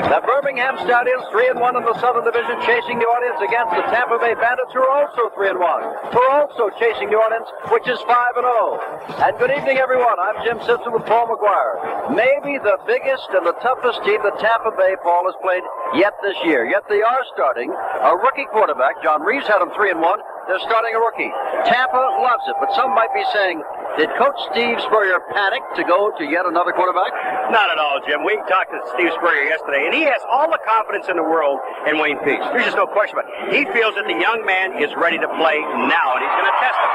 The Birmingham Stallions 3-1 in the Southern Division, chasing New Orleans against the Tampa Bay Bandits, who are also 3-1, who are also chasing New Orleans, which is 5-0. And good evening, everyone. I'm Jim Simpson with Paul McGuire. Maybe the biggest and the toughest team that Tampa Bay, Paul, has played yet this year. Yet they are starting a rookie quarterback. John Reeves had them 3-1. They're starting a rookie. Tampa loves it, but some might be saying, did Coach Steve Spurrier panic to go to yet another quarterback? Not at all, Jim. We talked to Steve Spurrier yesterday, and he has all the confidence in the world in Wayne Peace. There's just no question about it. He feels that the young man is ready to play now, and he's going to test him.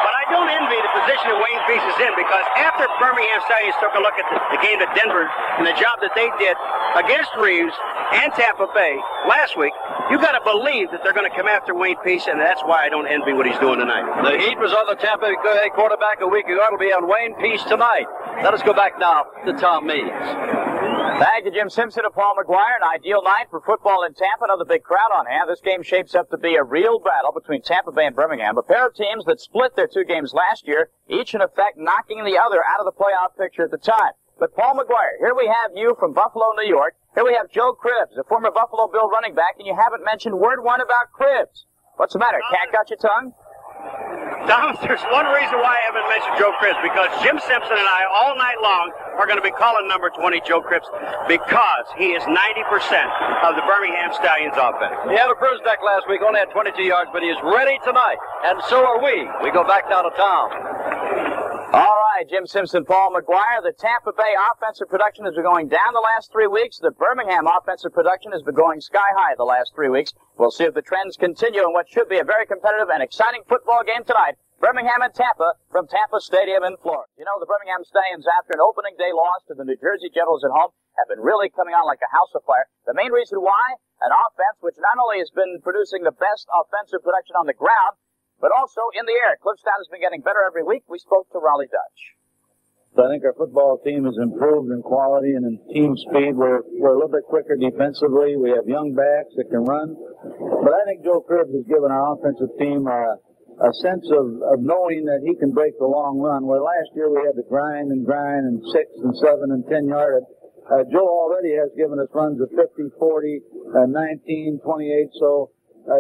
But I don't envy the position that Wayne Peace is in, because after Birmingham Stallions took a look at the game at Denver and the job that they did against Reeves and Tampa Bay last week, you got to believe that they're going to come after Wayne Peace, and that's why I don't envy what he's doing tonight. The heat was on the Tampa Bay quarterback a week ago. It'll be on Wayne Peace tonight. Let us go back now to Tom Means. Thank you, Jim Simpson and Paul McGuire. An ideal night for football in Tampa. Another big crowd on hand. This game shapes up to be a real battle between Tampa Bay and Birmingham. A pair of teams that split their two games last year, each in effect knocking the other out of the playoff picture at the time. But Paul McGuire, here we have you from Buffalo, New York. Here we have Joe Cribbs, a former Buffalo Bill running back, and you haven't mentioned word one about Cribbs. What's the matter? Cat got your tongue? Tom, there's one reason why I haven't mentioned Joe Cribbs, because Jim Simpson and I all night long are going to be calling number 20 Joe Cribbs, because he is 90% of the Birmingham Stallions offense. He had a bruise deck last week, only had 22 yards, but he is ready tonight, and so are we. We go back down to Tom. All right, Jim Simpson, Paul McGuire. The Tampa Bay offensive production has been going down the last 3 weeks. The Birmingham offensive production has been going sky high the last 3 weeks. We'll see if the trends continue in what should be a very competitive and exciting football game tonight. Birmingham and Tampa from Tampa Stadium in Florida. You know, the Birmingham Stallions, after an opening day loss to the New Jersey Generals at home, have been really coming on like a house of fire. The main reason why? An offense which not only has been producing the best offensive production on the ground, but also in the air. Cliffstown has been getting better every week. We spoke to Raleigh Dutch. So I think our football team has improved in quality and in team speed. We're a little bit quicker defensively. We have young backs that can run. But I think Joe Cribbs has given our offensive team a sense of knowing that he can break the long run, where last year we had to grind and 6 and 7 and 10 yard. Joe already has given us runs of 50, 40, 19, 28. So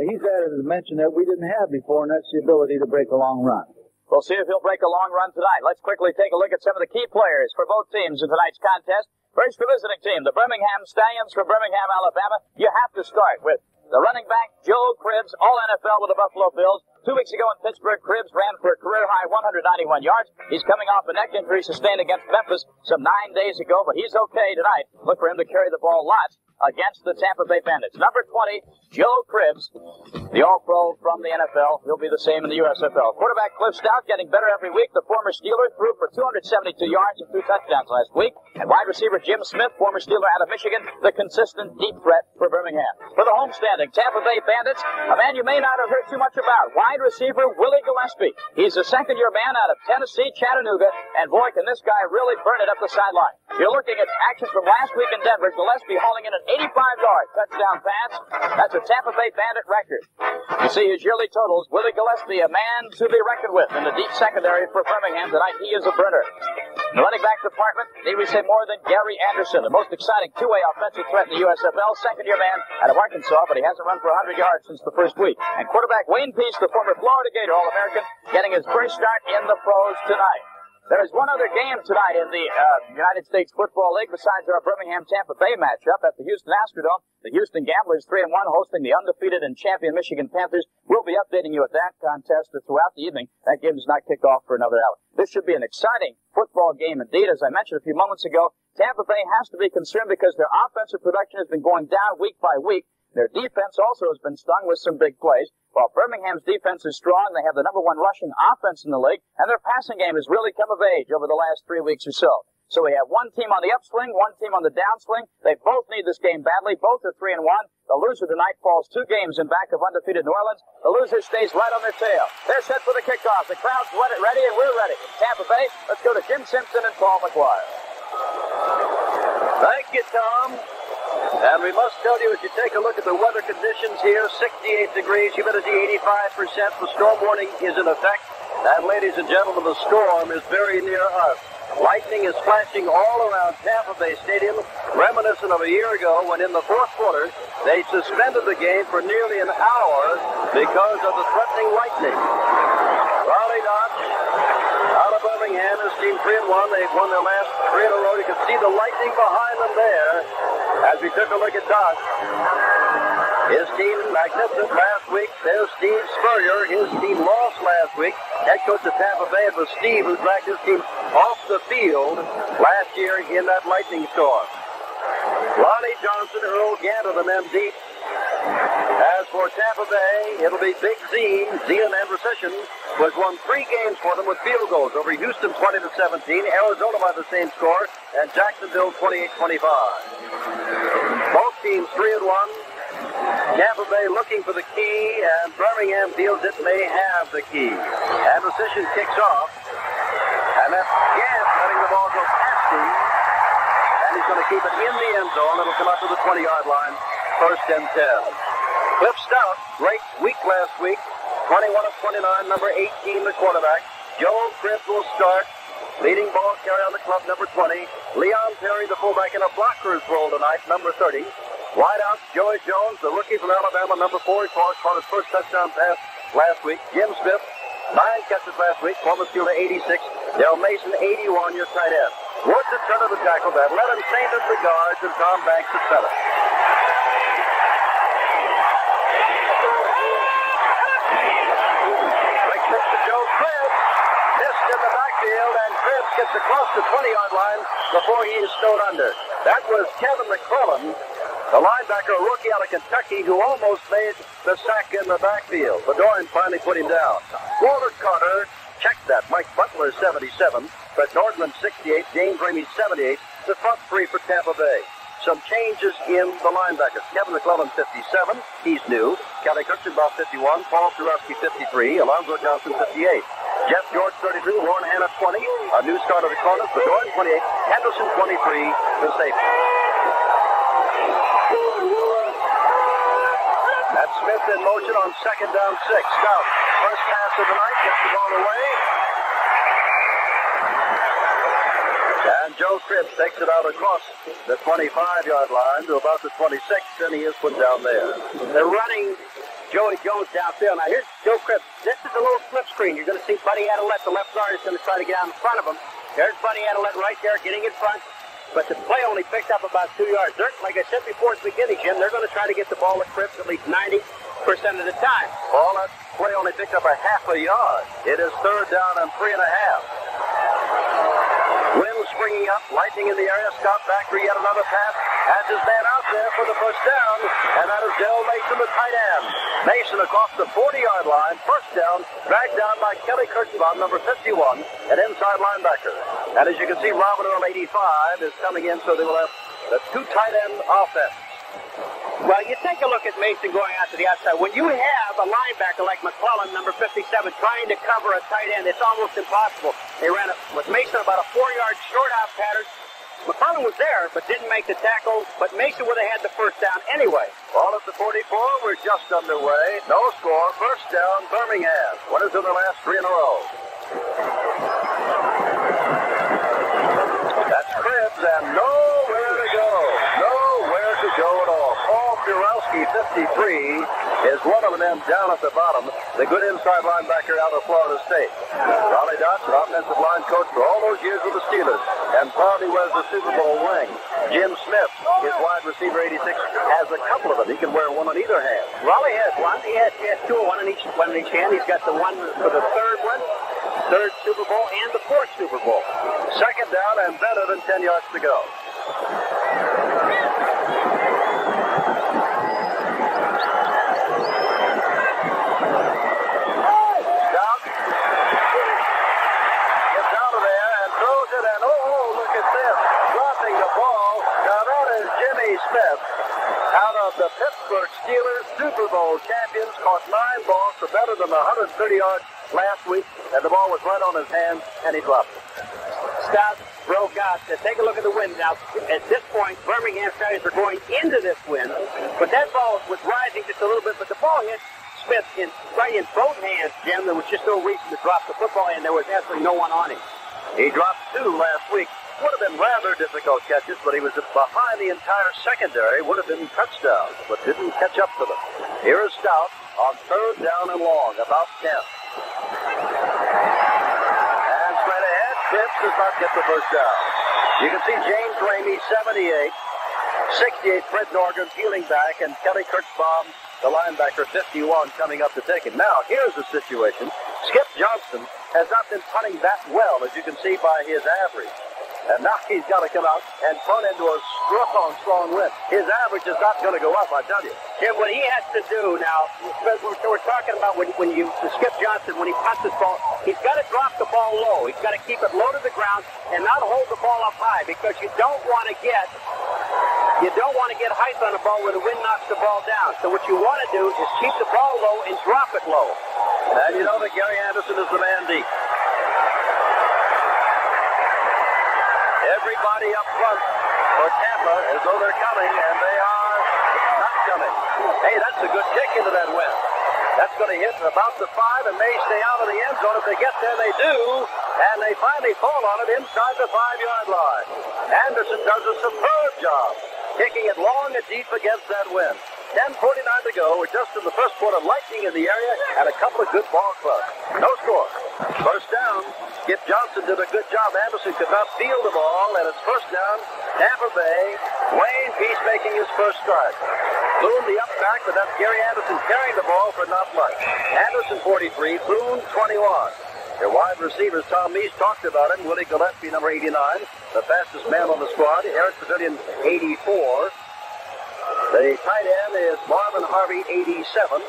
he's added a dimension that we didn't have before, and that's the ability to break a long run. We'll see if he'll break a long run tonight. Let's quickly take a look at some of the key players for both teams in tonight's contest. First, the visiting team, the Birmingham Stallions from Birmingham, Alabama. You have to start with the running back, Joe Cribbs, All-NFL with the Buffalo Bills. 2 weeks ago in Pittsburgh, Cribbs ran for a career-high 191 yards. He's coming off a neck injury sustained against Memphis some 9 days ago, but he's okay tonight. Look for him to carry the ball lots against the Tampa Bay Bandits. Number 20, Joe Cribbs, the All-Pro from the NFL. He'll be the same in the USFL. Quarterback Cliff Stout getting better every week. The former Steeler threw for 272 yards and 2 touchdowns last week. And wide receiver Jim Smith, former Steeler out of Michigan, the consistent deep threat for Birmingham. For the homestanding Tampa Bay Bandits, a man you may not have heard too much about, wide receiver Willie Gillespie. He's a second-year man out of Tennessee, Chattanooga, and boy, can this guy really burn it up the sideline. You're looking at action from last week in Denver. Gillespie hauling in an 85-yard touchdown pass. That's a Tampa Bay Bandit record. You see his yearly totals. Willie Gillespie, a man to be reckoned with in the deep secondary for Birmingham tonight. He is a burner. In the running back department, need we say more than Gary Anderson, the most exciting two-way offensive threat in the USFL, second-year man out of Arkansas, but he hasn't run for 100 yards since the first week. And quarterback Wayne Peace, the former Florida Gator All-American, getting his first start in the pros tonight. There is one other game tonight in the United States Football League besides our Birmingham-Tampa Bay matchup at the Houston Astrodome. The Houston Gamblers 3-1 hosting the undefeated and champion Michigan Panthers. We'll be updating you at that contest throughout the evening. That game is not kicked off for another hour. This should be an exciting football game indeed. As I mentioned a few moments ago, Tampa Bay has to be concerned because their offensive production has been going down week by week. Their defense also has been stung with some big plays. While Birmingham's defense is strong, they have the #1 rushing offense in the league, and their passing game has really come of age over the last 3 weeks or so. So we have one team on the upswing, one team on the downswing. They both need this game badly. Both are 3-1. The loser tonight falls 2 games in back of undefeated New Orleans. The loser stays right on their tail. They're set for the kickoff. The crowd's ready, and we're ready. Tampa Bay, let's go to Jim Simpson and Paul McGuire. Thank you, Tom. And we must tell you, as you take a look at the weather conditions here, 68 degrees, humidity 85%. The storm warning is in effect. And ladies and gentlemen, the storm is very near us. Lightning is flashing all around Tampa Bay Stadium, reminiscent of a year ago when in the fourth quarter they suspended the game for nearly an hour because of the threatening lightning. Raleigh Dodge out of Birmingham, his team 3-1. They've won their last 3 in a row. You can see the lightning behind them there as we took a look at Dodge. His team magnificent last week. There's Steve Spurrier. His team lost last week. Head coach of Tampa Bay, it was Steve who dragged his team off the field last year in that lightning storm. Lonnie Johnson, Earl Gant of the men deep. As for Tampa Bay, it'll be Big Z, Zion Recession, who has won 3 games for them with field goals over Houston 20-17, Arizona by the same score, and Jacksonville 28-25. Both teams 3-1. Tampa Bay looking for the key, and Birmingham feels it may have the key. And Recession kicks off, and that's Gant letting the ball go past him, and he's going to keep it in the end zone. It'll come up to the 20-yard line, 1st and 10. Cliff Stout, great week last week, 21 of 29, number 18, the quarterback. Joe Cribb will start, leading ball carrier on the club, number 20. Leon Perry, the fullback, in a blocker's role tonight, number 30. Wideout, Joey Jones, the rookie from Alabama, number 4. He caught his first touchdown pass last week. Jim Smith, 9 catches last week. Columbus Field to 86. Dale Mason, 81, your tight end. Woods in front of the tackle that led him Saint at the guards, and Tom Banks at center. Quick pitch to Joe Cribb. Missed in the backfield, and Cribb gets across the 20-yard line before he is stowed under. That was Kevin McClellan, the linebacker, a rookie out of Kentucky, who almost made the sack in the backfield. Bedoyan finally put him down. Walter Carter, check that. Mike Butler, 77. Fred Nordman, 68. James Ramey, 78. The front 3 for Tampa Bay. Some changes in the linebackers. Kevin McClellan, 57. He's new. Kelly Kirchenbaugh, 51. Paul Turowski, 53. Alonzo Johnson, 58. Jeff George, 32. Warren Hanna, 20. A new starter to corners. Bedoyan, 28. Henderson, 23. The safety. That's Smith in motion on 2nd down 6. Stout, first pass of the night, gets the ball away. And Joe Cribb takes it out across the 25-yard line to about the 26, and he is put down there. They're running Joey Jones downfield. Now here's Joe Cribb. This is a little slip screen. You're going to see Buddy Adelette, the left guard, is going to try to get out in front of him. There's Buddy Adelette right there getting in front. But the play only picked up about 2 yards. Like I said before at the beginning, Jim, they're going to try to get the ball to Cribb at least 90% of the time. Well, that play only picked up a half a yard. It is 3rd down and 3.5. Wind springing up, lightning in the area. Scott Factory, yet another pass. Has his man out there for the first down, and that is Dale Mason, the tight end. Mason across the 40-yard line, first down, dragged down by Kelly Kirchenbaugh, number 51, an inside linebacker. And as you can see, Robert Earl, 85, is coming in, so they will have the 2 tight end offense. Well, you take a look at Mason going out to the outside. When you have a linebacker like McClellan, number 57, trying to cover a tight end, it's almost impossible. They ran it with Mason about a 4-yard short out pattern. McClellan was there, but didn't make the tackle, but Mason would have had the first down anyway. Ball at the 44, we're just underway. No score, first down, Birmingham. Winners of their last 3 in a row. That's Cribbs, and nowhere to go. Nowhere to go at all. Paul Turowski, 53, is one of them down at the bottom. The good inside linebacker out of Florida State. Ronnie Dotson, offensive line coach for all those years with the Steelers, and proudly wears the Super Bowl ring. Jim Smith, his wide receiver, 86, has a couple of them. He can wear one on either hand. Raleigh has one. He has 2, one in each hand. He's got the one for the third Super Bowl, and the 4th Super Bowl. Second down and better than 10 yards to go. Out of the Pittsburgh Steelers, Super Bowl champions, caught 9 balls for better than 130 yards last week, and the ball was right on his hand, and he dropped it. Stout broke out. Take a look at the wind now. At this point, Birmingham Stallions are going into this wind, but that ball was rising just a little bit, but the ball hit Smith right in both hands, Jim. There was just no reason to drop the football, and there was absolutely no one on him. He dropped 2 last week. Would have been rather difficult catches, but he was behind the entire secondary. Would have been touchdowns, but didn't catch up to them. Here is Stout on 3rd down and long, about 10. And straight ahead, Cripps does not get the first down. You can see James Ramey, 78. 68, Fred Norgan peeling back, and Kelly Kirchbaum, the linebacker, 51, coming up to take it. Now, here's the situation. Skip Johnson has not been punting that well, as you can see by his average. And now he's got to come out and punt into a strong wind. His average is not going to go up, I tell you. Jim, what he has to do now, we're talking about when Skip Johnson, when he punts this ball, he's got to drop the ball low. He's got to keep it low to the ground and not hold the ball up high, because you don't want to get height on the ball where the wind knocks the ball down. So what you want to do is keep the ball low and drop it low. And you know that Gary Anderson is the man deep. Everybody up front for Tampa as though they're coming, and they are not coming. Hey, that's a good kick into that wind. That's going to hit about the 5 and may stay out of the end zone. If they get there, they do. And they finally fall on it inside the 5-yard line. Anderson does a superb job kicking it long and deep against that wind. 10:49 to go. We're just in the first quarter. Lightning in the area and a couple of good ball clubs. No score. First down. Skip Johnson did a good job. Anderson could not field the ball, and it's first down. Tampa Bay. Wayne Peace making his first start. Boone the up back, but that's Gary Anderson carrying the ball for not much. Anderson 43, Boone 21. Their wide receivers, Tom Meese, talked about him. Willie Gillespie, number 89, the fastest man on the squad. Eric Pavilion, 84. The tight end is Marvin Harvey, 87.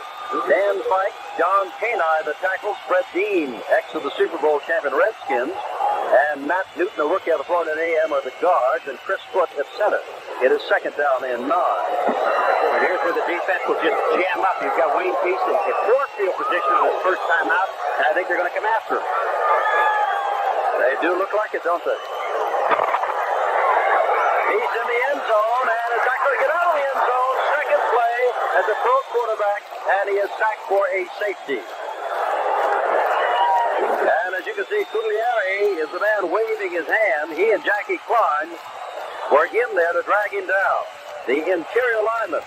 Dan Fike, John Canine, the tackles. Fred Dean, ex of the Super Bowl champion Redskins. And Matt Newton, the rookie out of Florida A&M, are the guards. And Chris Foote at center. It is second down and 9. And here's where the defense will just jam up. You've got Wayne Peace in poor field position on his first time out, and I think they're going to come after him. They do look like it, don't they? He's in the end zone, and is not going to get out of the end zone. Second play as a pro quarterback, and he is sacked for a safety. And as you can see, Cugliari is the man waving his hand. He and Jackie Klein were in there to drag him down. The interior lineman.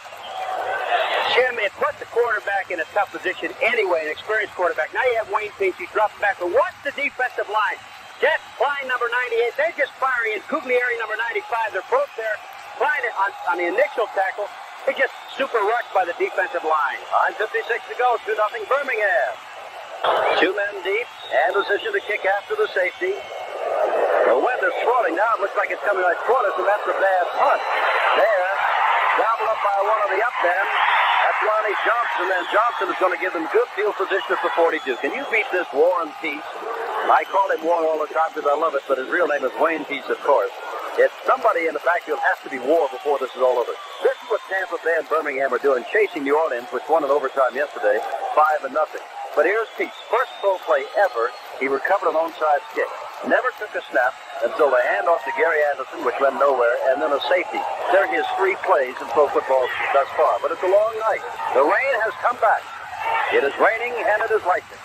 Jim, it put the quarterback in a tough position anyway, an experienced quarterback. Now you have Wayne Peace, he drops back. But watch the defensive line. Jack Klein, number 98, they're just firing. Cugliari, number 95, they're both there. Klein on the initial tackle. They're just super rushed by the defensive line. 9:56 to go, 2-0 Birmingham. 2 men deep, and decision to kick after the safety. The wind is swirling. Now it looks like it's coming right toward us, and that's a bad punt. There, gobbled up by one of the up men. That's Lonnie Johnson, and Johnson is going to give them good field position at the 42. Can you beat this Warren Peace? I call him Warren all the time because I love it, but his real name is Wayne Peace, of course. It's somebody in the backfield has to be War before this is all over. This is what Tampa Bay and Birmingham are doing, chasing New Orleans, which won in overtime yesterday, 5-0. But here's Peace. First pro play ever, he recovered an onside kick. Never took a snap until the handoff to Gary Anderson, which went nowhere, and then a safety. They're his 3 plays in pro football thus far. But it's a long night. The rain has come back. It is raining and it is lightning.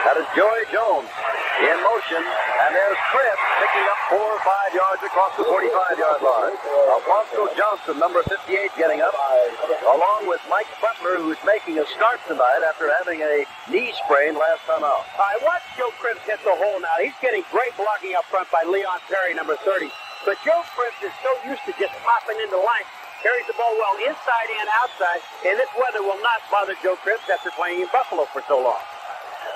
That is Joey Jones in motion, and there's Cripps picking up 4 or 5 yards across the 45-yard line. Alfonso Johnson, number 58, getting up, along with Mike Butler, who's making a start tonight after having a knee sprain last time out. All right, watch Joe Cripps hit the hole now. He's getting great blocking up front by Leon Perry, number 30. But Joe Cripps is so used to just popping into line. Carries the ball well inside and outside, and this weather will not bother Joe Cripps after playing in Buffalo for so long.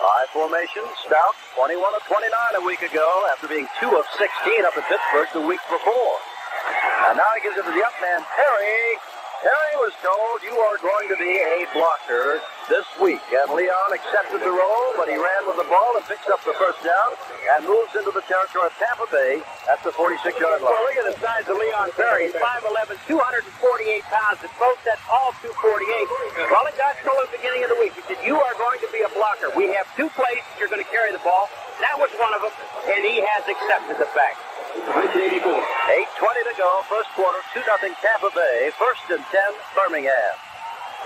High formation, Stout, 21 of 29 a week ago after being 2 of 16 up in Pittsburgh the week before. And now he gives it to the up man, Perry. Harry was told you are going to be a blocker this week, and Leon accepted the role, but he ran with the ball and picks up the first down and moves into the territory of Tampa Bay at the 46-yard line. Well, look at the size of Leon Perry. He's 5'11", 248 pounds. At both, that's all 248. Well, got told at the beginning of the week, he said, you are going to be a blocker. We have 2 plays that you're going to carry the ball. That was one of them, and he has accepted the fact. 8:20 to go, first quarter, 2-0 Tampa Bay, 1st and 10, Birmingham.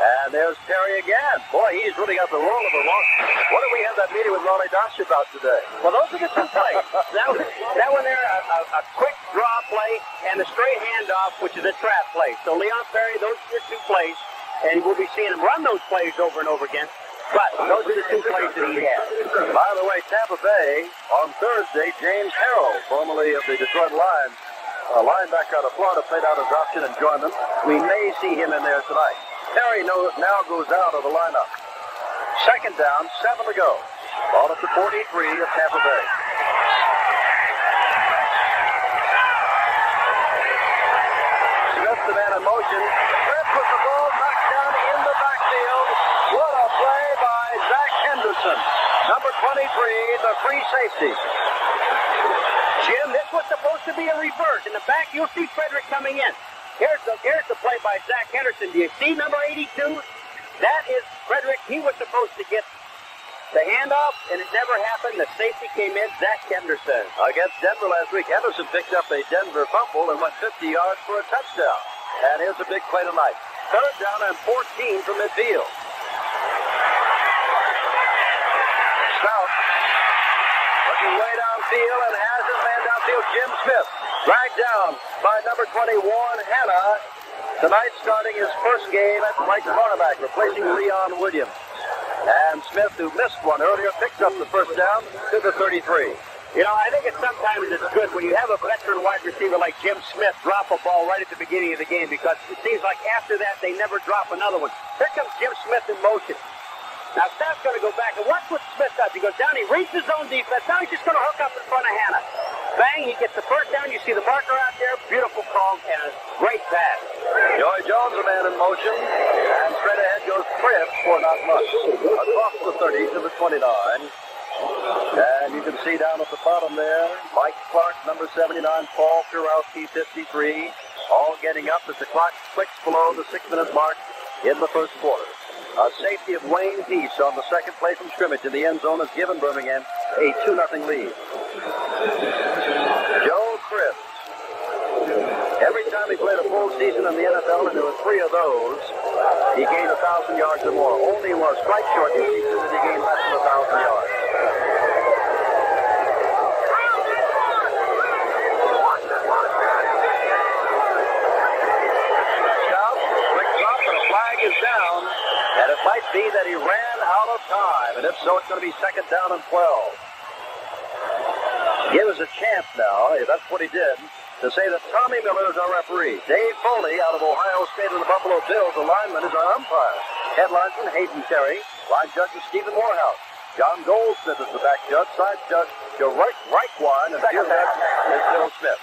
And there's Perry again. Boy, he's really got the role of a long. What did we have that meeting with Ronnie Dosh about today? Well, those are the 2 plays. that one there, a quick draw play, and the straight handoff, which is a trap play. So Leon Perry, those are your 2 plays, and we'll be seeing him run those plays over and over again. But those are the 2 plays that he has. By the way, Tampa Bay, on Thursday, James Harrell, formerly of the Detroit Lions, a linebacker out of Florida, played out his option and joined them. We may see him in there tonight. Perry now goes out of the lineup. 2nd down, 7 to go. Ball at the 43 of Tampa Bay. Smith, the man in motion. Smith with the ball knocked down in the backfield. What a play by Zach Henderson. Number 23, the free safety. Jim, this was supposed to be a reverse. In the back, you'll see Frederick coming in. Here's the play by Zach Henderson. Do you see number 82? That is Frederick. He was supposed to get the handoff, and it never happened. The safety came in, Zach Henderson. Against Denver last week, Henderson picked up a Denver fumble and went 50 yards for a touchdown. And here's a big play tonight. 3rd down and 14 from midfield. Stout looking way downfield and has his man downfield, Jim Smith. Dragged down by number 21, Hanna. Tonight starting his first game at right cornerback, replacing Leon Williams. And Smith, who missed one earlier, picks up the first down to the 33. You know, I think sometimes it's good when you have a veteran wide receiver like Jim Smith drop a ball right at the beginning of the game, because it seems like after that they never drop another one. Here comes Jim Smith in motion. Now, Staff's going to go back, and watch what Smith does. He goes down, he reads his own defense. Now he's just going to hook up in front of Hanna. Bang, he gets the first down. You see the marker out there. Beautiful call and a great pass. Joey Jones, a man in motion, and straight ahead goes Cribbs for not much. Across the 30 to the 29. And you can see down at the bottom there, Mike Clark, number 79, Paul Kurowski, 53, all getting up as the clock clicks below the 6-minute mark in the first quarter. A safety of Wayne Peace on the second play from scrimmage in the end zone has given Birmingham a 2-0 lead. Joe Cribbs. Every time he played a full season in the NFL, and there were 3 of those, he gained 1,000 yards or more. Only was strike short this season that he gained less than 1,000 yards. Stout, quick drop, and a flag is down. And it might be that he ran out of time. And if so, it's going to be 2nd down and 12. Give us a chance now, if that's what he did, to say that Tommy Miller is our referee. Dave Foley out of Ohio State and the Buffalo Bills, the lineman, is our umpire. Head linesman Hayden Terry. Line judge is Stephen Morehouse. John Goldsmith is the back judge. Side judge Joe Reichwein. And field judge is Bill Smith.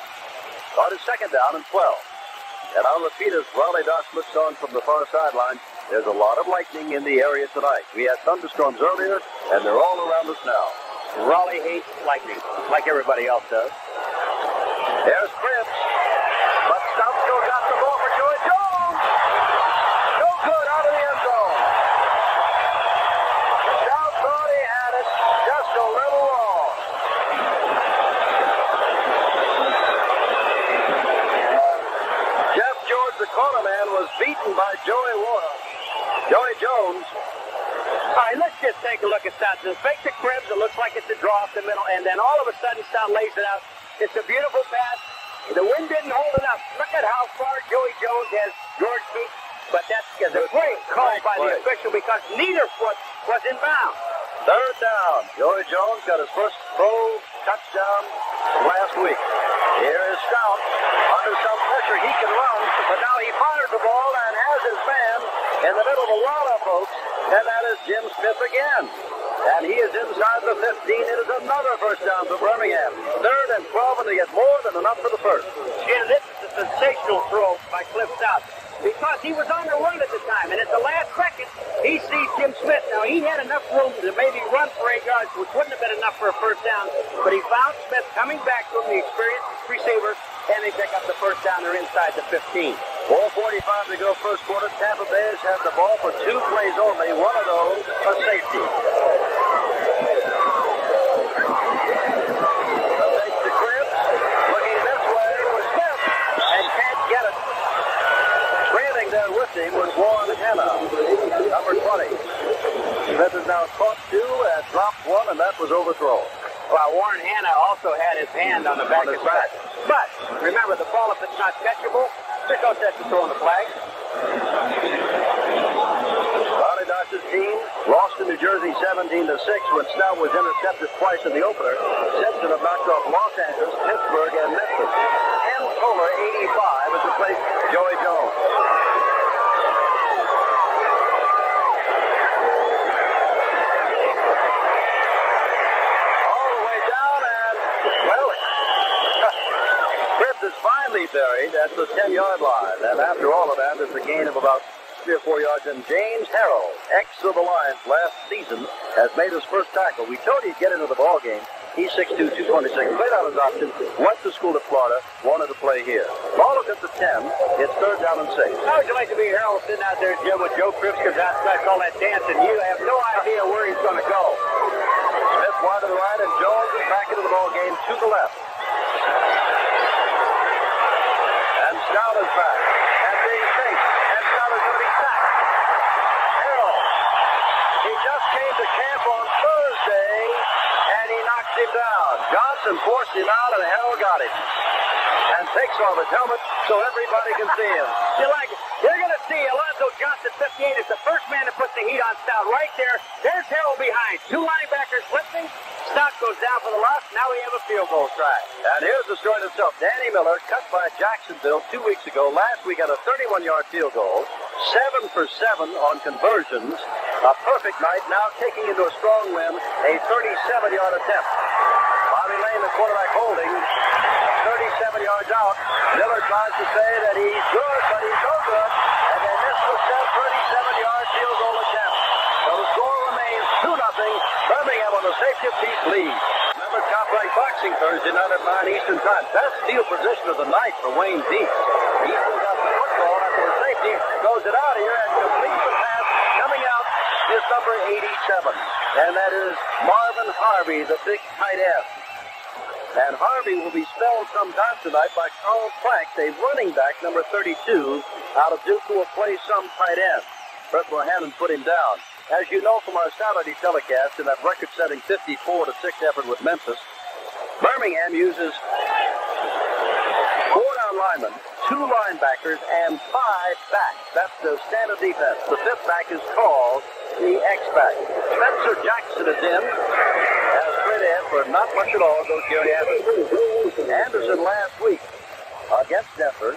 On his 2nd down and 12. And I'll repeat as Raleigh Doss looks on from the far sideline. There's a lot of lightning in the area tonight. We had thunderstorms earlier, and they're all around us now. Raleigh hates lightning, like everybody else does. There's Cribbs, but Stout still got the ball for Joey Jones. No good, out of the end zone. Stout thought he had it, just a little long. Jeff George, the cornerman, was beaten by Joey Jones. All right, let's just take a look at Stout. It's fake to Cribbs. It looks like it's a draw up the middle, and then all of a sudden Stout lays it out. It's a beautiful pass. The wind didn't hold it up. Look at how far Joey Jones has George Keith. But that's a great call by the official, because neither foot was in bounds. 3rd down. Joey Jones got his first pro touchdown last week. Here is Stout. Under some pressure, he can run, but now he fires the ball and has his man in the middle of a lot of folks, and that is Jim Smith again. And he is inside the 15. It is another first down for Birmingham. 3rd and 12, and they get more than enough for the first. Jim, this is a sensational throw by Cliff Stout. because he was on the run at the time. And at the last second, he sees Jim Smith. Now, he had enough room to maybe run for 8 yards, which wouldn't have been enough for a first down. But he found Smith coming back to him, the experienced receiver, and they pick up the first down. They're inside the 15. 4:45 to go first quarter. Tampa Bay has had the ball for 2 plays only. One of those, a safety. Takes the Cribbs. Looking this way for Smith. And can't get it. Trailing there with him was Warren Hanna, number 20. Smith is now caught 2 and dropped 1, and that was overthrown. Well, Warren Hanna also had his hand on the back of his back. But remember, the ball, if it's not catchable, there's no sense in throwing the flag. Ronnie Dodge's team lost to New Jersey 17-6 when Stout was intercepted twice in the opener. Simpson have knocked off Los Angeles, Pittsburgh, and Memphis. M. Kohler, 85, has replaced Joey Jones. All the way down, and, well, Cribbs is finally buried at the 10-yard line. And after all of that, it's a gain of about 3 or 4 yards. And James Harrell, ex of the Lions last season, has made his first tackle. We told you he'd get into the ball game. He's 6'2", 226. Played out his option, went to school at Florida, wanted to play here. Ball is at the 10. It's 3rd down and 6. How would you like to be Harold sitting out there, Jim, with Joe Cribbs comes out, starts all that dancing? You have no idea where he's going to go. Smith wide to the right, and Jones is back into the ball game to the left. And Stout is back. And being chased. And Stout is going to be sacked. Harrell. He just came to camp on Thursday, and he knocks him down. Johnson forced him out, and Harrell got him. And takes off his helmet so everybody can see him. You like it? You're going to see Alonzo Johnson, 58, is the first man to put the heat on Stout right there. There's Harrell behind. 2 linebackers blitzing. Stout goes down for the loss. Now we have a field goal try. And here's the story itself. Danny Miller, cut by Jacksonville 2 weeks ago. Last week had a 31-yard field goal. 7 for 7 on conversions. A perfect night. Now taking into a strong win, a 37-yard attempt. Bobby Lane, the quarterback, holding. 37 yards out. Miller tries to say that he's good, but he's no good. And they miss the 37-yard field goal attempt. So the score remains 2-0. Birmingham on the safety piece lead. Remember Top Rank Boxing Thursday night at 9 Eastern Time. Best field position of the night for Wayne Dietz. Easton got the football after the safety. Goes it out here and completes the pass. Coming out is number 87. And that is Marvin Harvey, the big tight end. And Harvey will be spelled sometime tonight by Carl Franks, a running back, number 32, out of Duke, who will play some tight end. Brett Bohannon put him down. As you know from our Saturday telecast in that record-setting 54-6 effort with Memphis, Birmingham uses 4 down linemen, 2 linebackers, and 5 backs. That's the standard defense. The 5th back is called the X-back. Spencer Jackson is in. Straight ahead for not much at all goes Gary Anderson. Anderson last week against Denver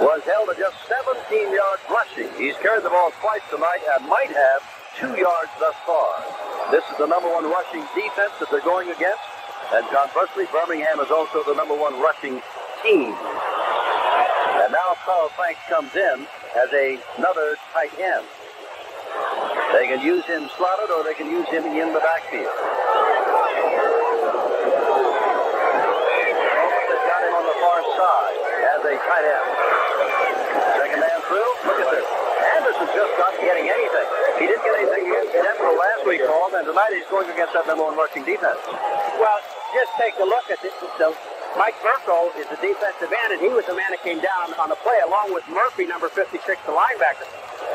was held at just 17 yards rushing. He's carried the ball twice tonight and might have 2 yards thus far. This is the number 1 rushing defense that they're going against. And conversely, Birmingham is also the number 1 rushing team. And now Carl Franks comes in as another tight end. They can use him slotted or they can use him in the backfield. They've got him on the far side as a tight end. Second man through. Look at this. Anderson's just not getting anything. He didn't get anything against Denver last week, Paul, and tonight he's going against that number 1 rushing defense. Well, just take a look at this. So Mike Burko is the defensive end, and he was the man that came down on the play along with Murphy, number 56, the linebacker.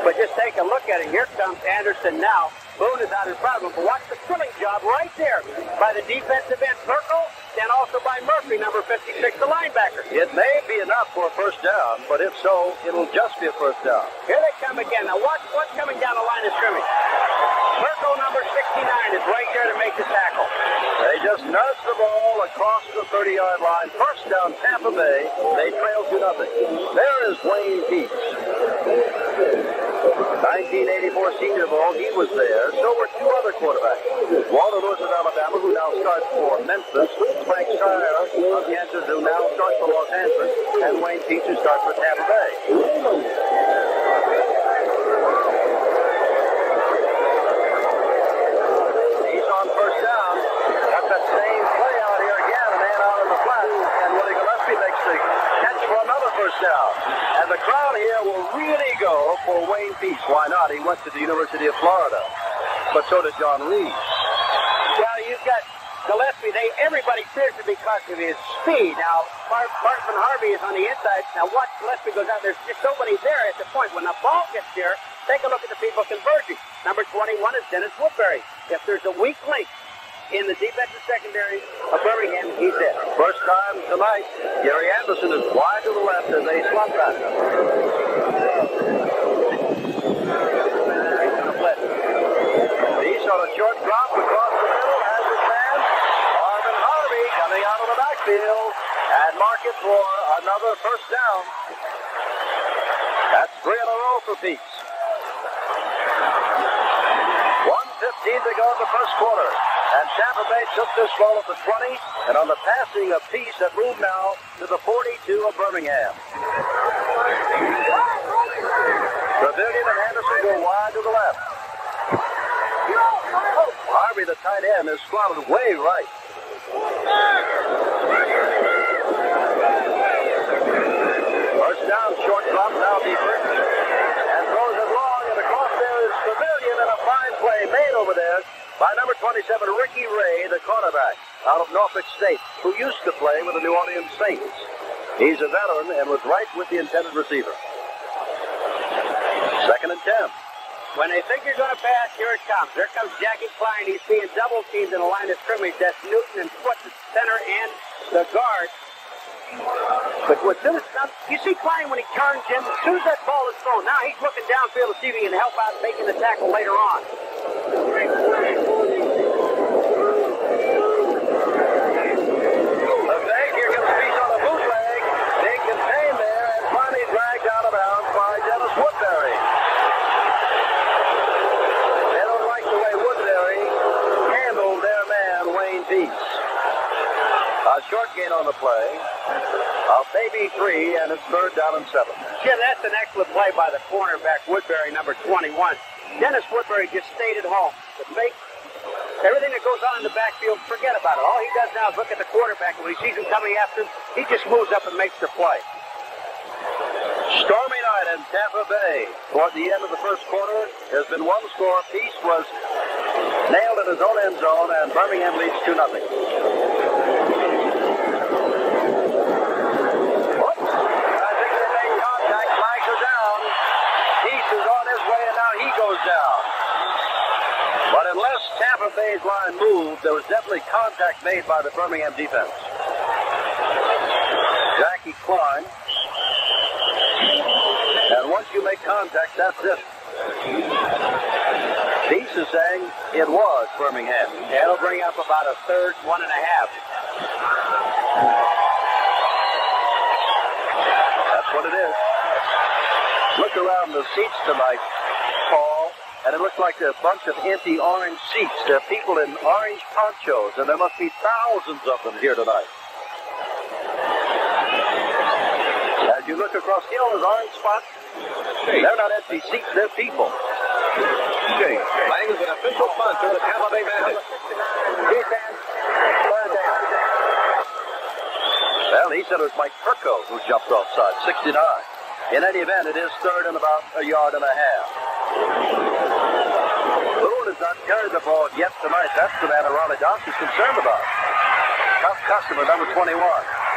But just take a look at it. Here comes Anderson now. Boone is out in front of him. But watch the killing job right there by the defensive end, Burko, and also by Murphy, number 56, the linebacker. It may be enough for a first down, but if so, it'll just be a first down. Here they come again. Now watch what's coming down the line of scrimmage. Burko, number 69, is right there to make the tackle. They just nudge the ball across the 30-yard line. First down, Tampa Bay. They trail 2-0. There is Wayne Dietz. 1984 Senior Bowl, he was there. So were two other quarterbacks. Walter Lewis of Alabama, who now starts for Memphis. Frank Shire of Kansas, who now starts for Los Angeles. And Wayne Peach, who starts for Tampa Bay. He's on first down. Got that same play out here again. A man out in the flat. And Woody Gillespie makes the catch for another first down. And the crowd here will really go for Wayne Peach. Why not? He went to the University of Florida. But so did John Reed. Well, you've got Gillespie. Everybody fears him because of his speed. Now, Marvin Harvey is on the inside. Now, watch Gillespie goes out. There's just nobody there at the point. When the ball gets here, take a look at the people converging. Number 21 is Dennis Woodbury. If there's a weak link in the defensive secondary of Birmingham, he's it. First time tonight, Gary Anderson is wide to the left as they slot back. He's on a short drop across the middle, has his man, Marvin Harvey, coming out of the backfield, and mark it for another first down. That's 3 in a row for Peach. 1:15 to go in the first quarter. And Tampa Bay took this ball at the 20, and on the passing of Peace, that moved now to the 42 of Birmingham. Pavilion and Henderson go wide to the left. Harvey, the tight end, is slotted way right. First down, short drop, now deeper. And throws it long, and across there is Pavilion, and a fine play made over there by number 27, Ricky Ray, the cornerback out of Norfolk State, who used to play with the New Orleans Saints. He's a veteran and was right with the intended receiver. 2nd and 10. When they think you're going to pass, here it comes. There comes Jackie Klein. He's being double teamed in the line of scrimmage. That's Newton and Foot, the center, and the guard. But what's in it, you see Klein when he turns in, as soon as that ball is thrown, now he's looking downfield to see if he can help out making the tackle later on. Okay, here comes Peace on a bootleg. Being contained there and finally dragged out of bounds by Dennis Woodbury. They don't like the way Woodbury handled their man, Wayne Peace. A short gain on the play. A maybe 3, and it's 3rd down and 7. Jim, that's an excellent play by the cornerback, Woodbury, number 21. Dennis Woodbury just stayed at home. The fake, everything that goes on in the backfield, forget about it. All he does now is look at the quarterback, and when he sees him coming after him, he just moves up and makes the play. Stormy night in Tampa Bay. Toward the end of the first quarter, there's been one score. Peace was nailed in his own end zone, and Birmingham leads 2-0. Down. But unless Tampa Bay's line moved, there was definitely contact made by the Birmingham defense. Jackie Klein. And once you make contact, that's it. Peace is saying it was Birmingham. It'll bring up about a 3rd, 1.5. That's what it is. Look around the seats tonight, Paul, and it looks like a bunch of empty orange seats. There are people in orange ponchos, and there must be thousands of them here tonight. As you look across the those orange spots, they're not empty seats, they're people. Jake Lang is an official sponsor of the Tampa Bay Bandits. Defense, third down. Well, he said it was Mike Perko who jumped offside, 69. In any event, it is third and about a yard and a half. Boone has not carried the ball yet tonight. That's the man that Ronnie Doss is concerned about. Tough customer, number 21.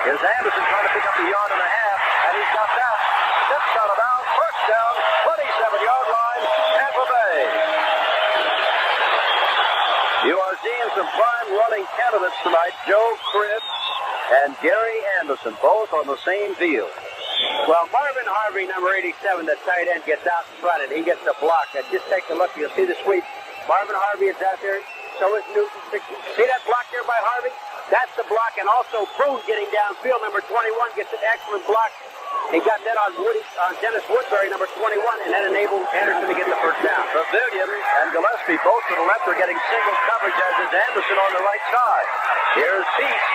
Here's Anderson trying to pick up the yard and a half, and he's got that. Steps out of bounds, first down, 27-yard line, Tampa Bay. You are seeing some prime running candidates tonight, Joe Cribbs and Gary Anderson, both on the same field. Well, Marvin Harvey, number 87, the tight end, gets out in front, and he gets the block. And just take a look. You'll see the sweep. Marvin Harvey is out there. So is Newton. See that block there by Harvey? That's the block. And also Boone getting downfield. Number 21 gets an excellent block. He got that on Dennis Woodbury, number 21, and that enabled Anderson to get the first down. Pavilion and Gillespie both to the left are getting single coverage, as is Anderson on the right side. Here's Peace,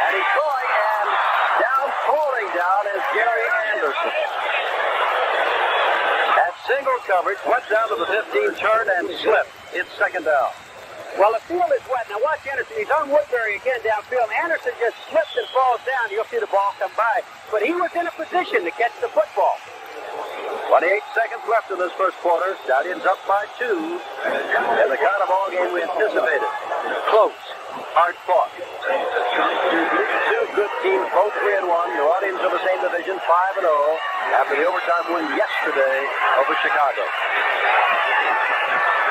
and he's going, and falling down is Gary Anderson. At single coverage, went down to the 15, turned and slipped. It's second down. Well, the field is wet. Now watch Anderson. He's on Woodbury again downfield. Anderson just slips and falls down. You'll see the ball come by. But he was in a position to catch the football. 28 seconds left in this first quarter. Stallions up by 2. And the kind of ball game we anticipated. Close. Hard fought. Two good teams, both 3-1. New Orleans in the same division, 5-0. After the overtime win yesterday over Chicago.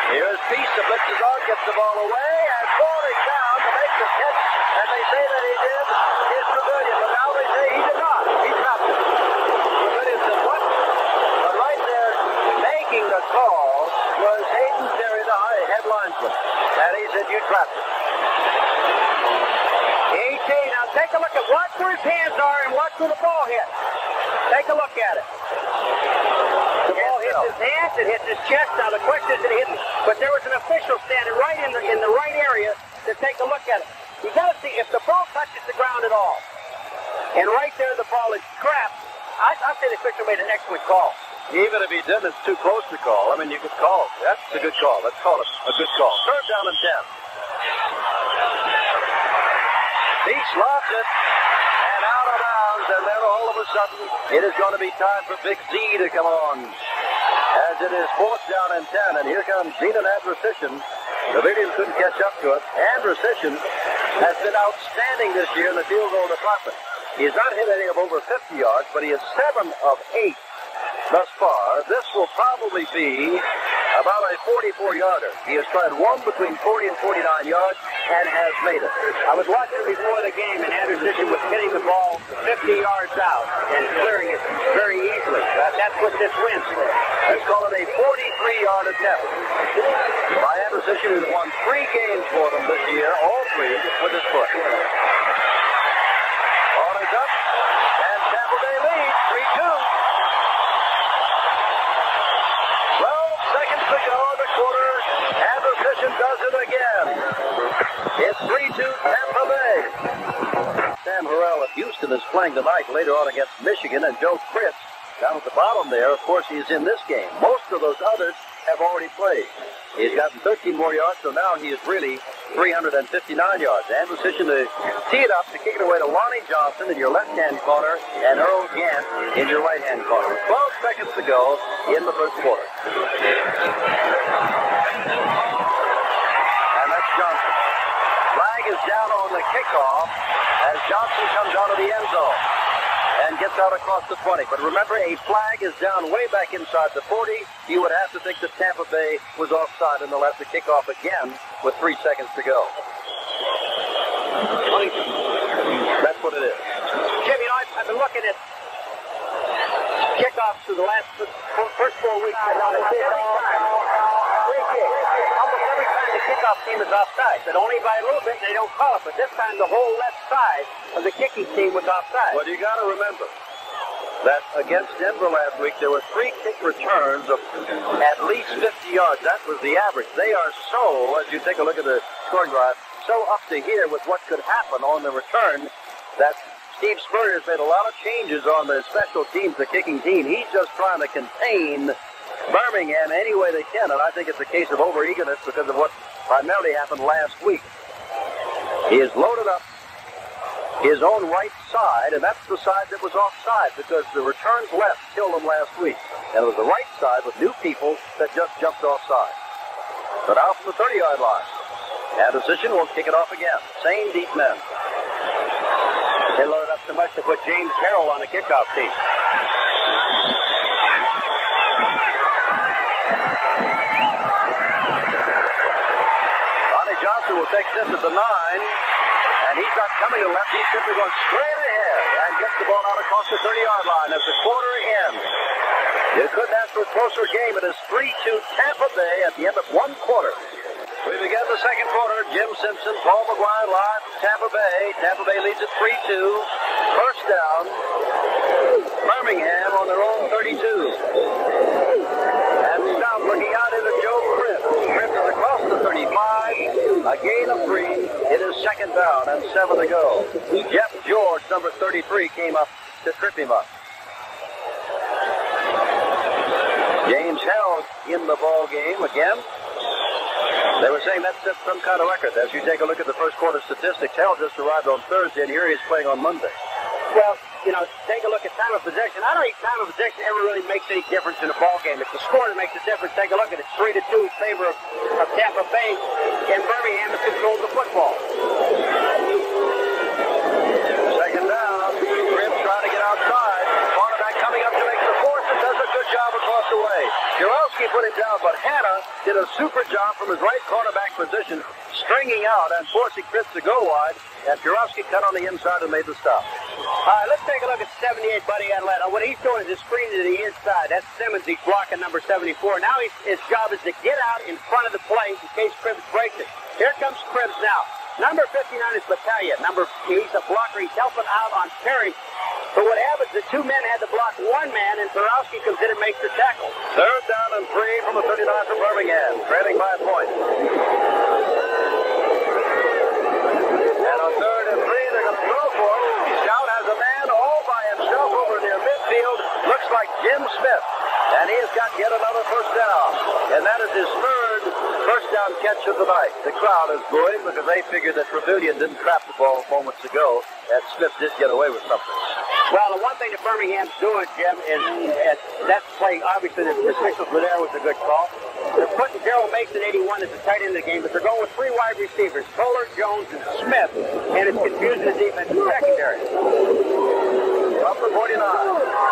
Here's Peace, the blitz is on, gets the ball away, and falling down to make the catch, and they say that he did, is Pavilion, but now they say he did not. He dropped it. Pavilion said, what? But right there, making the call was Hayden Terry, the head linesman, and he said, you dropped it. 18, now take a look at watch where his hands are and watch where the ball hit. Take a look at it. The ball hits his hands, it hits his chest. Now the question is, did it hit him? But there was an official standing right in the right area to take a look at it. You got to see if the ball touches the ground at all. And right there, the ball is trapped. I'd say the official made an excellent call. Even if he didn't, it's too close to call. I mean, you could call. That's a good call. Let's call it a good call. Third down and 10. He slops it. And out of bounds. And then all of a sudden, it is going to be time for Big Z to come on. As it is fourth down and 10. And here comes Zenon Andrusician. The Villians couldn't catch up to it. Andrusician has been outstanding this year in the field goal department. He has not hit any of over 50 yards, but he is 7 of 8 thus far. This will probably be about a 44-yarder. He has tried one between 40 and 49 yards and has made it. I was watching before the game, and Andrusician was hitting the ball 50 yards out and clearing it very easily. That's what this wins. Let's call it a 43-yard attempt by Andrusician, who's won 3 games for them this year, all 3 with his foot. Ball is up, and Tampa Bay leads 3-2. 12 seconds to go in the quarter. Andrusician does it again. It's 3-2 Tampa Bay. Sam Harrell of Houston is playing tonight later on against Michigan, and Joe Fritz down at the bottom there, of course, he's in this game. Most of those others have already played. He's gotten 13 more yards, so now he is really 359 yards. Andrusician to tee it up to kick it away to Lonnie Johnson in your left-hand corner and Earl Gant in your right-hand corner. 12 seconds to go in the first quarter. And that's Johnson. Flag is down on the kickoff as Johnson comes out of the end zone and gets out across the 20. But remember, a flag is down way back inside the 40. You would have to think that Tampa Bay was offside and they'll have to kick off again with 3 seconds to go. That's what it is. Jim, you know, I've been looking at kickoffs through the first 4 weeks. Almost every time the kickoff team is offside, but only by a little bit, they don't call it. But this time, the whole left side of the kicking team was offside. Well, you got to remember that against Denver last week, there were 3 kick returns of at least 50 yards. That was the average. They are so, as you take a look at the scoring drive, so up to here with what could happen on the return that Steve Spurrier's made a lot of changes on the special teams, the kicking team. He's just trying to contain Birmingham any way they can, and I think it's a case of over-eagerness because of what primarily happened last week. He has loaded up his own right side, and that's the side that was offside because the returns left killed him last week. And it was the right side with new people that just jumped offside. So now from the 30-yard line, Andrusician will kick it off again. Same deep men. They loaded up so much to put James Harrell on the kickoff team. Lonnie Johnson will take this at the 9. And he's not coming to left. He's simply going straight ahead and gets the ball out across the 30-yard line as the quarter ends. You couldn't ask for a closer game. It is 3-2 Tampa Bay at the end of 1 quarter. We begin the second quarter. Jim Simpson, Paul McGuire live from Tampa Bay. Tampa Bay leads at 3-2. First down, Birmingham on their own 32. And Stout looking out into Joe Cripps. Cripps is across the 35. A gain of 3. It is second down and 7 to go. Jeff George, number 33, came up to trip him up. James Held in the ball game again. They were saying that's some kind of record. As you take a look at the first quarter statistics, Held just arrived on Thursday, and here he's playing on Monday. Well, you know, take a look at time of possession. I don't think time of possession ever really makes any difference in a ball game. It's the score that makes a difference. Take a look at it. 3-2 in favor of Tampa Bay, and Birmingham has controlled the football. Second down. Cripps trying to get outside. Cornerback coming up to make the force and does a good job across the way. Jarowski put him down, but Hanna did a super job from his right cornerback position, stringing out and forcing Cripps to go wide, and Jarowski cut on the inside and made the stop. All right, let's take a look at 78, Buddy Atlanta. What he's doing is a screen to the inside. That's Simmons. He's blocking number 74. Now his job is to get out in front of the play in case Cripps breaks it. Here comes Cripps now. Number 59 is Battaglia. He's a blocker. He's helping out on Perry. But what happens is 2 men had to block 1 man, and Zarowski comes in and makes the tackle. Third down and 3 from the 39 from Birmingham, trailing by a point. And on third and 3, they're going to throw for it. Stout has a man all by himself over near midfield. Looks like Jim Smith. And he has got yet another first down. And that is his third first down catch of the night. The crowd is booing because they figured that Trevilian didn't trap the ball moments ago, and Smith did get away with something. Well, the one thing that Birmingham's doing, Jim, is that play, obviously the signals were there was a good call. They're putting Gerald Mason, 81, as the tight end of the game, but they're going with 3 wide receivers, Kohler, Jones, and Smith, and it's confusing the defense in secondary. Up to 49.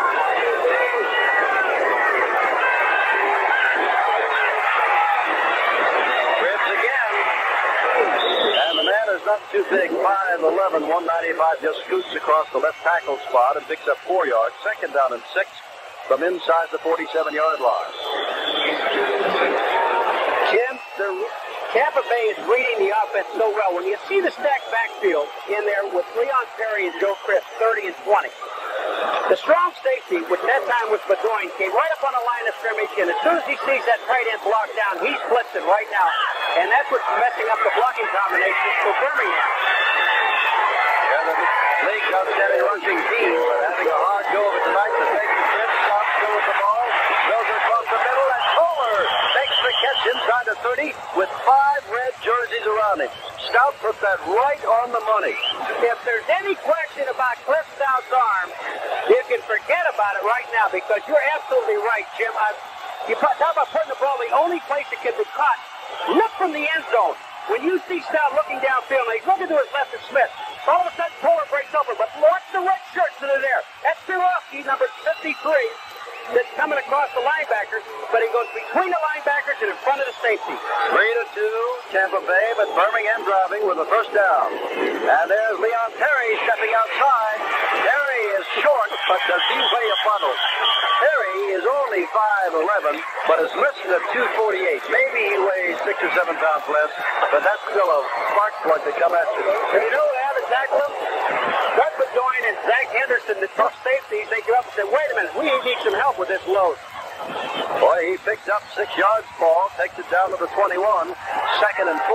Not too big, 5'11", 195, just scoots across the left tackle spot and picks up 4 yards. Second down and 6 from inside the 47-yard line. Jim, Tampa Bay is reading the offense so well. When you see the stacked backfield in there with Leon Perry and Joe Cripps, 30 and 20, the strong safety, which that time was Bedoin, came right up on the line of scrimmage, and as soon as he sees that tight end blocked down, he's blitzing right now. And that's what's messing up the blocking combinations for Birmingham. Yeah, the league's outstanding rushing team, but having a hard go of it tonight. The safety Cripps stops still with the ball, throws it across the middle, and Kohler makes the catch inside the 30 with 5 red jerseys around him. Stout put that right on the money. If there's any question about Cliff Stout's arm, you can forget about it right now because you're absolutely right, Jim. You talk about putting the ball the only place it can be caught. Look from the end zone. When you see Stout looking downfield, and he's looking to his left at Smith, all of a sudden Kohler breaks over, but watch the red shirts that are there. That's Jarowski, number 53, that's coming across the linebackers, but he goes between the linebackers and in front of the safety. 3-2, Tampa Bay, but Birmingham driving with a first down. And there's Leon Perry stepping outside. Perry is short, but does he weigh a funnel? Perry is only 5'11", but is listed at 248. Maybe he weighs 6 or 7 pounds less, but that's still a spark plug to come at you. And you know how to tackle him? Doug Bedoin and Zach Henderson, the tough safeties, they go up and say, wait a minute, we need some help with this load. Boy, he picks up 6 yards, Paul, takes it down to the 21, second and 4.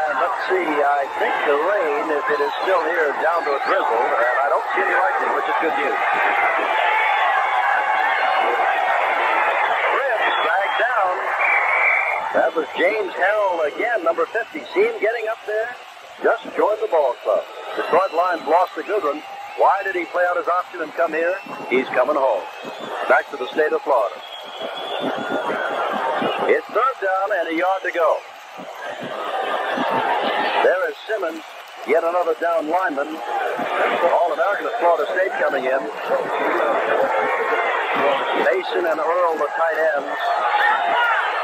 And let's see, I think the rain, if it is still here, down to a drizzle, and I don't see any lightning, which is good news. Cripps dragged down. That was James Harrell again, number 50. See him getting up there? Just joined the ball club. Detroit Lions lost a good one. Why did he play out his option and come here? He's coming home. Back to the state of Florida. It's third down and a yard to go. There is Simmons, yet another down lineman. All-American at Florida State coming in. Mason and Earl, the tight ends.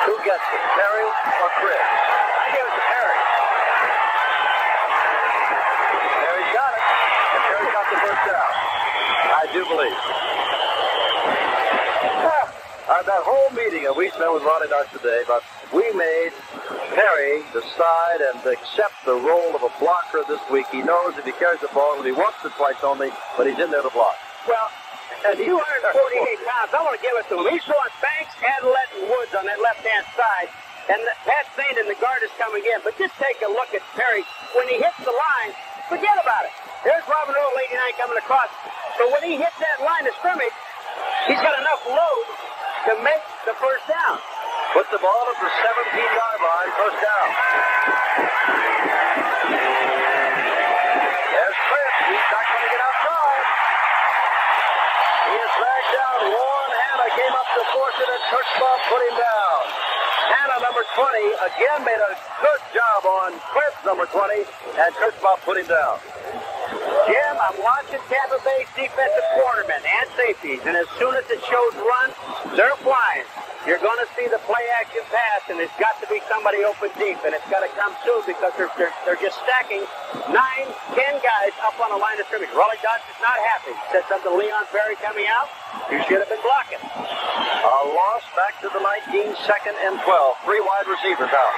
Who gets it, Perry or Cripps? I give it to Perry. Perry's got it, and Perry got the first down. I do believe. that whole meeting we spent with Ronnie Dodge today, but we made Perry decide and accept the role of a blocker this week. He knows if he carries the ball, he wants it twice only, but he's in there to block. Well, at 248 pounds, I want to give it to him. He's throwing Banks and Letton Woods on that left-hand side, and Pat Saint and the guard is coming in. But just take a look at Perry. When he hits the line, forget about it. There's Robin Earl, 89, coming across. But when he hits that line of scrimmage, he's got enough load to make the first down. Put the ball at the 17-yard line, first down. There's Chris. He's not going to get outside. He is dragged down. Warren Hanna came up to force it, and Kirschbaum put him down. Hanna, number 20, again made a good job on Cliff, number 20, and Kirschbaum put him down. Jim, I'm watching Tampa Bay's defensive cornermen and safeties, and as soon as it shows run, they're flying. You're going to see the play-action pass, and there's got to be somebody open deep, and it's got to come soon because they're just stacking 9, 10 guys up on the line of scrimmage. Raleigh Dodge is not happy. Said something to Leon Perry coming out. You should have been blocking. A loss back to the 19, 2nd and 12. 3 wide receivers out.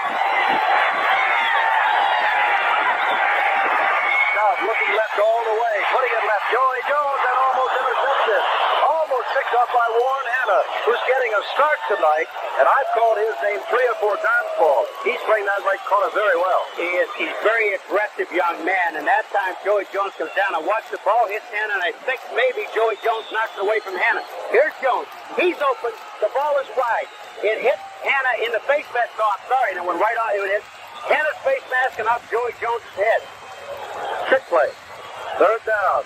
Looking left all the way, putting it left. Joey Jones, and almost intercepted. Almost picked up by Warren Hanna, who's getting a start tonight, and I've called his name 3 or 4 times, Paul. He's playing that right corner very well. He is. He's very aggressive young man, and that time Joey Jones comes down and watch the ball hits Hanna, and I think maybe Joey Jones knocks it away from Hanna. Here's Jones. He's open. The ball is wide. It hits Hanna in the face mask. No, I'm sorry. And it went right on. It hit Hanna's face mask and off Joey Jones' head. Trick play. 3rd down.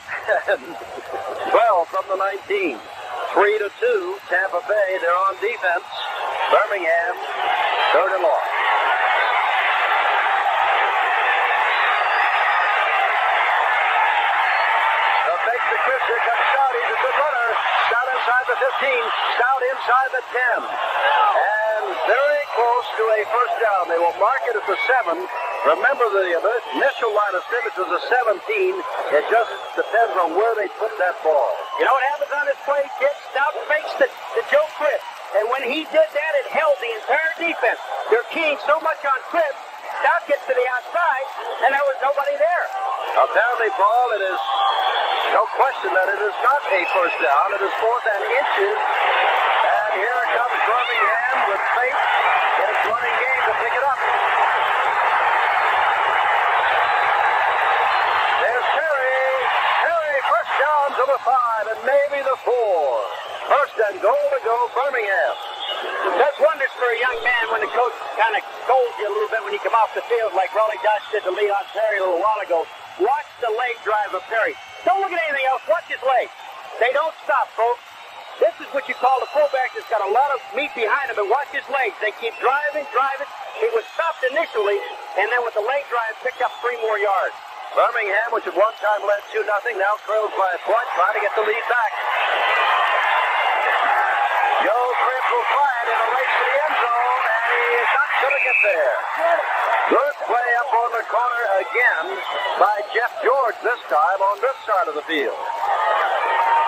12 from the 19. 3-2. Tampa Bay. They're on defense. Birmingham. 3rd and long. The fake to Chris. Here comes Stout. He's a good runner. Stout inside the 15. Stout inside the 10. And very close to a first down. They will mark it at the 7. Remember, the initial line of scrimmage was a 17. It just depends on where they put that ball. You know what happens on this play, Kid? Stout fakes the Joe Cribb. And when he did that, it held the entire defense. They're keying so much on Cribb. Stout gets to the outside, and there was nobody there. Apparently, Paul, it is no question that it is not a first down. It is 4th and inches. And here comes Birmingham with faith in its running game to pick it up. To the 5 and maybe the 4. First and goal to go, Birmingham. Does wonders for a young man when the coach kind of scolds you a little bit when you come off the field, like Raleigh Dodge did to Leon Perry a little while ago. Watch the leg drive of Perry. Don't look at anything else. Watch his legs. They don't stop, folks. This is what you call the fullback that's got a lot of meat behind him, but watch his legs. They keep driving. He was stopped initially, and then with the leg drive, picked up 3 more yards. Birmingham, which at one time led 2-0, now trails by a point, trying to get the lead back. Joe Cribb will fly it in a race to the end zone, and he is not going to get there. Good play up on the corner again by Jeff George, this time on this side of the field.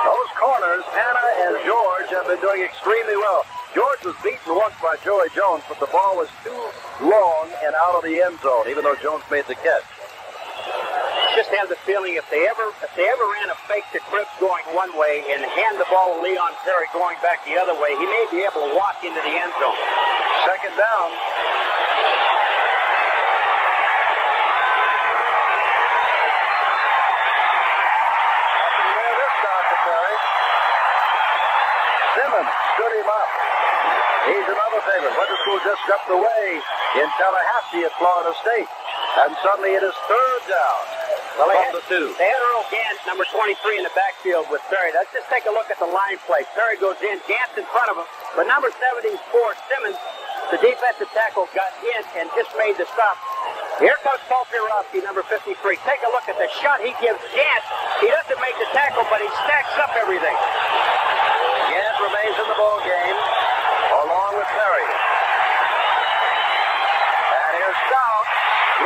Those corners, Hanna and George, have been doing extremely well. George was beaten once by Joey Jones, but the ball was too long and out of the end zone, even though Jones made the catch. Just have the feeling if they ever ran a fake to Cribb going one way and hand the ball to Leon Perry going back the other way, he may be able to walk into the end zone. 2nd down. This down to Perry. Simmons stood him up. He's another favorite. Went to school just up the way in Tallahassee at Florida State. And suddenly it is 3rd down. Well, They had Earl Gant, number 23, in the backfield with Perry. Let's just take a look at the line play. Perry goes in, Gant's in front of him, but number 74, Simmons, the defensive tackle, got in and just made the stop. Here comes Paul Piorowski, number 53. Take a look at the shot he gives Gant. He doesn't make the tackle, but he stacks up everything. Gant remains in the ball game, along with Perry. And here's Stout,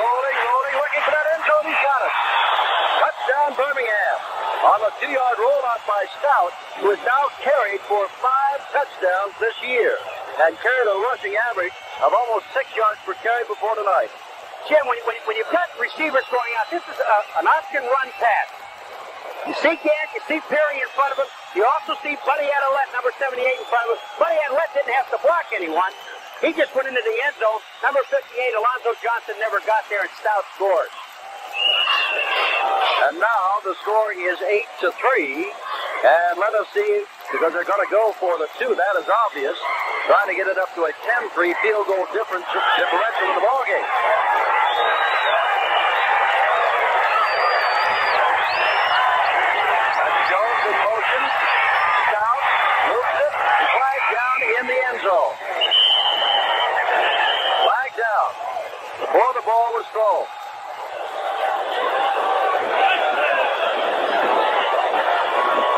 rolling, looking for that end zone. He's got it. Touchdown, Birmingham. On the 2 42-yard rollout by Stout, who has now carried for 5 touchdowns this year and carried a rushing average of almost 6 yards per carry before tonight. Jim, when you've got receivers going out, this is an option run pass. You see Gant, you see Perry in front of him. You also see Buddy Adelette, number 78, in front of him. Buddy Adelette didn't have to block anyone. He just went into the end zone. Number 58, Alonzo Johnson, never got there, and Stout scores. And now the score is 8-3. And let us see, because they're going to go for the 2. That is obvious. Trying to get it up to a 10-3 field goal differential in the ballgame. That's Jones in motion. Stout moves it. Flag down in the end zone. Flag down before the ball was thrown.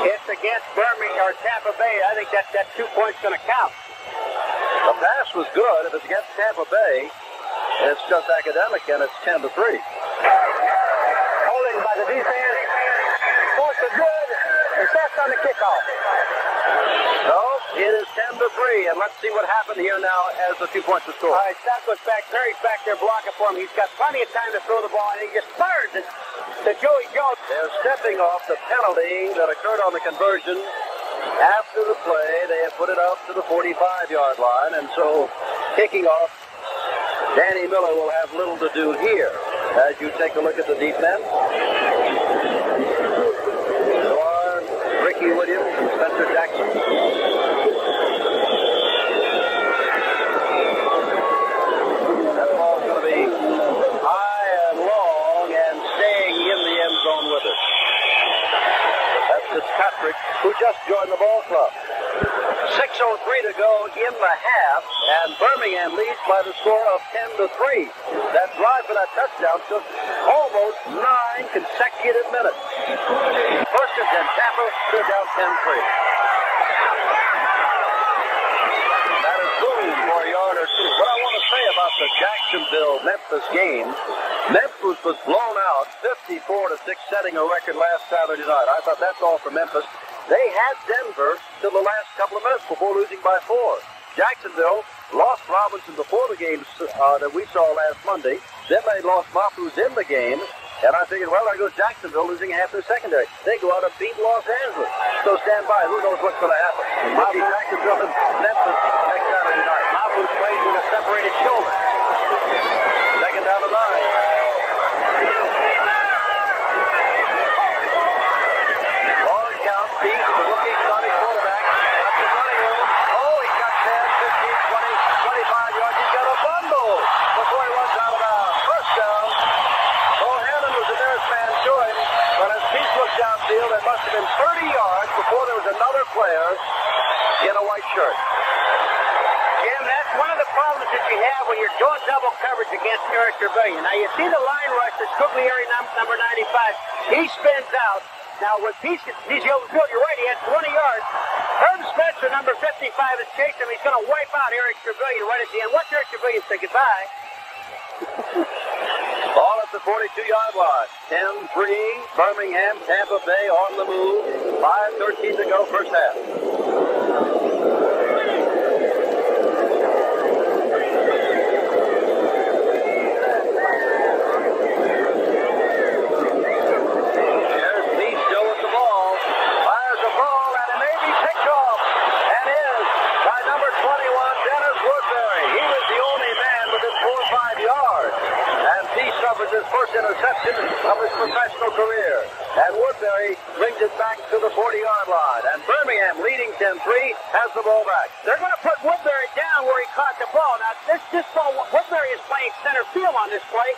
It's against Birmingham or Tampa Bay. I think that 2 points going to count. The pass was good. If it's against Tampa Bay, it's just academic, and it's 10-3. Holding by the defense. Fourth is good. And sets on the kickoff. So it is 10-3, and let's see what happened here now as the 2 points are scored. All right, Stout goes back. Perry's back there blocking for him. He's got plenty of time to throw the ball, and he just fires it to Joey Jones. They're stepping off the penalty that occurred on the conversion. After the play, they have put it up to the 45-yard line, and so kicking off, Danny Miller will have little to do here. As you take a look at the defense, there are Ricky Williams and Spencer Jackson. That ball's going to be high and long and staying in the end zone with it. That's Fitzpatrick, who just joined the ball club. 6:03 to go in the half, and Birmingham leads by the score of 10-3. That drive for that touchdown took almost 9 consecutive minutes. First and 10, Tampa, they're down 10-3. That is boom for a yard or two. What I want to say about the Jacksonville-Memphis game, Memphis was blown out 54-6, setting a record last Saturday night. I thought that's all for Memphis. They had Denver till the last couple of minutes before losing by 4. Jacksonville lost Robinson before the game that we saw last Monday. Then they lost Mahfouz in the game. And I figured, well, there goes Jacksonville losing half their secondary. They go out and beat Los Angeles. So stand by. Who knows what's going to happen? Maybe Jacksonville and Memphis next Saturday night. Mahfouz plays with a separated shoulder. Second down the line. Peace, the rookie starting quarterback. That's the running room. Oh, he's got 10, 15, 20, 25 yards. He's got a bundle before he runs out of bounds. First down. Bohannon was the nearest man to him, but as Peace looked downfield, it must have been 30 yards before there was another player in a white shirt. Jim, that's one of the problems that you have when you're doing double coverage against Eric Trevelyan. Now, you see the line rush that's Cuglieri, number 95. He spins out. Now, with Peace, he's able to field, you're right, he has 20 yards. Herb Spencer, number 55, is chasing him. He's going to wipe out Eric Trevelyan right at the end. Watch Eric Trevelyan say goodbye. Ball at the 42-yard line. 10-3, Birmingham, Tampa Bay on the move. 5:13 to go, first half. His first interception of his professional career. And Woodbury brings it back to the 40-yard line. And Birmingham, leading 10-3, has the ball back. They're going to put Woodbury down where he caught the ball. Now, this ball, Woodbury is playing center field on this play,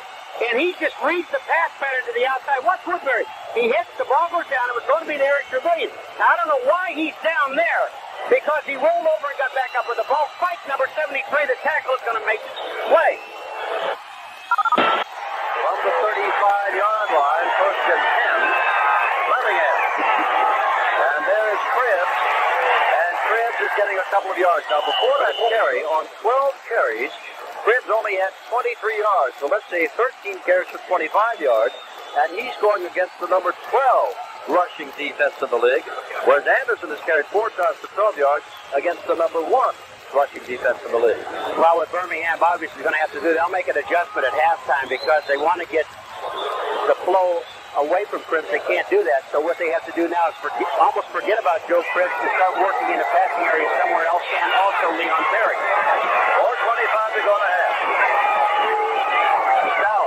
and he just reads the pass pattern to the outside. Watch Woodbury. He hits, the ball goes down. It was going to be to Eric Trevelyan. Now, I don't know why he's down there, because he rolled over and got back up with the ball. Spike number 73, the tackle is going to make the play. From the 35-yard line, first and 10, Birmingham. And there is Cribbs, and Cribbs is getting a couple of yards. Now, before that carry, on 12 carries, Cribbs only had 23 yards. So let's say 13 carries for 25 yards, and he's going against the number 12 rushing defense in the league, whereas Anderson has carried 4 times for 12 yards against the number 1 rushing defense in the league. Well, with Birmingham, obviously going to have to do, they'll make an adjustment at halftime because they want to get the flow away from Cribs. They can't do that. So what they have to do now is almost forget about Joe Cribs and start working in the passing area somewhere else, and also Leon Perry. 4:25 to go to half. Now,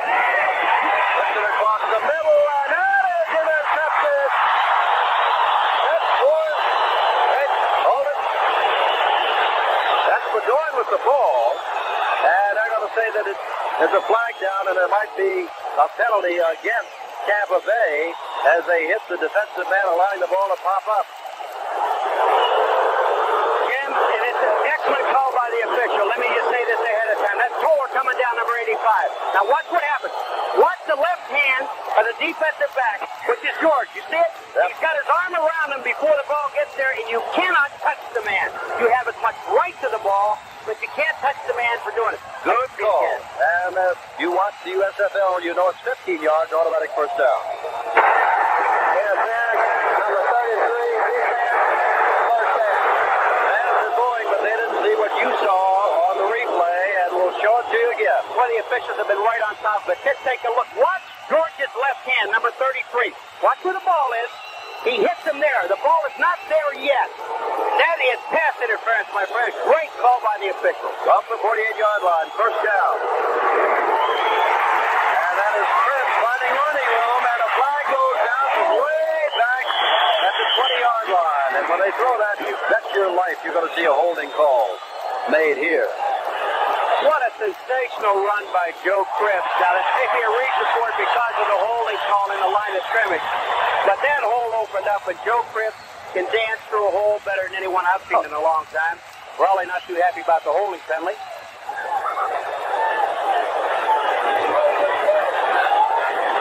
looks it across the middle, and that is intercepted. That's one. Wait, hold it. That's Bedoin with the ball, and they're going to say that there's a flag down, and there might be a penalty against Tampa Bay as they hit the defensive man, allowing the ball to pop up. Jim, and it's an excellent call by the official. Let me just say this ahead of time. That's Toller coming down, number 85. Now watch what happens. Watch the left hand of the defensive back, which is George. You see it? Yep. He's got his arm around him before the ball gets there, and you cannot touch the man. You have as much right to the ball, but you can't touch the man for doing it. Good call. And if you watch the USFL, you know it's 15 yards, automatic first down. Yes, number 33, first down. Fans are going, but they didn't see what you saw on the replay, and we'll show it to you again. Well, the officials have been right on top of it. Let's take a look. Watch George's left hand, number 33. Watch where the ball is. He hits him there. The ball is not there yet. That is pass interference, my friend. Great call by the official. Off the 48-yard line, first down. And that is Chris finding running room, and a flag goes down from way back at the 20-yard line. And when they throw that, you bet your life you're going to see a holding call made here. What a sensational run by Joe Cripps. Now, this may be a reason for it because of the holding call in the line of scrimmage. But that hole opened up, and Joe Cripps can dance through a hole better than anyone I've seen in a long time. Probably not too happy about the holding penalty.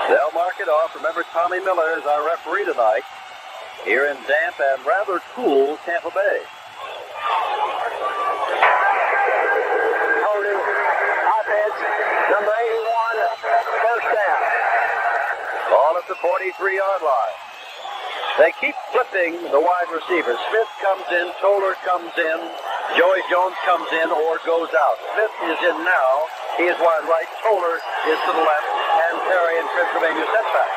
They'll mark it off. Remember, Tommy Miller is our referee tonight here in damp and rather cool Tampa Bay. Holding offense, number 81, first down. Ball at the 43-yard line. They keep flipping the wide receivers. Smith comes in, Toller comes in, Joey Jones comes in or goes out. Smith is in now. He is wide right. Toller is to the left, and Perry and Pennsylvania set back.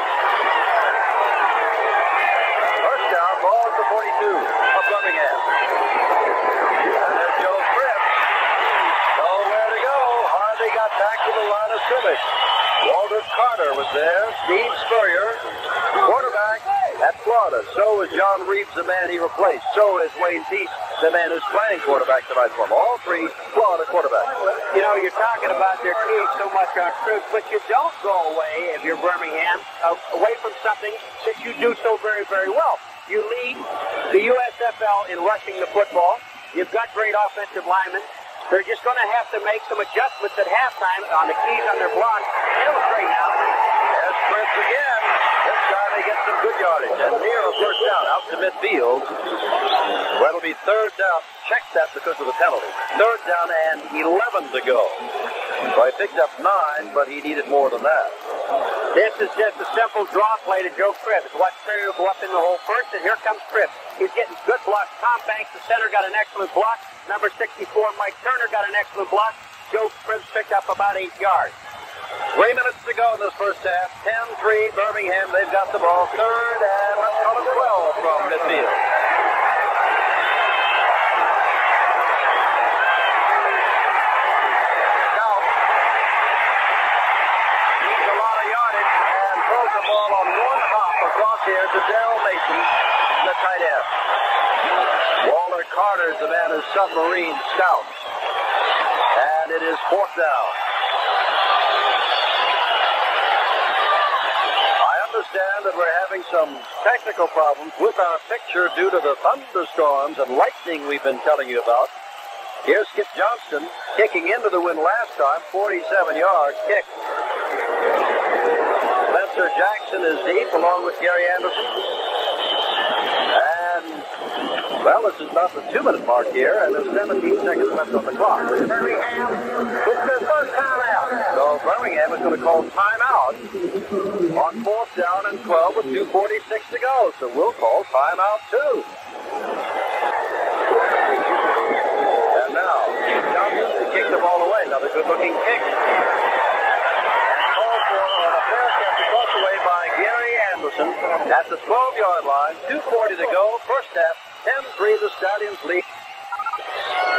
First down, ball at the 42 of Birmingham. And there's Joe Cripps. Nowhere to go. Hardly got back to the line of scrimmage. Walter Carter was there. Steve Spurrier, quarterback at Florida. So is John Reeves, the man he replaced. So is Wayne Peace, the man who's playing quarterback tonight for him. All three Florida quarterbacks. You know, you're talking about their team so much on Cruz, but you don't go away, if you're Birmingham, away from something that you do so very, very well. You lead the USFL in rushing the football. You've got great offensive linemen. They're just going to have to make some adjustments at halftime on the keys on their block. Illustrate now. There's Cripps again. This time they get some good yardage. And near a first down out to midfield. Well, it'll be third down. Check that because of the penalty. Third down and 11 to go. So he picked up 9, but he needed more than that. This is just a simple draw play to Joe Cripps. Watch Perry will go up in the hole first, and here comes Cripps. He's getting good blocks. Tom Banks, the center, got an excellent block. Number 64, Mike Turner, got an excellent block. Joe Cripps picked up about 8 yards. 3 minutes to go in this first half. 10-3 Birmingham. They've got the ball. Third and let's call it 12 from midfield. Now, needs a lot of yardage and throws the ball on one hop across here to Darrell Mason, the tight end. Walter Carter is the man who's submarine stout. And it is fourth down. Understand that we're having some technical problems with our picture due to the thunderstorms and lightning we've been telling you about. Here's Skip Johnston kicking into the wind last time, 47 yards kick. Spencer Jackson is deep along with Gary Anderson. And, well, this is not the 2-minute mark here, and there's 17 seconds left on the clock. Birmingham, it's their first time out. So Birmingham is going to call timeout on 4th down and 12 with 2:46 to go. So we'll call timeout too. And now, Johnson to kick the ball away. Another good-looking kick. And called for on a fair catch across the way by Gary Anderson at the 12-yard line. 2:40 to go. First half, 10-3 the Stallions lead.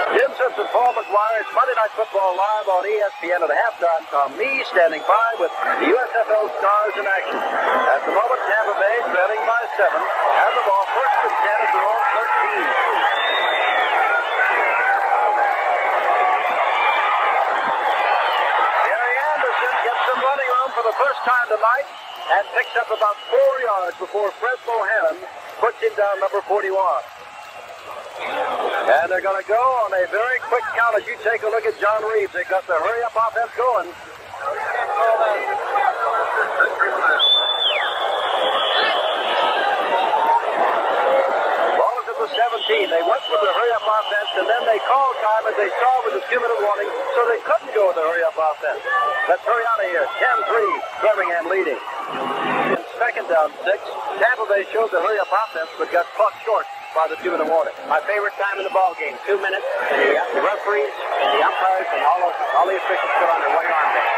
Jim Simpson, Paul McGuire. It's Monday Night Football live on ESPN at halftime. Tom Mee standing by with the USFL Stars in action. At the moment, Tampa Bay trailing by 7. Has the ball first and 10 at their own 13. Gary Anderson gets some running room for the first time tonight and picks up about 4 yards before Fred Bohannon puts him down number 41. And they're going to go on a very quick count as you take a look at John Reeves. They got the hurry-up offense going. Ball is at the 17. They went with the hurry-up offense, and then they called time as they saw with the 2-minute warning, so they couldn't go with the hurry-up offense. Let's hurry out of here. 10-3, Birmingham leading. In second down 6, Tampa Bay showed the hurry-up offense, but got caught short by the 2-minute warning. My favorite time in the ball game, 2 minutes, and the referees and the umpires and all the officials put on their white armbands.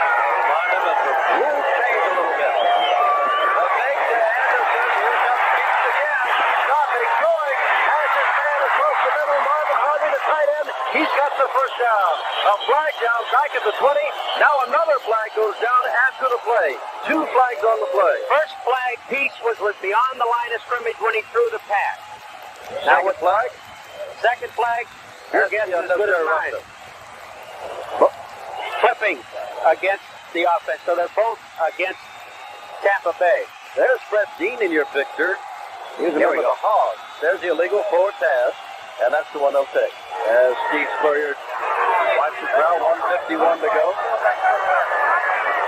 The rules change a little bit. The fake to Anderson. Here comes Keats again. Stopping, throwing, has his man across the middle. Marvin Harvey, the tight end. He's got the first down. A flag down back at the 20. Now another flag goes down after the play. 2 flags on the play. First flag, Peace was beyond the line of scrimmage when he threw the pass. Second flag? Second flag, your guess is as good as mine. Flipping against the offense, so they're both against Tampa Bay. There's Fred Dean in your picture. Here's the hog. There's the illegal forward pass, and that's the one they'll take. As Steve Spurrier wipes his brow, 1:51 to go.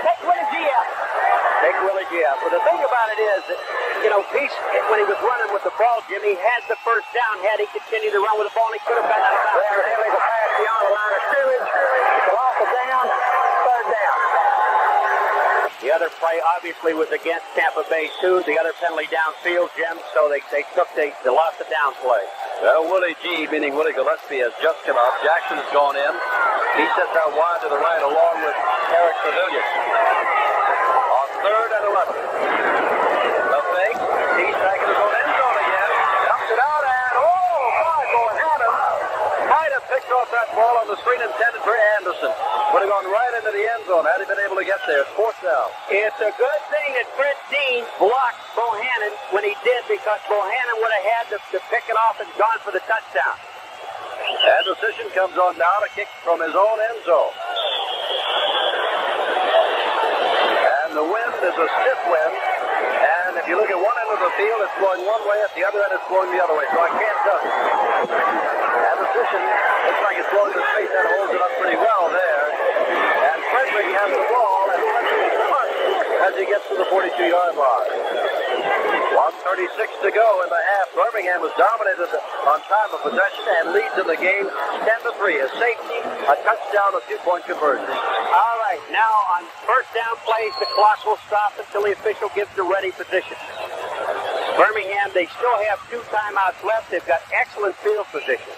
Take Willie G out. But the thing about it is that, Peace, when he was running with the ball, Jim, he had the first down. Had he continued to run with the ball, he could have gotten out of bounds. There was a pass beyond the line of scrimmage. The loss of down, 3rd down. The other play, obviously, was against Tampa Bay, too. The other penalty downfield, Jim, so they took the loss of down play. Well, Willie G, meaning Willie Gillespie, has just come out. Jackson has gone in. He sets out wide to the right along with Eric Pavilion. On 3rd and 11. The fake. He's back in his own end zone again. Dumps it out and, Bohannon might have picked off that ball on the screen intended for Anderson. Would have gone right into the end zone had he been able to get there. 4th down. It's a good thing that Fred Dean blocked Bohannon when he did, because Bohannon would have had to pick it off and gone for the touchdown. And the decision comes on now to kick from his own end zone. And the wind is a stiff wind. And if you look at one end of the field, it's blowing one way. At the other end, it's blowing the other way. So I can't tell. And the decision looks like it's blowing the space. That holds it up pretty well there. And Frederick has the ball, and Frederick punts as he gets to the 42-yard line. 1:36 to go in the half. Birmingham was dominated on time of possession and leads in the game 10-3. A safety, a touchdown, a 2-point conversion. All right, now on first down plays, the clock will stop until the official gives the ready position. Birmingham, they still have 2 timeouts left. They've got excellent field position.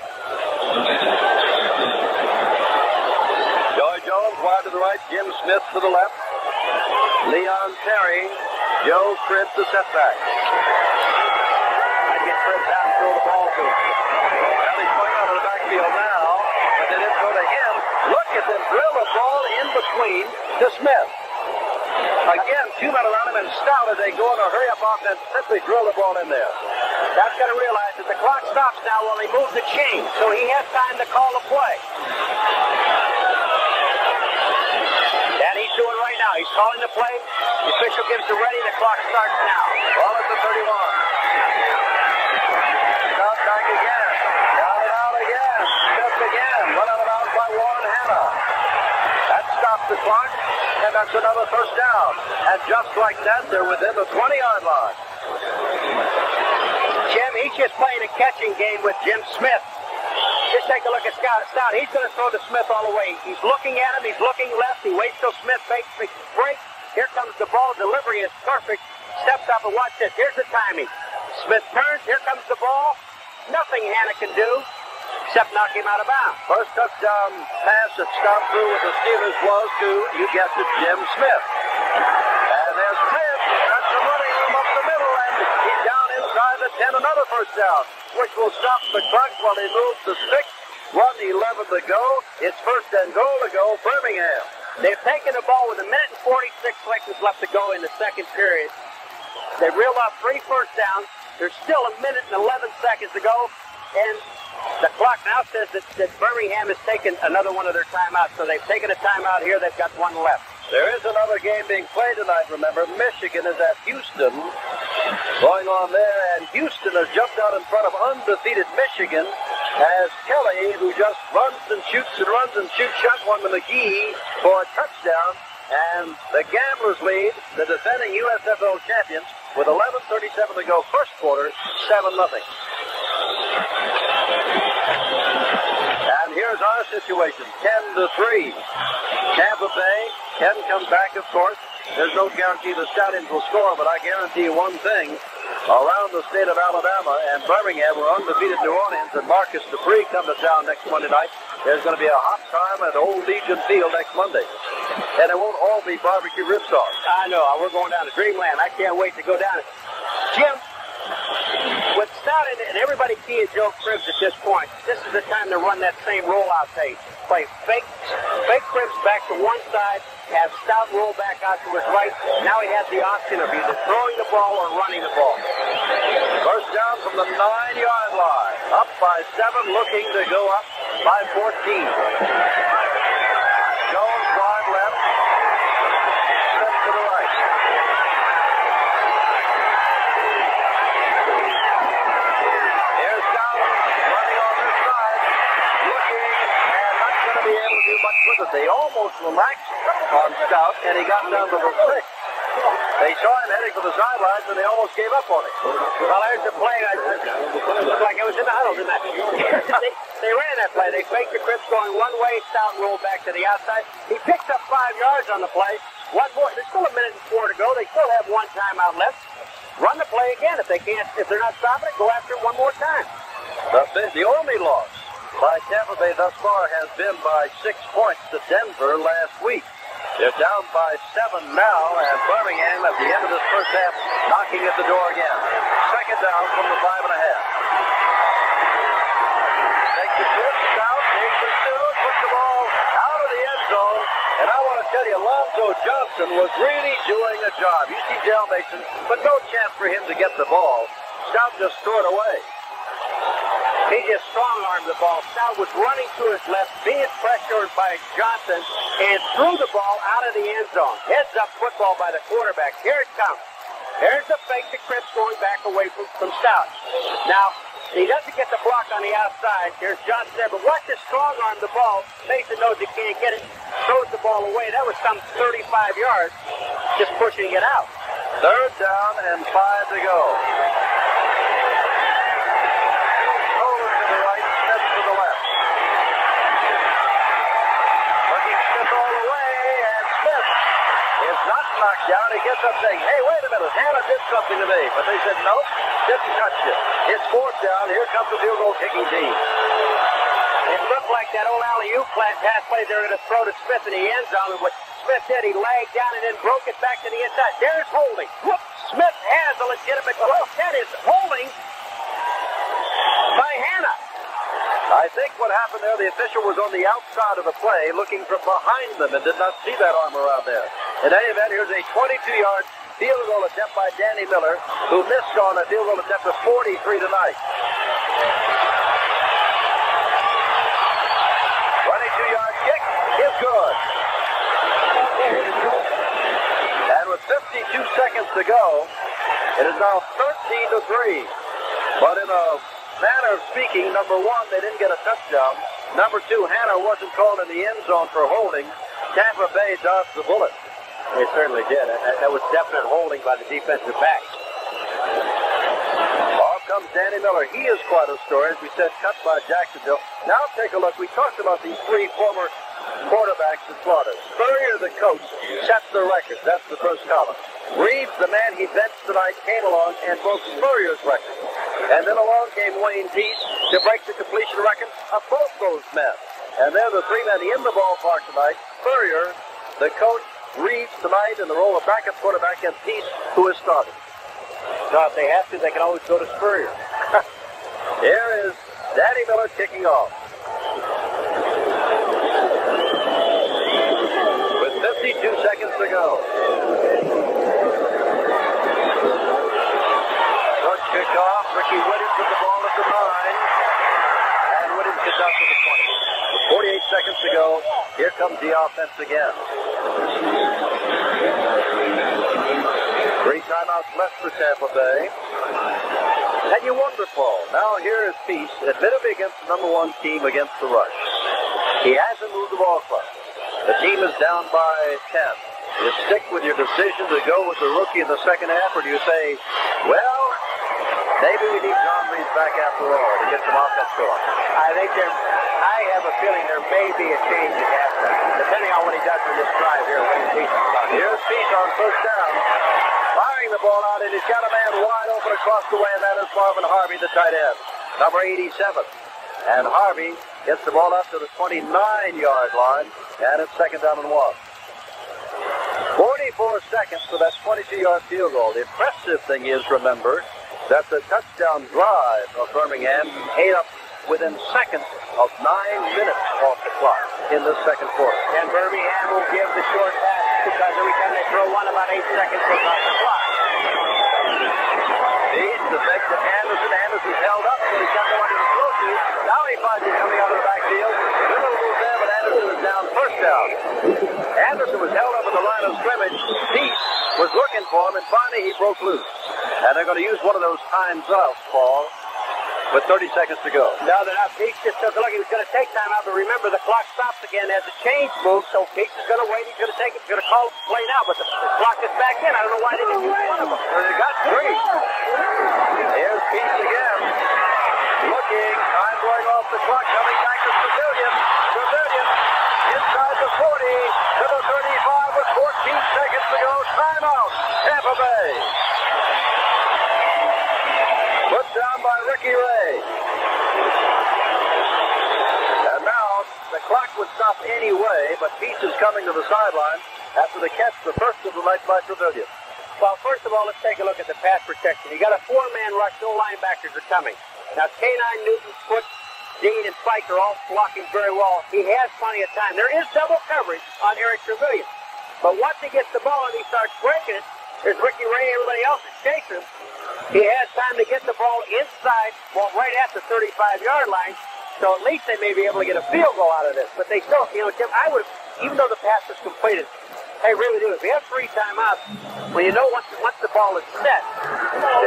Joy Jones wide to the right, Jim Smith to the left. Leon Terry, Joe Cribbs the setback. I get Cribbs out and throw the ball to him. Well, he's going out of the backfield now, but they didn't go to him. Look at them drill the ball in between to Smith. Again, 2 men around him, and stout as they go in a hurry-up offense, simply drill the ball in there. That's got to realize that the clock stops now while they move the chain, so he has time to call the play. And he's doing right now. He's calling the play. The official gives the ready. The clock starts now. Ball at the 31. Down back again. Down and out again. Smith again. Run out of bounds by Warren Hanna. That stops the clock, and that's another first down. And just like that, they're within the 20-yard line. Jim, he's just playing a catching game with Jim Smith. Just take a look at Stout. He's going to throw to Smith all the way. He's looking at him. He's looking left. He waits till Smith makes the break. Here comes the ball. Delivery is perfect. Steps up and watch this. Here's the timing. Smith turns. Here comes the ball. Nothing Hannah can do except knock him out of bounds. First touchdown pass that Stout threw with the Steelers was to, you guessed it, Jim Smith. And there's Smith. That's the running room up the middle, and he's down inside the 10. Another first down, which will stop the clock while he moves the sticks. 1:11 to go. It's first and goal to go, Birmingham. They've taken the ball with 1:46 seconds left to go in the second period. They reeled off 3 first downs. There's still 1:11 to go, and the clock now says that Birmingham has taken another one of their timeouts. So they've taken a timeout here. They've got one left. There is another game being played tonight, remember. Michigan is at Houston. Going on there, and Houston has jumped out in front of undefeated Michigan as Kelly, who just runs and shoots, shot one to McGee for a touchdown. And the Gamblers lead the defending USFL champions with 11:37 to go first quarter, 7-0. And here's our situation, 10-3. Tampa Bay can come back, of course. There's no guarantee the Stallions will score, but I guarantee you one thing. Around the state of Alabama and Birmingham, where undefeated New Orleans and Marcus Dupree come to town next Monday night, there's going to be a hot time at Old Legion Field next Monday. And it won't all be barbecue rib sauce. I know. We're going down to Dreamland. I can't wait to go down it. Jim, with Stout and everybody keying Joe Cribbs at this point, this is the time to run that same rollout tape. Play fake Cribbs back to one side, have Stout roll back out to his right. Now he has the option of either throwing the ball or running the ball. First down from the 9-yard line. Up by 7, looking to go up by 14. Jones wide left. Smith to the right. Here's Stout running on this side. Looking and not going to be able to do much with it. They almost relaxed on Stout, and he got down to the 6. They saw him heading for the sidelines, and they almost gave up on him. Well, there's the play. It looked like it was in the huddle, didn't it? They ran that play. They faked the Crips going one way. Stout rolled back to the outside. He picked up 5 yards on the play. One more. There's still 1:04 to go. They still have one timeout left. Run the play again. If they're not stopping it, go after it one more time. The only loss by Tampa Bay thus far has been by 6 points to Denver last week. They're down by 7 now, and Birmingham at the end of this first half knocking at the door again. Second down from the 5.5. Takes the trip, Stout, takes the shoot, puts the ball out of the end zone. And I want to tell you, Lonzo Johnson was really doing a job. You see Dale Mason, but no chance for him to get the ball. Stout just threw it away. He just strong-armed the ball. Stout was running to his left, being pressured by Johnson, and threw the ball out of the end zone. Heads-up football by the quarterback. Here it comes. Here's the fake to Crips going back away from Stout. Now, he doesn't get the block on the outside. There's Johnson there, but watch this strong-arm the ball. Mason knows he can't get it. Throws the ball away. That was some 35 yards, just pushing it out. Third down and 5 to go. Knocked down, he gets up saying, hey, wait a minute, Hannah did something to me. But they said, nope, didn't touch you. It's fourth down, here comes the field goal kicking team. It looked like that old alley-oop pass play they were going to throw to Smith in the end zone. And what Smith did, he lagged down and then broke it back to the inside. There's holding. Whoop! Smith has a legitimate goal. That is holding by Hannah. I think what happened there, the official was on the outside of the play, looking from behind them and did not see that arm around there. In any event, here's a 22-yard field goal attempt by Danny Miller, who missed on a field goal attempt of 43 tonight. 22-yard kick is good. And with 52 seconds to go, it is now 13-3. But in a manner of speaking, number one, they didn't get a touchdown. Number two, Hannah wasn't called in the end zone for holding. Tampa Bay dodged the bullet. They certainly did. That was definite holding by the defensive back. Off comes Danny Miller. He is quite a story, as we said, cut by Jacksonville. Now take a look. We talked about these three former quarterbacks in Florida. Spurrier, the coach, sets the record. That's the first column. Reeves, the man he benched tonight, came along and broke Spurrier's record. And then along came Wayne Peace to break the completion record of both those men. And they're the three men in the ballpark tonight. Spurrier, the coach, Reeves tonight in the role of backup quarterback, and Peace, who is starting. So if they have to, they can always go to Spurrier. Here is Danny Miller kicking off. With 52 seconds to go. First kickoff, Ricky Williams with the ball at the 9. And Williams gets out to the 20. 48 seconds to go. Here comes the offense again. 3 timeouts left for Tampa Bay. And you wonder, Paul, now here is Peace, admittedly against the number 1 team against the rush. He hasn't moved the ball club. The team is down by 10. You stick with your decision to go with the rookie in the second half, or do you say, well, maybe we need John Reeves back after all to get some offense going? I have a feeling there may be a change at halftime, depending on what he does in this drive here. Here's Peace on first down. Firing the ball out, and he's got a man wide open across the way, and that is Marvin Harvey, the tight end, number 87. And Harvey gets the ball up to the 29-yard line, and it's second down and 1. 44 seconds for that 22-yard field goal. The impressive thing is, remember, that the touchdown drive of Birmingham ate up within seconds of 9 minutes off the clock in the second quarter. And Birmingham will give the short pass because every time they throw one, about 8 seconds goes off the clock. He's the fake to Anderson. Anderson's held up, but he's got no one to throw to. Now he finds it coming out of the backfield. Little move there, but Anderson is down. First down. Anderson was held up at the line of scrimmage. Peace was looking for him, and finally he broke loose. And they're going to use one of those times outs, Paul, with 30 seconds to go. No, they're not. Peace just took a look. He was going to take time out, but remember, the clock stops again as the change moves, so Peace is going to wait. He's going to take it. He's going to call the play now, but the clock is back in. I don't know why they didn't use one of them. Well, they got 3. Here's Peace again. Looking. Time going off the clock. Coming back to Pavilion. Pavilion inside the 40 to the 35 with 14 seconds to go. Timeout. Tampa Bay. Put down by Ricky Ray. And now the clock would stop anyway, but Peace is coming to the sideline after the catch, the first of the night by Pavilion. Well, first of all, let's take a look at the pass protection. You got a 4-man rush. No linebackers are coming. Now, K9, Newton, Foot, Dean, and Spike are all blocking very well. He has plenty of time. There is double coverage on Eric Pavilion. But once he gets the ball and he starts breaking it, there's Ricky Ray and everybody else is chasing him. He has time to get the ball inside, well, right at the 35-yard line. So at least they may be able to get a field goal out of this. But they still, Tim, I would, even though the pass is completed, I really do. If you have 3 timeouts, well, you know once the ball is set,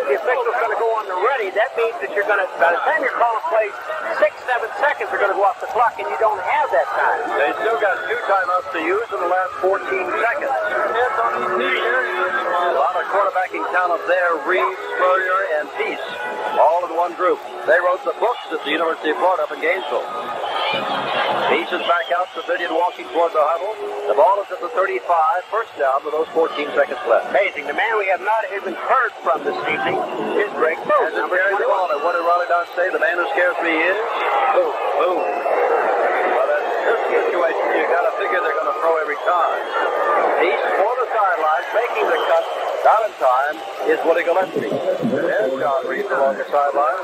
if the official's going to go on the ready, that means that you're going to, by the time you're calling plays, 6-7 seconds are going to go off the clock, and you don't have that time. They still got 2 timeouts to use in the last 14 seconds. A lot of quarterbacking talent there. Reeves, Spurrier, and Peace, all in one group. They wrote the books at the University of Florida up in Gainesville. Peace is back out, Pavilion walking toward the huddle. The ball is at the 35, first down with those 14 seconds left. Amazing. The man we have not even heard from this evening is Greg Booth. And number 21. And what did Riley Don say? The man who scares me is? Boom. Boom. Well, in this situation, you got to figure they're going to throw every time. Peace for the sidelines, making the cut. Not in time is Willie Gillespie. There's John Reeves along the sideline.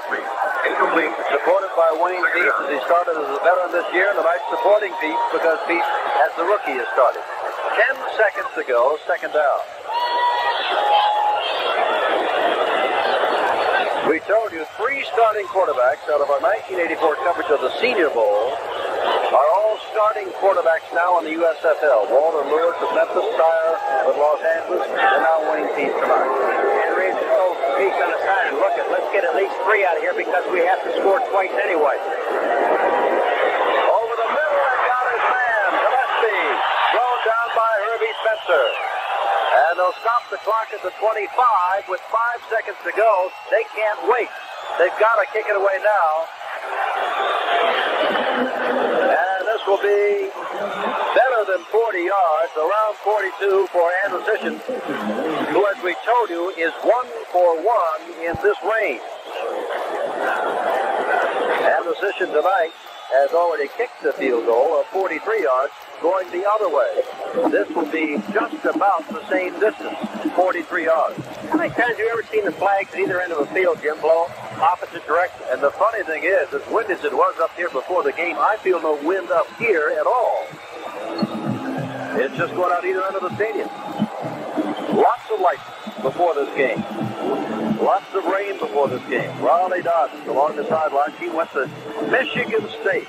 Incomplete. Supported by Wayne Peace as he started as a veteran this year, and tonight's supporting Peace because Peace, as the rookie, has started. 10 seconds to go, second down. We told you 3 starting quarterbacks out of our 1984 coverage of the Senior Bowl are all starting quarterbacks now in the USFL. Walter Lewis of Memphis, Tyre of Los Angeles, and now Wayne Peace tonight. And Reeves told Peace on the side, look, let's get at least 3 out of here because we have to score twice anyway. Over the middle, and got his man, Gillespie, thrown down by Herbie Spencer. And they'll stop the clock at the 25 with 5 seconds to go. They can't wait. They've got to kick it away now. And this will be better than 40 yards, around 42 for Andrusician, who, as we told you, is 1 for 1 in this range. Andrusician tonight has already kicked the field goal of 43 yards, going the other way. This will be just about the same distance, 43 yards. How many times have you ever seen the flags at either end of the field, Jim, blow opposite direction? And the funny thing is, as windy as it was up here before the game, I feel no wind up here at all. It's just going out either end of the stadium. Lots of light before this game. Lots of rain before this game. Ronnie Dodson along the sideline. He went to Michigan State.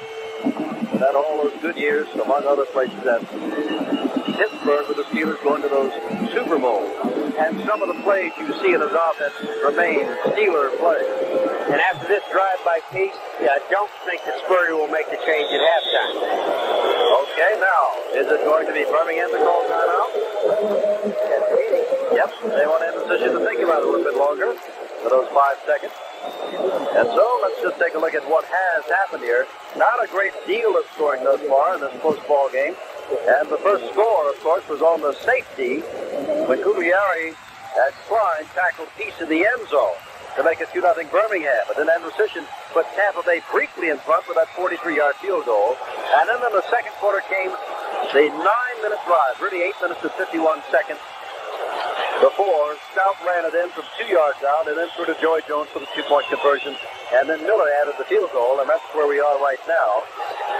Had all those good years, among other places, at Pittsburgh with the Steelers going to those Super Bowls. And some of the plays you see in his offense remain Steeler plays. And after this drive-by piece, I don't think that Spurrier will make the change at halftime. Okay, now, is it going to be Birmingham to call timeout? Yep, they want Andrusician to think about it a little bit longer for those 5 seconds. And so, let's just take a look at what has happened here. Not a great deal of scoring thus far in this close ball game. And the first score, of course, was on the safety when Cugliari had Klein tackled Peace in the end zone to make it 2-0 Birmingham. But then Andrusician put Tampa Bay briefly in front with that 43-yard field goal. And then in the second quarter came the 9-minute drive, really 8 minutes and 51 seconds before Stout ran it in from 2 yards out and then through to Joy Jones for the 2-point conversion. And then Miller added the field goal, and that's where we are right now.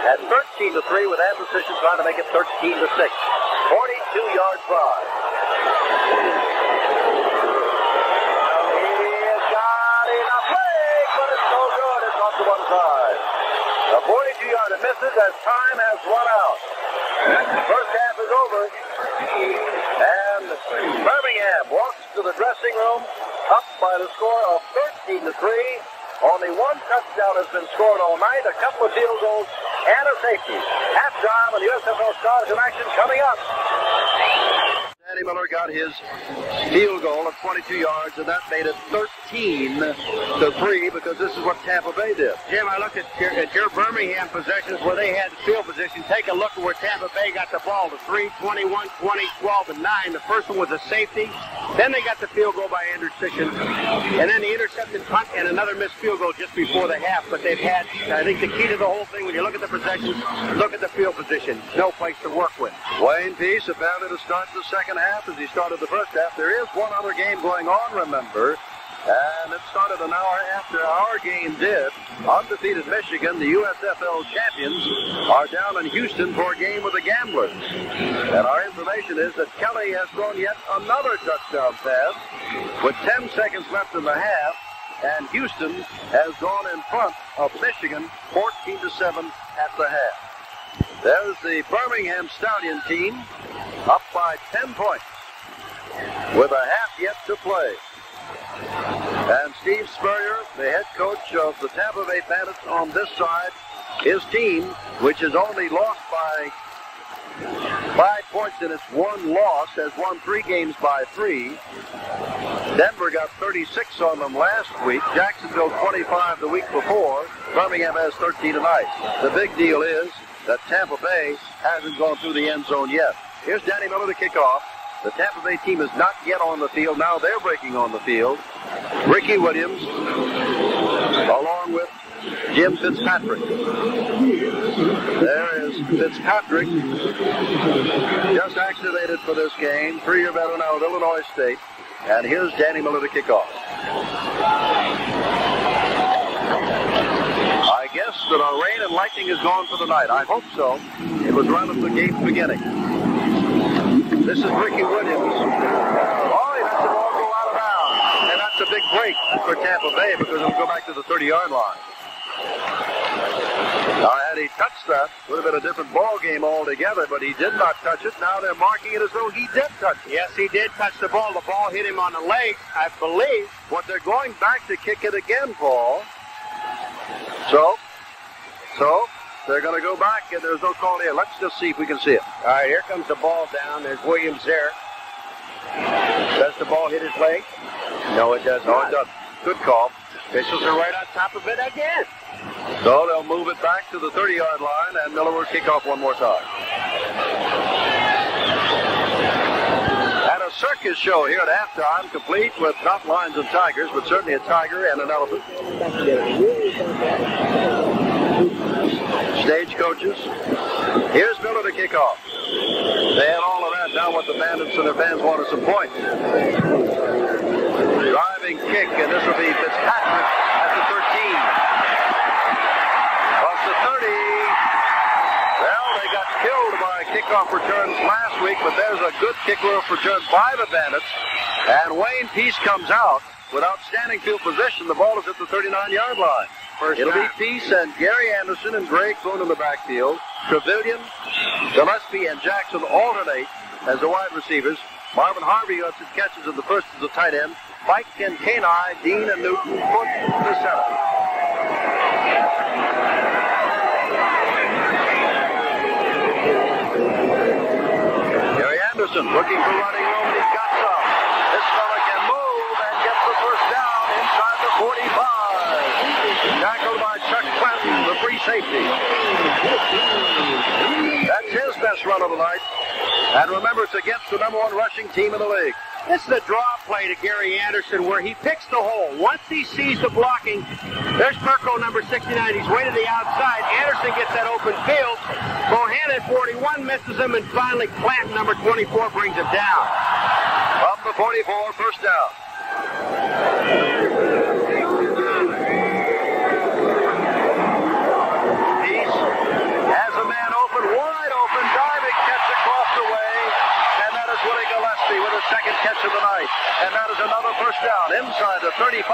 At 13-3 with Andrusician trying to make it 13-6. 42-yard drive. He's got enough leg, but it's no good. It's off to one side. A 42-yarder misses as time has run out. First half is over. And Birmingham walks to the dressing room up by the score of 13-3. Only one touchdown has been scored all night, a couple of field goals, and a safety. Halftime and the USFL Stars in action coming up. Danny Miller got his field goal of 22 yards, and that made it 13-3 because this is what Tampa Bay did. Jim, I looked at your Birmingham possessions where they had the field position. Take a look at where Tampa Bay got the ball, the 3, 21, 20, 12, and 9. The first one was a safety. Then they got the field goal by Andrusician. And then the intercepted punt and another missed field goal just before the half. But they've had, I think the key to the whole thing, when you look at the possessions, look at the field position. No place to work with. Wayne Peace about to start the second half as he started the first half. There is one other game going on, remember. And it started an hour after our game did. Undefeated Michigan, the USFL champions, are down in Houston for a game with the Gamblers. And our information is that Kelly has thrown yet another touchdown pass with 10 seconds left in the half. And Houston has gone in front of Michigan 14-7 at the half. There's the Birmingham Stallion team up by 10 points with a half yet to play. And Steve Spurrier, the head coach of the Tampa Bay Bandits on this side, his team, which has only lost by 5 points in its one loss, has won 3 games by 3. Denver got 36 on them last week. Jacksonville 25 the week before. Birmingham has 13 tonight. The big deal is that Tampa Bay hasn't gone through the end zone yet. Here's Danny Miller to kick off. The Tampa Bay team is not yet on the field. Now they're breaking on the field. Ricky Williams, along with Jim Fitzpatrick. There is Fitzpatrick, just activated for this game. 3-year veteran out of Illinois State. And here's Danny Miller to kick off. I guess that our rain and lightning is gone for the night. I hope so. It was right at the game's beginning. This is Ricky Williams. Oh, he lets the ball go out of bounds. And that's a big break for Tampa Bay because it'll go back to the 30-yard line. Now, had he touched that, it would have been a different ball game altogether, but he did not touch it. Now they're marking it as though he did touch it. Yes, he did touch the ball. The ball hit him on the leg, I believe. But they're going back to kick it again, Paul. So they're going to go back, and there's no call here. Let's just see if we can see it. All right, here comes the ball down. There's Williams there. Does the ball hit his leg? No, it does not. No, it doesn't. Good call. Officials are right on top of it again. So they'll move it back to the 30-yard line, and Miller will kick off one more time. And a circus show here at halftime, complete with not lions and tigers, but certainly a tiger and an elephant. Stagecoaches. Here's Miller to kick off. They had all of that. Now what the Bandits and their fans want is some points. Driving kick, and this will be Fitzpatrick at the 13. Across the 30. Well, they got killed by kickoff returns last week, but there's a good kickoff return by the Bandits. And Wayne Peace comes out with outstanding field position. The ball is at the 39-yard line. It'll be Peace and Gary Anderson and Greg Boone in the backfield. Trevelyan, Gillespie, and Jackson alternate as the wide receivers. Marvin Harvey gets his catches in the first as a tight end. Pike and Kenai, Dean and Newton put the center. Gary Anderson looking for running room. He's got some. This fella can move and get the first down inside the 45. Tackled by Chuck Clinton, the free safety. That's his best run of the night. And remember, it's against the #1 rushing team in the league. This is a draw play to Gary Anderson where he picks the hole. Once he sees the blocking, there's Perko, number 69. He's way to the outside. Anderson gets that open field. Bohannon, 41, misses him, and finally Clanton, number 24, brings him down. From the 44, first down. Peace has a man open, wide open, diving catch across the way. And that is Willie Gillespie with his second catch of the night. And that is another first down inside the 35,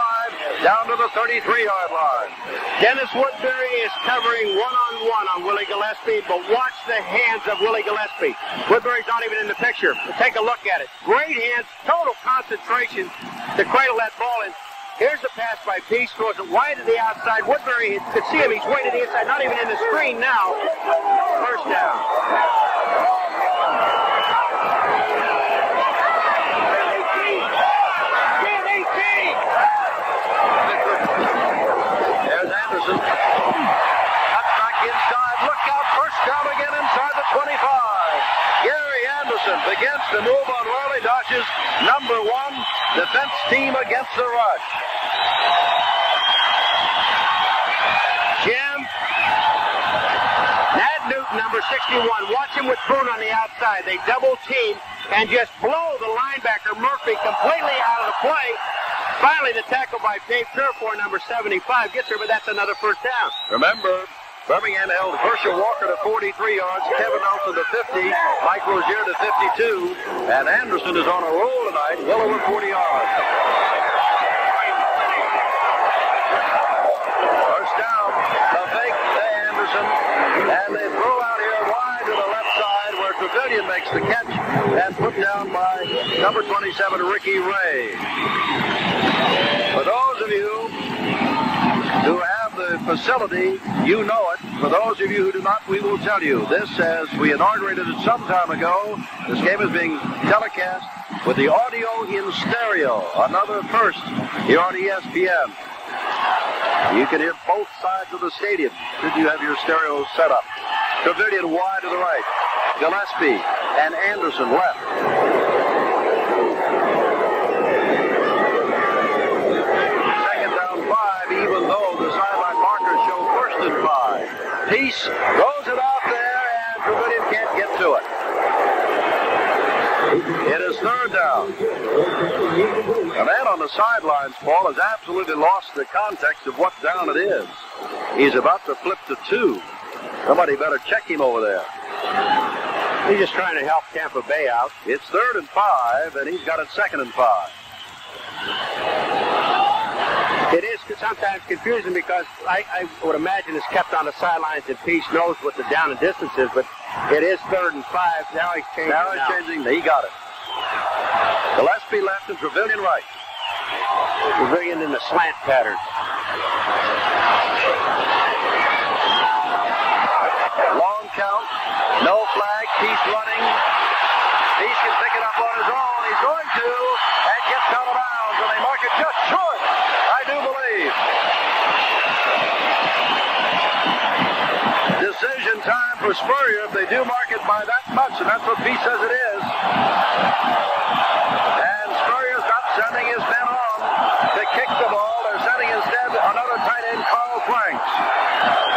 down to the 33-yard line. Dennis Woodbury is covering one-on-one on Willie Gillespie, but watch the hands of Willie Gillespie. Woodbury's not even in the picture. Take a look at it. Great hands, total concentration to cradle that ball in. Here's the pass by Peace, throws it wide to the outside. Woodbury, you could see him, he's way to the inside, not even in the screen now. First down. There's Anderson. Cuts back inside. Look out. First down again inside the 25. Gary Anderson begins to move on Rolly Dodge's #1 defense team against the rush. Jim. Nat Newton, number 61. Watch him with Boone on the outside. They double team and just blow the linebacker Murphy completely out of the play. Finally, the tackle by Dave Turford, number 75, gets her, but that's another first down. Remember, Birmingham held Herschel Walker to 43 yards, Kevin Nelson to 50, Mike Rozier to 52, and Anderson is on a roll tonight, well over 40 yards. First down, the fake to Anderson, and they throw out here wide to the left side where Trevelyan makes the catch and put down by number 27, Ricky Ray. For those of you who have the facility, you know it. For those of you who do not, we will tell you. This, as we inaugurated it some time ago, this game is being telecast with the audio in stereo. Another first here on ESPN. You can hear both sides of the stadium should you have your stereo set up. Trevelyan wide to the right. Gillespie and Anderson left. Even though the sideline markers show 1st and 5. Peace throws it out there, and Trevelyan can't get to it. It is 3rd down. The man on the sidelines, Paul, has absolutely lost the context of what down it is. He's about to flip to 2. Somebody better check him over there. He's just trying to help Tampa Bay out. It's 3rd and 5, and he's got it 2nd and 5. It is sometimes confusing because I would imagine it's kept on the sidelines and Peace knows what the down and distance is, but it is 3rd and 5. Now he's changing. Now he's changing. He got it. Gillespie left and Trevelyan right. Trevelyan in the slant pattern. Long count. No flag. Peace running. Peace can pick it up on his own. He's going to, and gets out of bounds, and they mark it just short, I do believe. Decision time for Spurrier if they do mark it by that much, and that's what Peace says it is. And Spurrier's not sending his men on to kick the ball. They're sending instead another tight end, Carl Franks.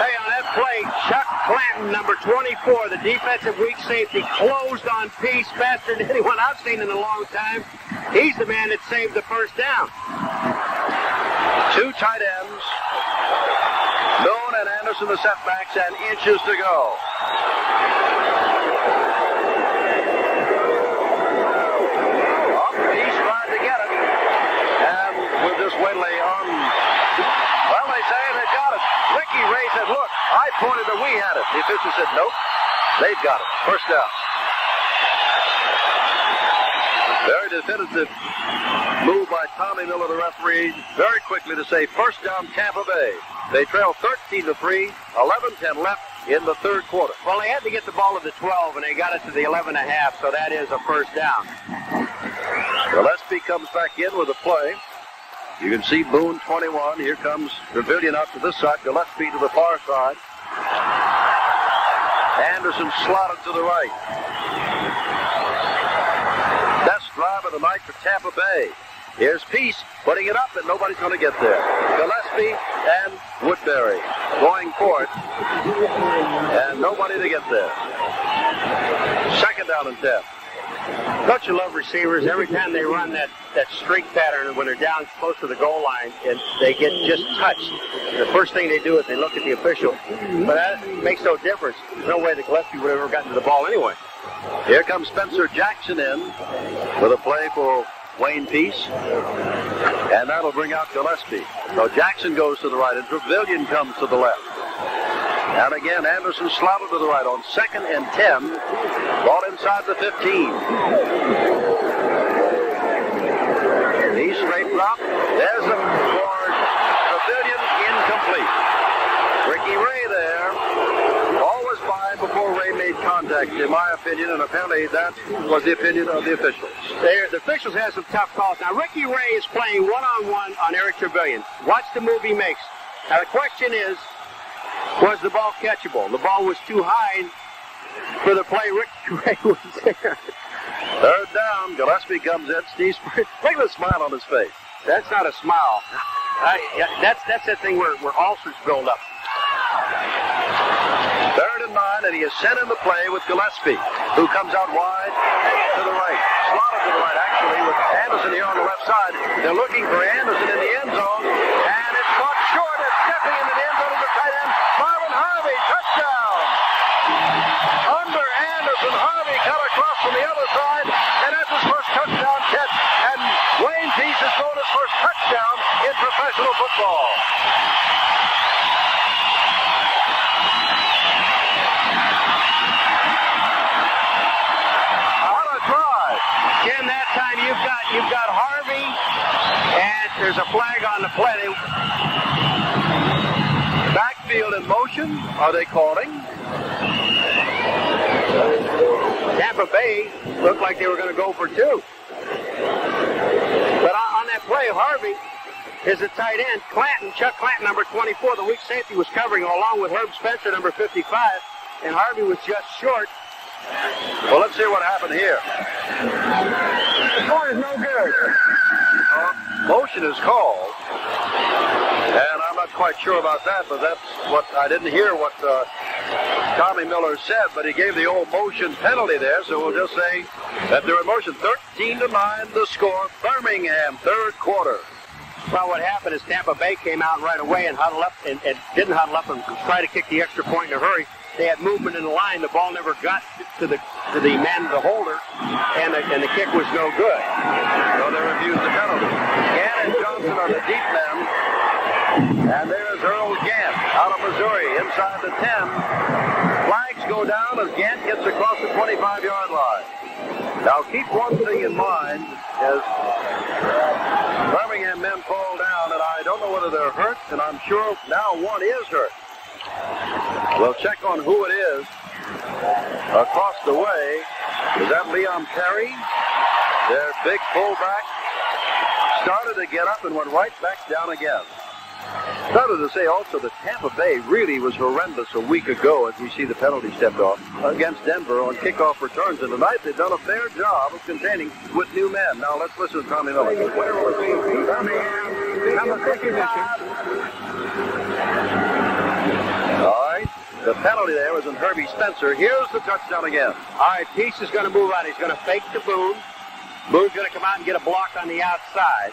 Hey, on that play, Chuck Clanton, number 24, the defensive weak safety, closed on Peace faster than anyone I've seen in a long time. He's the man that saved the first down. Two tight ends. Noon and Anderson the setbacks, and inches to go. Peace tried to get it. And with this Whaley on, well, they say they've got it. Ricky Ray said, look, I pointed that we had it. The official said, nope, they've got it. First down. Very definitive move by Tommy Miller, the referee, very quickly to say first down Tampa Bay. They trail 13-3, 11-10 left in the third quarter. Well, they had to get the ball to the 12, and they got it to the 11.5, so that is a first down. Gillespie comes back in with a play. You can see Boone 21. Here comes Trevelyan out to this side, Gillespie to the far side. Anderson slotted to the right. Best drive of the night for Tampa Bay. Here's Peace putting it up, and nobody's going to get there. Gillespie and Woodbury going for it, and nobody to get there. Second down and 10. Don't you love receivers? Every time they run that streak pattern when they're down close to the goal line and they get just touched, the first thing they do is they look at the official. But that makes no difference. There's no way that Gillespie would have ever gotten to the ball anyway. Here comes Spencer Jackson in with a play for Wayne Peace, and that'll bring out Gillespie. So Jackson goes to the right, and Trevelyan comes to the left. And again, Anderson slotted to the right on 2nd and 10. Ball inside the 15. Knee straight drop. There's a for Trevelyan, incomplete. Ricky Ray there. Ball was by before Ray made contact, in my opinion, and apparently that was the opinion of the officials. The officials have some tough calls. Now, Ricky Ray is playing one-on-one on Eric Trevelyan. Watch the move he makes. Now, the question is, was the ball catchable? The ball was too high for the play. Ricky Ray was there. Third down. Gillespie comes in. Steve Spurrier. Look at the smile on his face. That's not a smile. That's that thing where ulcers build up. 3rd and 9, and he is sent in the play with Gillespie, who comes out wide to the right. Slotted to the right, actually, with Anderson here on the left side. They're looking for Anderson in the end zone, and it's caught short. It's stepping into the end zone as a tight end. Marvin Harvey, touchdown. Under Anderson, Harvey cut across from the other side, and that's his first touchdown catch. And Wayne Peace has thrown his first touchdown in professional football. Ken, that time you've got Harvey, and there's a flag on the play. Backfield in motion. Are they calling? Tampa Bay looked like they were going to go for 2. But on that play, Harvey is the tight end. Chuck Clanton, number 24, the weak safety, was covering along with Herb Spencer, number 55, and Harvey was just short. Well, let's see what happened here. The score is no good. Motion is called, and I'm not quite sure about that, but that's what I didn't hear what Tommy Miller said, but he gave the old motion penalty there, so we'll just say that they're in motion. 13-9 the score. Birmingham, third quarter. Well, what happened is Tampa Bay came out right away and huddled up and didn't huddle up and try to kick the extra point in a hurry. They had movement in the line. The ball never got to the man, the holder, and the kick was no good. So they refused the penalty. Gann and Johnson are the deep men. And there's Earl Gant out of Missouri inside the 10. Flags go down as Gant gets across the 25-yard line. Now keep one thing in mind as Birmingham men fall down, and I don't know whether they're hurt, and I'm sure now one is hurt. We'll check on who it is. Across the way, is that Leon Perry? Their big fullback started to get up and went right back down again. Started to say also that Tampa Bay really was horrendous a week ago as we see the penalty stepped off against Denver on kickoff returns. And tonight they've done a fair job of containing with new men. Now let's listen to Tommy Miller. All right. The penalty there was in Herbie Spencer. Here's the touchdown again. All right, Peace is going to move out. He's going to fake to Boone. Boone's going to come out and get a block on the outside.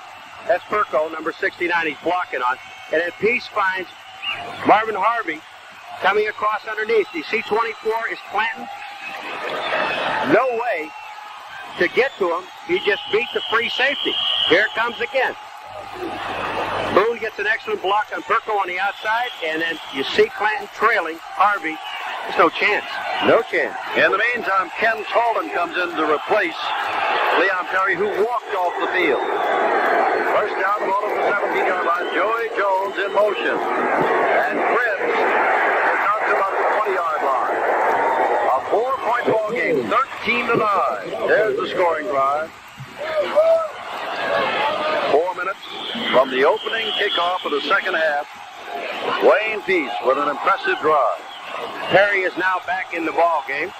That's Perko, number 69, he's blocking on. And then Peace finds Marvin Harvey coming across underneath. You see 24 is Clanton. No way to get to him. He just beat the free safety. Here it comes again. Boone gets an excellent block on Perko on the outside, and then you see Clanton trailing Harvey. There's no chance. No chance. In the meantime, Ken Tolden comes in to replace Leon Perry, who walked off the field. First down, the ball at the 17-yard line. Joey Jones in motion. And Cribbs is out to about the 20-yard line. A 4-point ball game, 13-9. There's the scoring drive. 4 minutes from the opening kickoff of the second half. Wayne Peace with an impressive drive. Perry is now back in the ball game.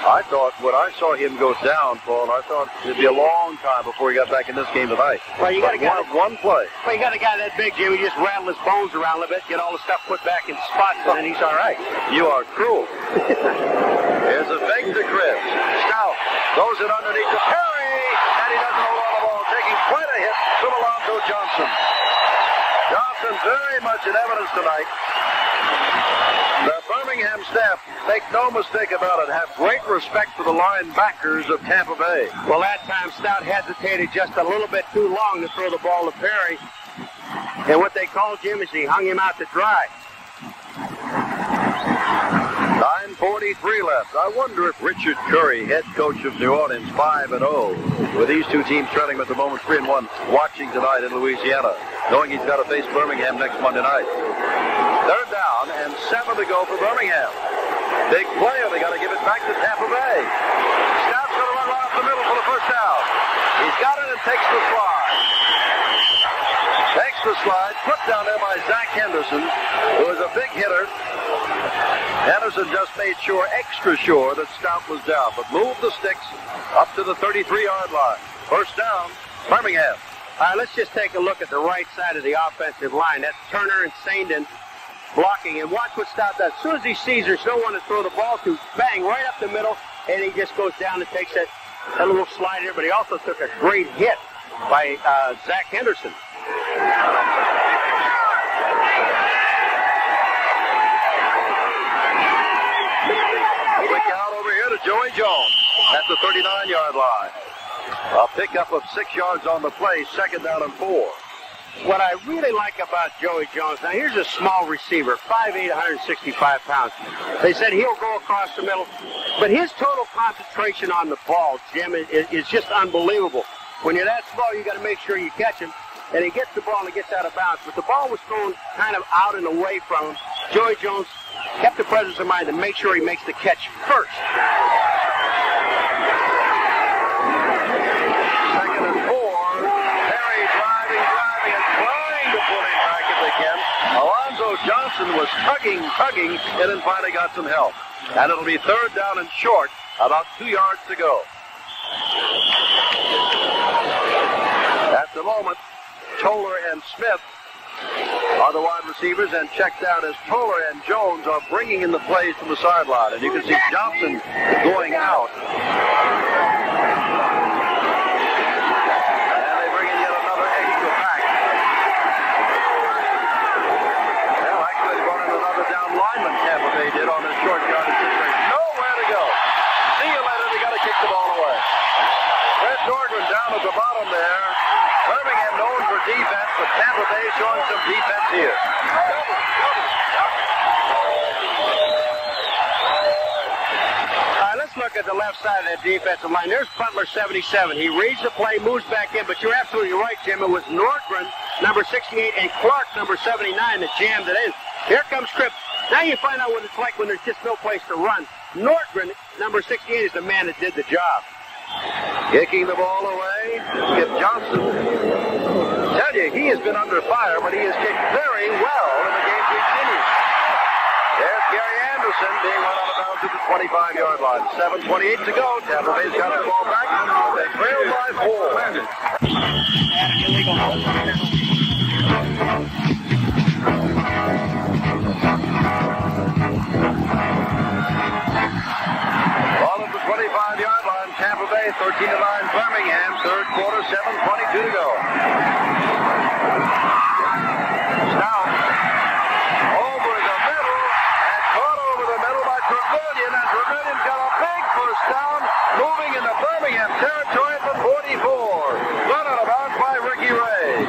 I thought when I saw him go down, Paul, I thought it'd be a long time before he got back in this game tonight. Well, you got a guy one play. Well, you got a guy that big, Jimmy, just rattle his bones around a little bit, get all the stuff put back in spots, and then he's all right. You are cruel. Here's a fake to Cribbs. Stout throws it underneath to Perry, and he doesn't hold on the ball, taking quite a hit from Alonzo Johnson. Johnson very much in evidence tonight. The Birmingham staff, make no mistake about it, have great respect for the linebackers of Tampa Bay. Well, that time Stout hesitated just a little bit too long to throw the ball to Perry. And what they called Jim is he hung him out to dry. 9:43 left. I wonder if Richard Curry, head coach of New Orleans, 5-0, with these two teams trailing at the moment 3-1, watching tonight in Louisiana, knowing he's got to face Birmingham next Monday night. Third down and 7 to go for Birmingham. Big play, they got to give it back to Tampa Bay. Stout's going to run right up the middle for the first down. He's got it and takes the slide. Takes the slide, put down there by Zach Henderson, who is a big hitter. Henderson just made sure, extra sure, that Stout was down, but moved the sticks up to the 33-yard line. First down, Birmingham. All right, let's just take a look at the right side of the offensive line. That's Turner and Sandin blocking. And watch what Stout does. As soon as he sees there's no one to throw the ball to, bang, right up the middle, and he just goes down and takes that little slider. But he also took a great hit by Zach Henderson. Quick out over here to Joey Jones at the 39-yard line. A pickup of 6 yards on the play, second down and 4. What I really like about Joey Jones, now here's a small receiver, 5'8", 165 pounds. They said he'll go across the middle, but his total concentration on the ball, Jim, is just unbelievable. When you're that small, you got to make sure you catch him, and he gets the ball and he gets out of bounds. But the ball was thrown kind of out and away from him. Joey Jones kept the presence of mind to make sure he makes the catch first. Second and 4. Perry driving, and trying to pull him back if they can. Alonzo Johnson was tugging, and then finally got some help. And it'll be third down and short, about 2 yards to go. At the moment, Toller and Smith are the wide receivers, and checked out as Toller and Jones are bringing in the plays from the sideline. And you can see Johnson going out. And they bring in yet another extra back. Well, actually, they brought in another down lineman, Tampa Bay did, on this short yardage situation. Nowhere to go. See you later, they got to kick the ball away. Fred Norgren down at the bottom there. Birmingham known for defense, but Tampa Bay showing some defense here. All right, let's look at the left side of that defensive line. There's Butler, 77. He reads the play, moves back in, but you're absolutely right, Jim. It was Norgren, number 68, and Clark, number 79, that jammed it in. Here comes Cripps. Now you find out what it's like when there's just no place to run. Nordgren, number 68, is the man that did the job. Kicking the ball away, Skip Johnson. Tell you, he has been under fire, but he has kicked very well, and the game continues. There's Gary Anderson being run out of bounds at the 25-yard line. 7:28 to go. Tampa Bay's got the ball back. They trail by 4. Ball at the 25-yard line. Tampa Bay 13-9 Birmingham. Third quarter, 7:22 to go. Stout over the middle and caught over the middle by Trevelyan, and Trevelyan got a big first down, moving into Birmingham territory at the 44. Run out of bounds by Ricky Ray.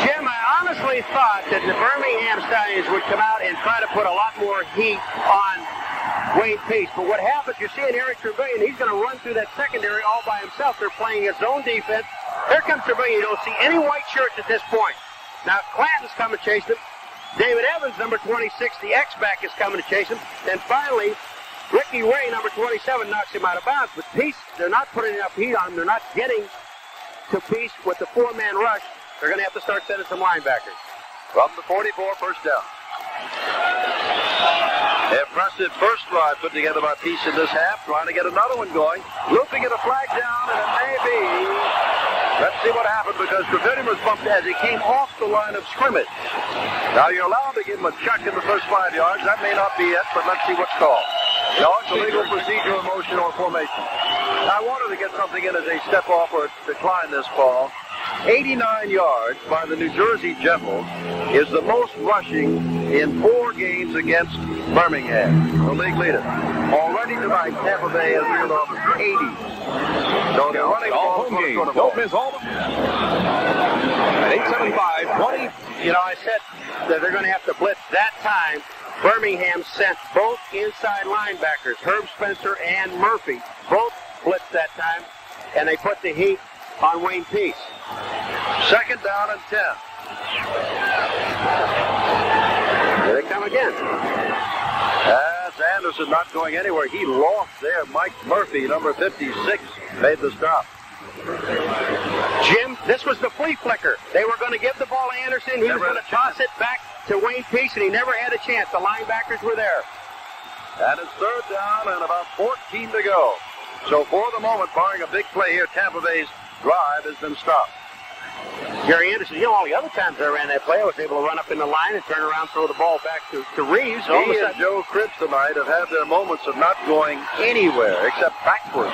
Jim, I honestly thought that the Birmingham Stallions would come out and try to put a lot more heat on Wayne Peace. But what happens, you're seeing Eric Trevelyan, he's going to run through that secondary all by himself. They're playing his own defense. Here comes Trevelyan. You don't see any white shirts at this point. Now, Clanton's coming to chase him. David Evans, number 26, the X-back, is coming to chase him. And finally, Ricky Ray, number 27, knocks him out of bounds. But Peace, they're not putting enough heat on him. They're not getting to Peace with the four-man rush. They're going to have to start sending some linebackers. From the 44, first down. Impressive first drive put together by Peace in this half. Trying to get another one going. Looping it a flag down, and it may be. Let's see what happened, because Trevelyan was bumped as he came off the line of scrimmage. Now you're allowed to give him a check in the first 5 yards. That may not be it, but let's see what's called. No, it's a legal procedure, motion, or formation. I wanted to get something in as a step off or decline this ball. 89 yards by the New Jersey Generals is the most rushing in 4 games against Birmingham, the league leader. Already tonight, Tampa Bay has reeled off 80. So they're running all home games. Don't miss all of them. At 8:75, 20. You know, I said that they're going to have to blitz that time. Birmingham sent both inside linebackers, Herb Spencer and Murphy, both blitzed that time, and they put the heat on Wayne Peace. Second down and 10. Here they come again. That's Anderson not going anywhere. He lost there. Mike Murphy, number 56, made the stop. Jim, this was the flea flicker. They were going to give the ball to Anderson. He was going to toss it back to Wayne Peace, and he never had a chance. The linebackers were there. And it's third down and about 14 to go. So for the moment, barring a big play here, Tampa Bay's drive has been stopped. Gary Anderson, you know, all the other times I ran that play, I was able to run up in the line and turn around, throw the ball back to Reeves. He and Joe Cribbs tonight have had their moments of not going anywhere except backwards.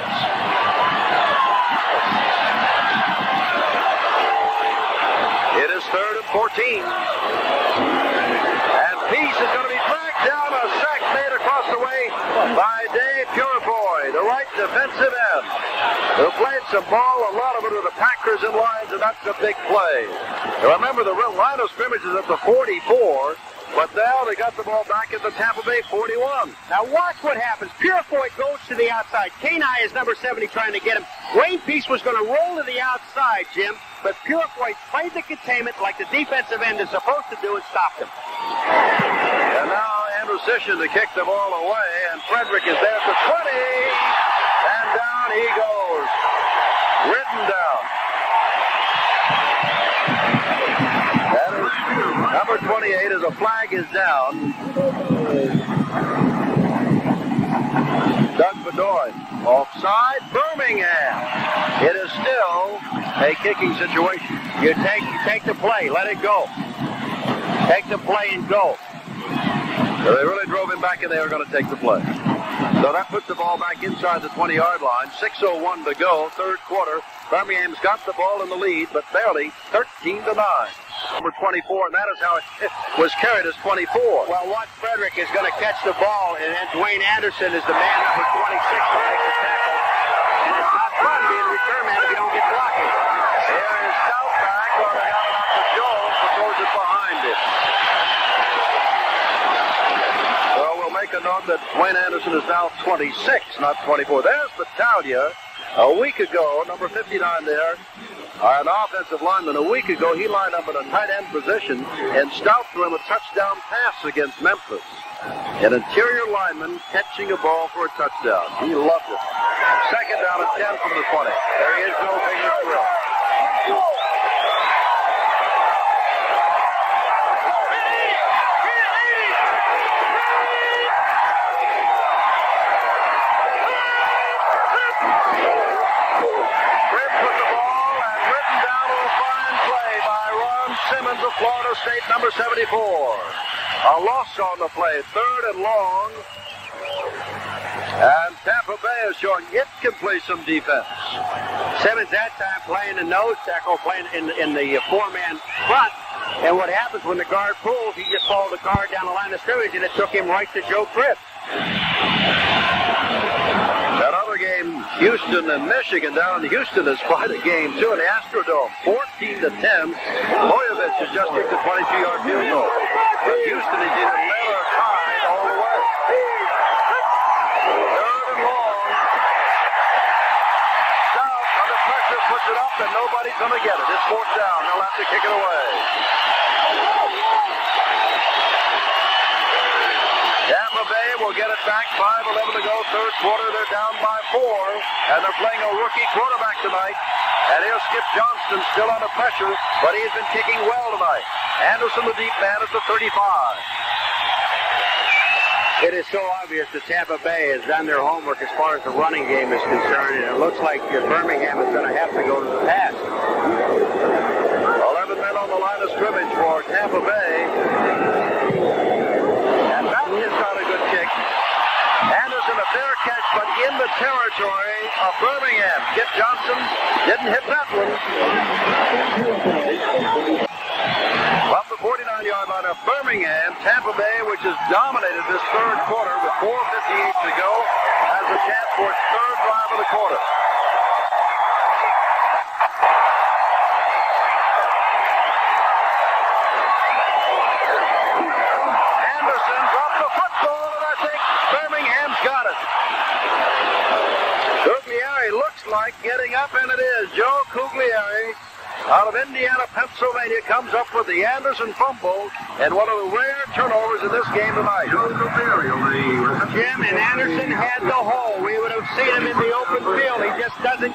It is third and 14. And Peace is going to be dragged down. A sack made across the way by Dave Purifoy, the right defensive end, who played some ball, a lot of it with the Packers and Lions, and that's a big play. Now remember, the real line of scrimmage is at the 44, but now they got the ball back at the Tampa Bay 41. Now watch what happens. Purifoy goes to the outside. Kenai is number 70 trying to get him. Wayne Peace was going to roll to the outside, Jim, but Purifoy played the containment like the defensive end is supposed to do and stopped him. And now Andrusician to kick the ball away, and Frederick is there for 20, and down he goes. Ridden down. That is number 28 as a flag is down. Doug Bedoy, offside, Birmingham. It is still a kicking situation. You take the play, let it go. Take the play and go. So they really drove him back, and they are going to take the play. So that puts the ball back inside the 20-yard line. 6:01 to go, third quarter. Birmingham's got the ball in the lead, but barely, 13-9. Number 24, and that is how it was carried as 24. Well, Watt Frederick is going to catch the ball, and then Dwayne Anderson is the man number 26 to make the tackle. It's not fun being a return man if you don't get blocking. Here is Stout back on the out to Jones, but throws it behind him. So we'll make a note that Dwayne Anderson is now 26, not 24. There's Battaglia. A week ago, number 59 there, an offensive lineman. A week ago, he lined up in a tight end position, and Stout threw him a touchdown pass against Memphis. An interior lineman catching a ball for a touchdown. He loved it. Second down and 10 from the 20. There he is, no bigger thrill. Simmons of Florida State, number 74. A loss on the play, third and long. And Tampa Bay is showing it can play some defense. Simmons that time playing the nose tackle, playing in the four-man front. And what happens when the guard pulls, he just followed the guard down the line of scrimmage, and it took him right to Joe Cripps. That other game, Houston and Michigan, down in Houston is quite a game, too, in the Astrodome. 14-10. Boyovich has just kicked a 22-yard field goal. But Houston is either led or tied all the way. Third and long. Stout, under pressure, puts it up, and nobody's going to get it. It's fourth down. They'll have to kick it away. Tampa Bay will get it back. 5:11 to go, third quarter. They're down by 4, and they're playing a rookie quarterback tonight. And here's Skip Johnston, still under pressure, but he's been kicking well tonight. Anderson, the deep man, at the 35. It is so obvious that Tampa Bay has done their homework as far as the running game is concerned, and it looks like Birmingham is going to have to go to the pass. 11 men on the line of scrimmage for Tampa Bay. And that is not a good kick. Anderson, a fair catch, but in the territory of Birmingham. Skip Johnson didn't hit that one. From the 49-yard line of Birmingham, Tampa Bay, which has dominated this third quarter with 4:58 to go, has a chance for its third drive of the quarter. Anderson dropped the football, and I think Birmingham's got it. Cugliari looks like getting up, and it is. Joe Cugliari out of Indiana, Pennsylvania, comes up with the Anderson fumble and one of the rare turnovers in this game tonight. Jim, and Anderson had the hole. We would have seen him in the open field. He just doesn't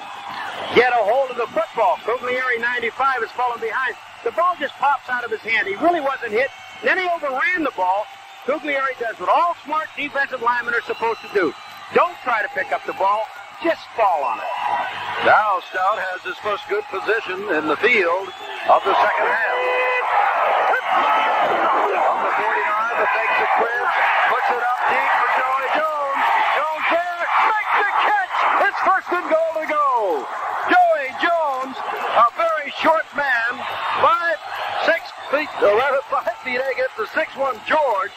get a hold of the football. Cugliari, 95, is falling behind. The ball just pops out of his hand. He really wasn't hit. Then he overran the ball. Cugliari does what all smart defensive linemen are supposed to do. Don't try to pick up the ball. Just fall on it. Now Stout has his first good position in the field of the second half. On the 49, the fake to Cribbs, puts it up deep for Joey Jones. Jones there, makes the catch. It's first and goal to go. Joey Jones, a very short man, 5 feet 8 against the 6'1" George,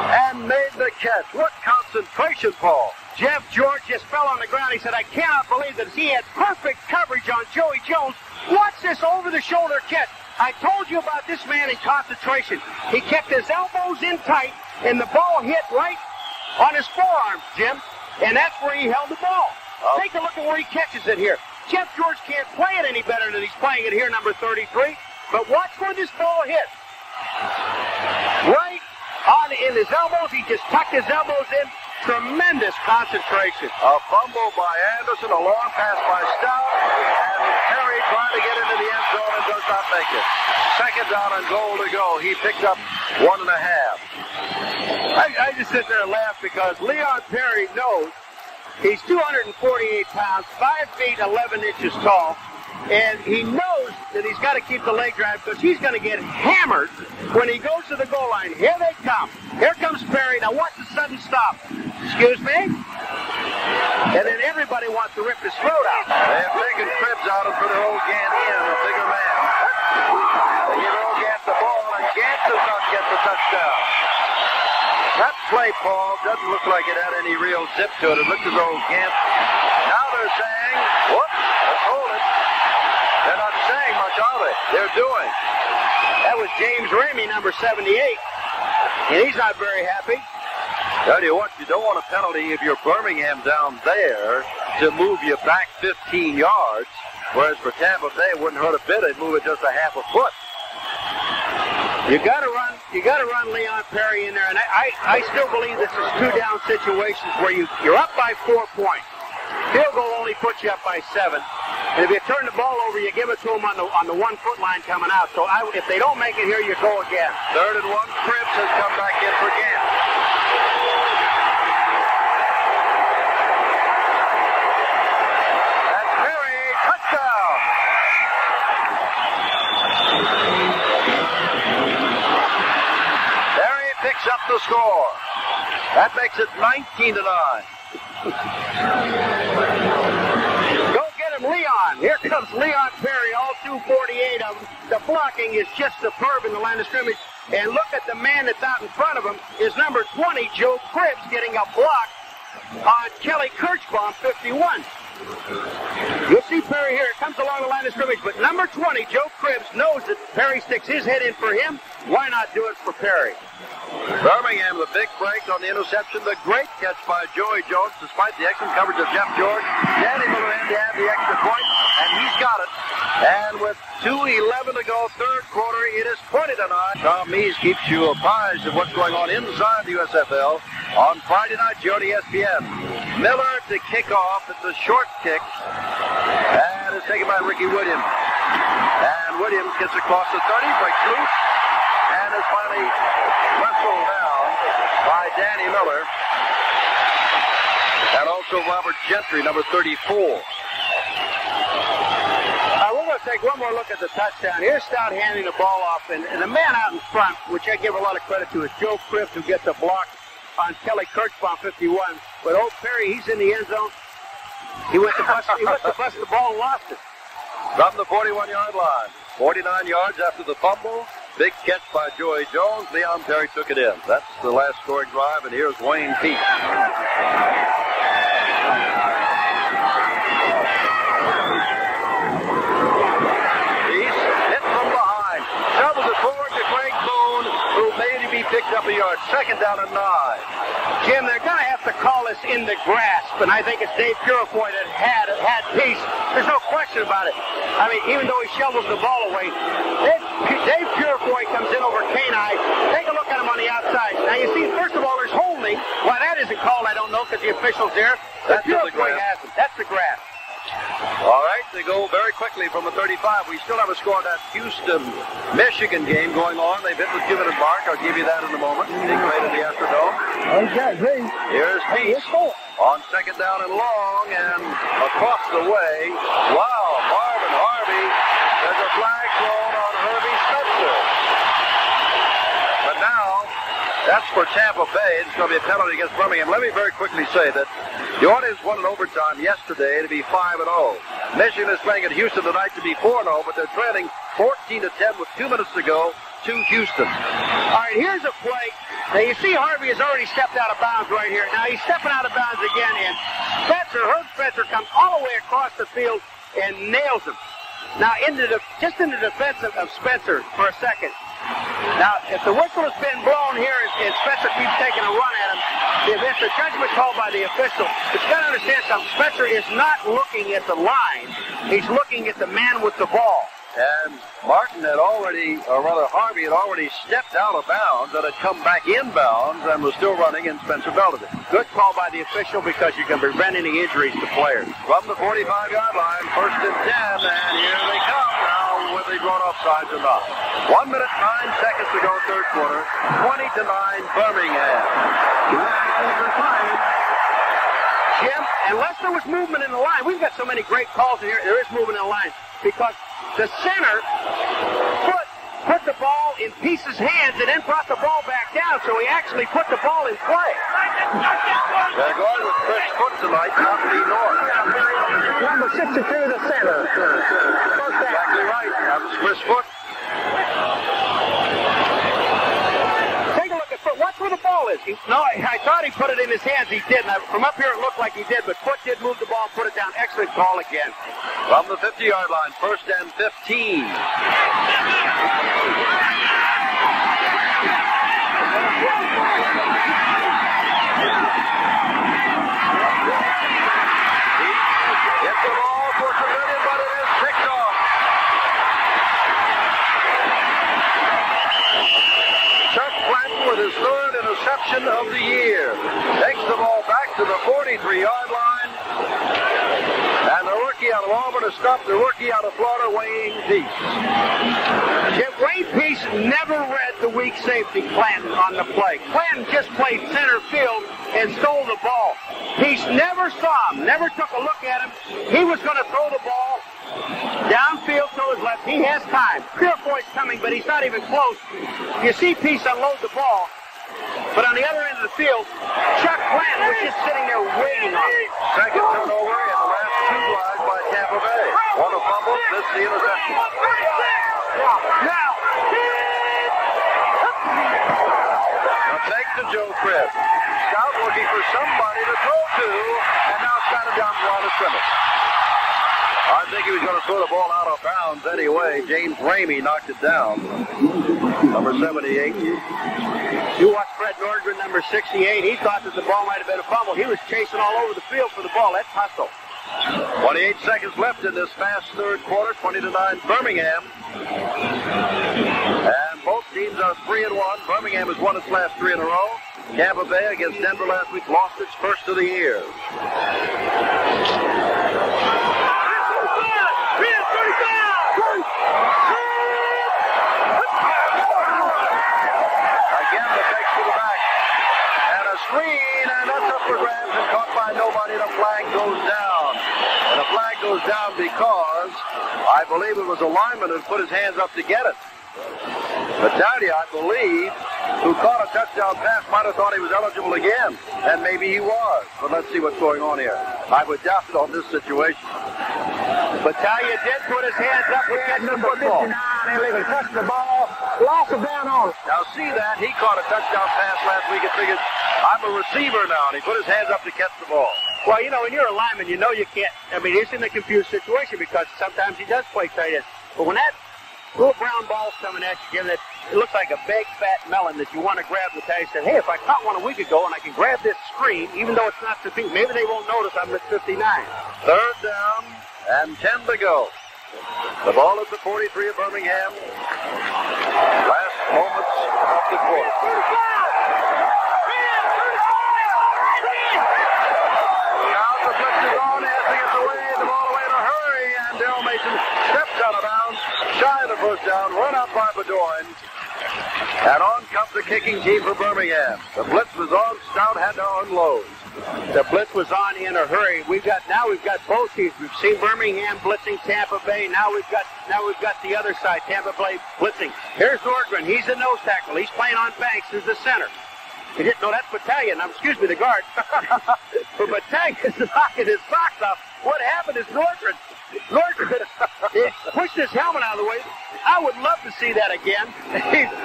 and made the catch. What concentration, Paul. Jeff George just fell on the ground. He said, I cannot believe that he had perfect coverage on Joey Jones. Watch this over-the-shoulder catch. I told you about this man in concentration. He kept his elbows in tight, and the ball hit right on his forearms, Jim. And that's where he held the ball. Take a look at where he catches it here. Jeff George can't play it any better than he's playing it here, number 33. But watch where this ball hit. Right on in his elbows. He just tucked his elbows in. Tremendous concentration. A fumble by Anderson, a long pass by Stout, and Perry trying to get into the end zone and does not make it. Second down and goal to go. He picked up 1.5. I just sit there and laugh because Leon Perry knows he's 248 pounds, 5 feet 11 inches tall, and he knows that he's got to keep the leg drive because he's going to get hammered when he goes to the goal line. Here they come. Here comes Perry. Now watch the sudden stop. Excuse me? And then everybody wants to rip his throat out. They have taken Cribbs out and put Earl Gant in, a bigger man. They give Earl Gant the ball, and Gant does not get the touchdown. That play, Paul, doesn't look like it had any real zip to it. It looked as though Gant... Now they're saying, whoops, let's hold it. They're not saying much, are they? They're doing. That was James Ramey, number 78. And he's not very happy. Tell you what, you don't want a penalty if you're Birmingham down there to move you back 15 yards. Whereas for Tampa Bay, it wouldn't hurt a bit. They'd move it just a half a foot. You got to run you got to run Leon Perry in there, and I still believe this is 2-down situations where you're up by 4 points. Field goal only puts you up by 7. And if you turn the ball over, you give it to them on the 1 foot line coming out. So if they don't make it here, you go again. 3rd and 1. Cribbs has come back in for Gant. That's Perry. Touchdown. Perry picks up the score. That makes it 19-9. Leon. Here comes Leon Perry, all 248 of them. The blocking is just superb in the line of scrimmage. And look at the man that's out in front of him is number 20, Joe Cribbs, getting a block on Kelly Kirschbaum, 51. You'll see Perry here. It comes along the line of scrimmage. But number 20, Joe Cribbs, knows that Perry sticks his head in for him. Why not do it for Perry? Birmingham, the big break on the interception. The great catch by Joey Jones, despite the excellent coverage of Jeff George. Danny Miller had to have the extra point, and he's got it. And with 2:11 to go, third quarter, it is 20-9. Tom Mees keeps you apprised of what's going on inside the USFL on Friday night here on ESPN. Miller to kick off. It's a short kick, and it's taken by Ricky Williams. And Williams gets across the 30, breaks loose, and is finally wrestled down by Danny Miller. And also Robert Gentry, number 34. We're going to take one more look at the touchdown. Here's Stout handing the ball off, and the man out in front, which I give a lot of credit to, is Joe Cribbs, who gets a block on Kelly Kirschbaum, 51. But old Perry, he's in the end zone. He went to bust the ball and lost it. From the 41-yard line, 49 yards after the fumble. Big catch by Joey Jones. Leon Perry took it in. That's the last scoring drive, and here's Wayne Peete. Peete hit from behind. Doubles it forward to Greg Boone, who made him be picked up a yard. 2nd down and 9. Jim, they're going to have to call this in the grasp, and I think it's Dave Purifoy that had Peete. There's no question about it. I mean, even though he shovels the ball away, Dave Purifoy comes in over Kenai. Take a look at him on the outside. Now, you see, first of all, there's holding. Why that isn't called, I don't know, because the official's there. But Purifoy has it. That's the grasp. All right, they go very quickly from the 35. We still have a score in that Houston-Michigan game going on. They've hit the 2-minute mark. I'll give you that in a moment. Being played in the Astrodome. Okay, Here's Peete on 2nd down and long, and across the way. Wow, Marvin Harvey. There's a flag thrown on Herbie Spencer. But now, that's for Tampa Bay. It's going to be a penalty against Birmingham. Let me very quickly say that the Audience won in overtime yesterday to be 5-0. Michigan is playing at Houston tonight to be 4-0, but they're trailing 14-10 with 2 minutes to go to Houston. All right, here's a play. Now, you see Harvey has already stepped out of bounds right here. Now, he's stepping out of bounds again, and Herb Spencer comes all the way across the field and nails him. Now, just in the defense of Spencer for a second. Now, if the whistle has been blown here and Spencer keeps taking a run at him, if the judgment called by the official, but you got to understand something. Spencer is not looking at the line. He's looking at the man with the ball. And Martin had already, or rather Harvey had already stepped out of bounds and had come back inbounds and was still running, and Spencer belted it. Good call by the official because you can prevent any injuries to players. From the 45-yard line, 1st and 10, and here they come now, whether they brought offsides or not. 1 minute, 9 seconds to go, third quarter. 20-9 Birmingham. Jim, unless there was movement in the line, we've got so many great calls in here, there is movement in the line because the center put the ball in Peace's hands and then brought the ball back down, so he actually put the ball in play. They're going with Chris Foot tonight, not Lee North. Number 62, the center. Exactly right. That was Chris Foot. Take a look at Foot. Watch where the ball is. I thought he put it in his hands. He didn't. From up here, it looked like he did, but Foot did move the ball and put it down. Excellent call again. From the 50-yard line, 1st and 15. Hit the ball for Civilian, but it is picked off. to stop the rookie out of Florida, Wayne Peace. Wayne Peace never read the weak safety Clanton on the play. Clanton just played center field and stole the ball. Peace never saw him, never took a look at him. He was going to throw the ball downfield to his left. He has time. Purefoy's coming, but he's not even close. You see Peace unload the ball, but on the other end of the field, Chuck Clanton was just sitting there waiting on him. Second turnover in the last 2 drives by Tampa Bay. One a fumble, this the interception. Now, Fake to Joe Cribb. Scout looking for somebody to throw to, and now it's got it down the line of scrimmage. I think he was going to throw the ball out of bounds anyway. James Ramey knocked it down. Number 78. you watch Fred Nordgren, number 68. He thought that the ball might have been a fumble. He was chasing all over the field for the ball. That's hustle. 28 seconds left in this fast third quarter. 20-9 Birmingham. And both teams are 3-1. Birmingham has won its last 3 in a row. Tampa Bay against Denver last week lost its first of the year. Again, the fake to the back. And a screen, and that's up for grabs and caught by nobody. The flag goes down. And the flag goes down because I believe it was a lineman who put his hands up to get it. Battaglia, I believe, who caught a touchdown pass, might have thought he was eligible again. And maybe he was. But let's see what's going on here. I would doubt it on this situation. Battaglia did put his hands up to catch the football. He touched the ball, lost it down on it. Now see that? He caught a touchdown pass last week and figured, I'm a receiver now. And he put his hands up to catch the ball. Well, you know, when you're a lineman, you know you can't. I mean, he's in a confused situation because sometimes he does play tight end. But when that little brown ball's coming at you, it looks like a big, fat melon that you want to grab. The guy said, hey, if I caught one a week ago and I can grab this screen, even though it's not 50, maybe they won't notice I'm at 59. Third down and 10 to go. The ball is the 43 of Birmingham. Last moments of the quarter. Now the blitz is on, as he gets away, the ball away in a hurry, and Daryl Mason steps out of bounds, shy of the first down, run out by Bedoin. And on comes the kicking team for Birmingham. The blitz was on, Stout had to unload. The blitz was on in a hurry. Now we've got both teams. We've seen Birmingham blitzing Tampa Bay. Now we've got the other side, Tampa Bay blitzing. Here's Nordgren. He's the nose tackle. He's playing on Banks as the center. No, that's Battaglia. Now, excuse me, the guard. But Battaglia's knocking his socks off. What happened is Nordgren he pushed his helmet out of the way. I would love to see that again.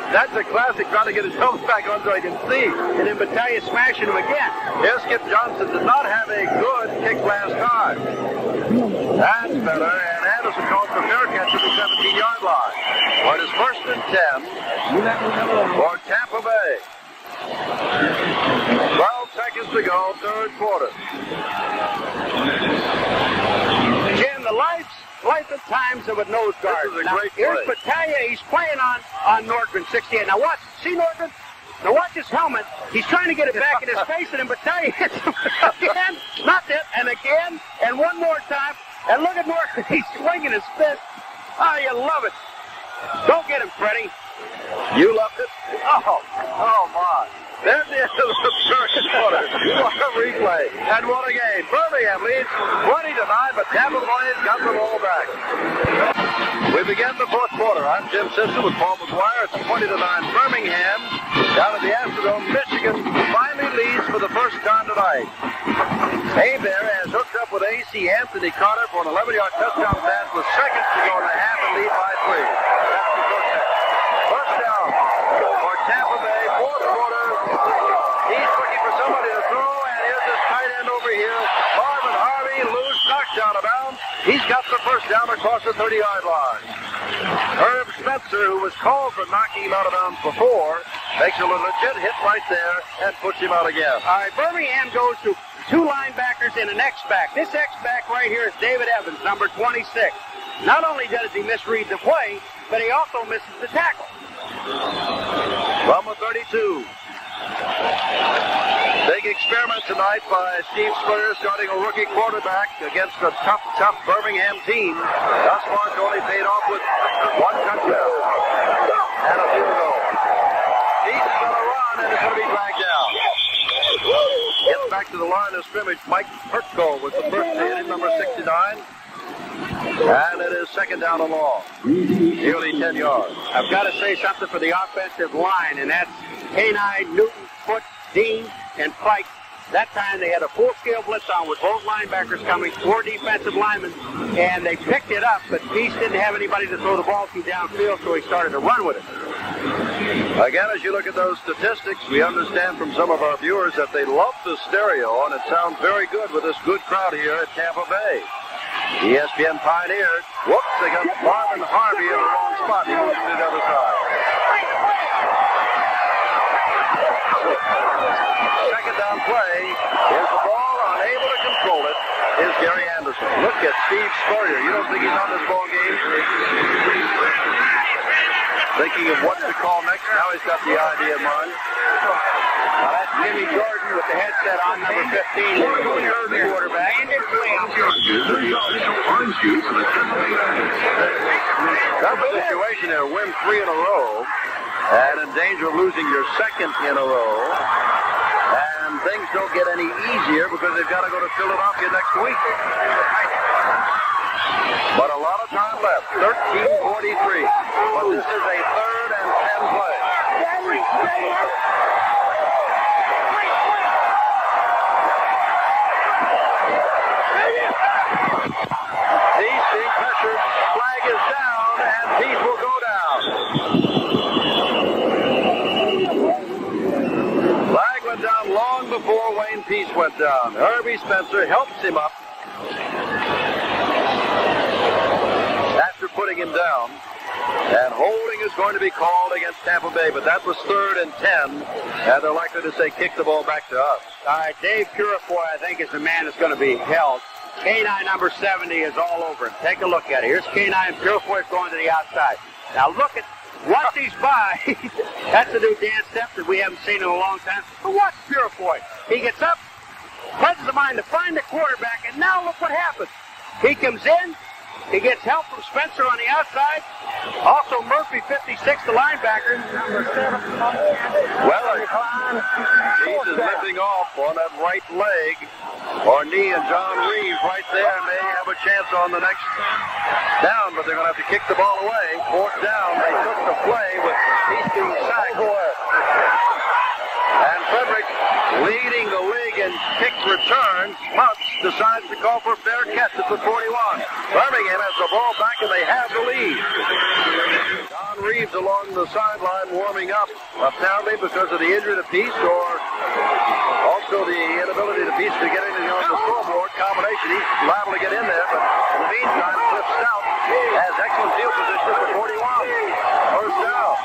That's a classic, trying to get his helmet back on so he can see. And then Battaglia smashing him again. Here, Skip Johnson did not have a good kick last time. That's better, and Anderson called for fair catch at the 17-yard line. But it's 1st and 10 for Tampa Bay. 12 seconds to go, third quarter. Jim, the life and times of a nose guard. This is a great play. Here's Battaglia. He's playing on Nordgren, 68. Now watch. See Nordgren? Now watch his helmet. He's trying to get it back in his face, and then Battaglia hits him again. Not that, and again, and one more time. And look at Nordgren. He's swinging his fist. Oh, you love it. Don't get him, Freddie. You loved it? Oh, my. There's the end of the third quarter. What a replay. And what a game. Birmingham leads 20-9, but Tampa Bay's got the ball back. We begin the fourth quarter. I'm Jim Simpson with Paul McGuire. It's 20-9 Birmingham. Down at the Astrodome, Michigan finally leads for the first time tonight. Hebert has hooked up with A.C. Anthony Carter for an 11-yard touchdown pass with seconds to go in the half and lead by 3. That's the first half. First down for Tampa Bay, fourth quarter. He's looking for somebody to throw, and here's this tight end over here. Marvin Harvey, loose, knocked out of bounds. He's got the first down across the 30-yard line. Herb Spencer, who was called for knocking him out of bounds before, makes a legit hit right there and puts him out again. All right, Birmingham goes to 2 linebackers and an X-back. This X-back right here is David Evans, number 26. Not only does he misread the play, but he also misses the tackle. From the 32. Big big experiment tonight by Steve Spurrier, starting a rookie quarterback against a tough Birmingham team. Thus far, it's only paid off with one touchdown and a field goal. He's going to run, and it's going to be dragged down. Gets back to the line of scrimmage. Mike Pertko with the first hit in number 69. And it is second down and long. Nearly 10 yards. I've got to say something for the offensive line, and that's K9, Newton, Foot, Dean, and Pike. That time they had a full-scale blitz on with both linebackers coming, 4 defensive linemen, and they picked it up, but Peace didn't have anybody to throw the ball to downfield, so he started to run with it. Again, as you look at those statistics, we understand from some of our viewers that they love the stereo, and it sounds very good with this good crowd here at Tampa Bay. ESPN pioneered. Whoops, they got Marvin Harvey in the wrong spot. He moves to the other side. Second down play. Here's the ball. Unable to control it is Gary Anderson. Look at Steve Spurrier. You don't think he's on this ball game? Thinking of what to call next. Now he's got the idea in mind. Now that's Jimmy Jordan with the headset on, number 15. The quarterback. Tough situation there. Win 3 in a row. And in danger of losing your second in a row. And things don't get any easier because they've got to go to Philadelphia next week. But a lot of time left. 13:43. But this is a 3rd and 10 play. Peace being pressured. Flag is down, and Peace will go down. Flag went down long before Wayne Peace went down. Herbie Spencer helps him up after putting him down. And holding is going to be called against Tampa Bay, but that was 3rd and 10, and they're likely to say kick the ball back to us. All right, Dave Purifoy, I think, is the man that's going to be held. K9 number 70 is all over him. Take a look at it. Here's K9. Purifoy's going to the outside. Now look at, once he's by, that's a new dance step that we haven't seen in a long time. But watch Purifoy. He gets up, cleanses the mind to find the quarterback, and now look what happens. He comes in. He gets help from Spencer on the outside. Also Murphy, 56, the linebacker. Number 7. Well, Peace is lifting off on that right leg or knee, and John Reeves right there may have a chance on the next down, but they're going to have to kick the ball away. 4th down. They took the play with Peace being sacked. And Frederick, leading the league in kick returns, Mutz decides to call for a fair catch at the 41. Birmingham has the ball back, and they have the lead. Don Reeves along the sideline warming up, apparently because of the injury to Peace, or also the inability to Peace to get anything on the scoreboard combination. He's liable to get in there, but in the meantime, Cliff Stout has excellent field position for 41. First down.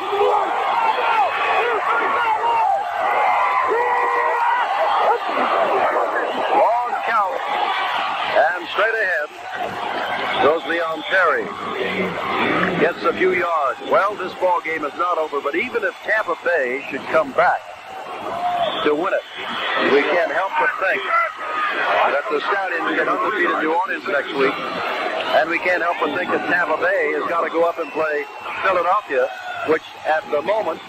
Long count, and straight ahead goes Leon Perry. Gets a few yards. Well, this ball game is not over, but even if Tampa Bay should come back to win it, we can't help but think that the Stallions get undefeated New Orleans next week, and we can't help but think that Tampa Bay has got to go up and play Philadelphia, which at the moment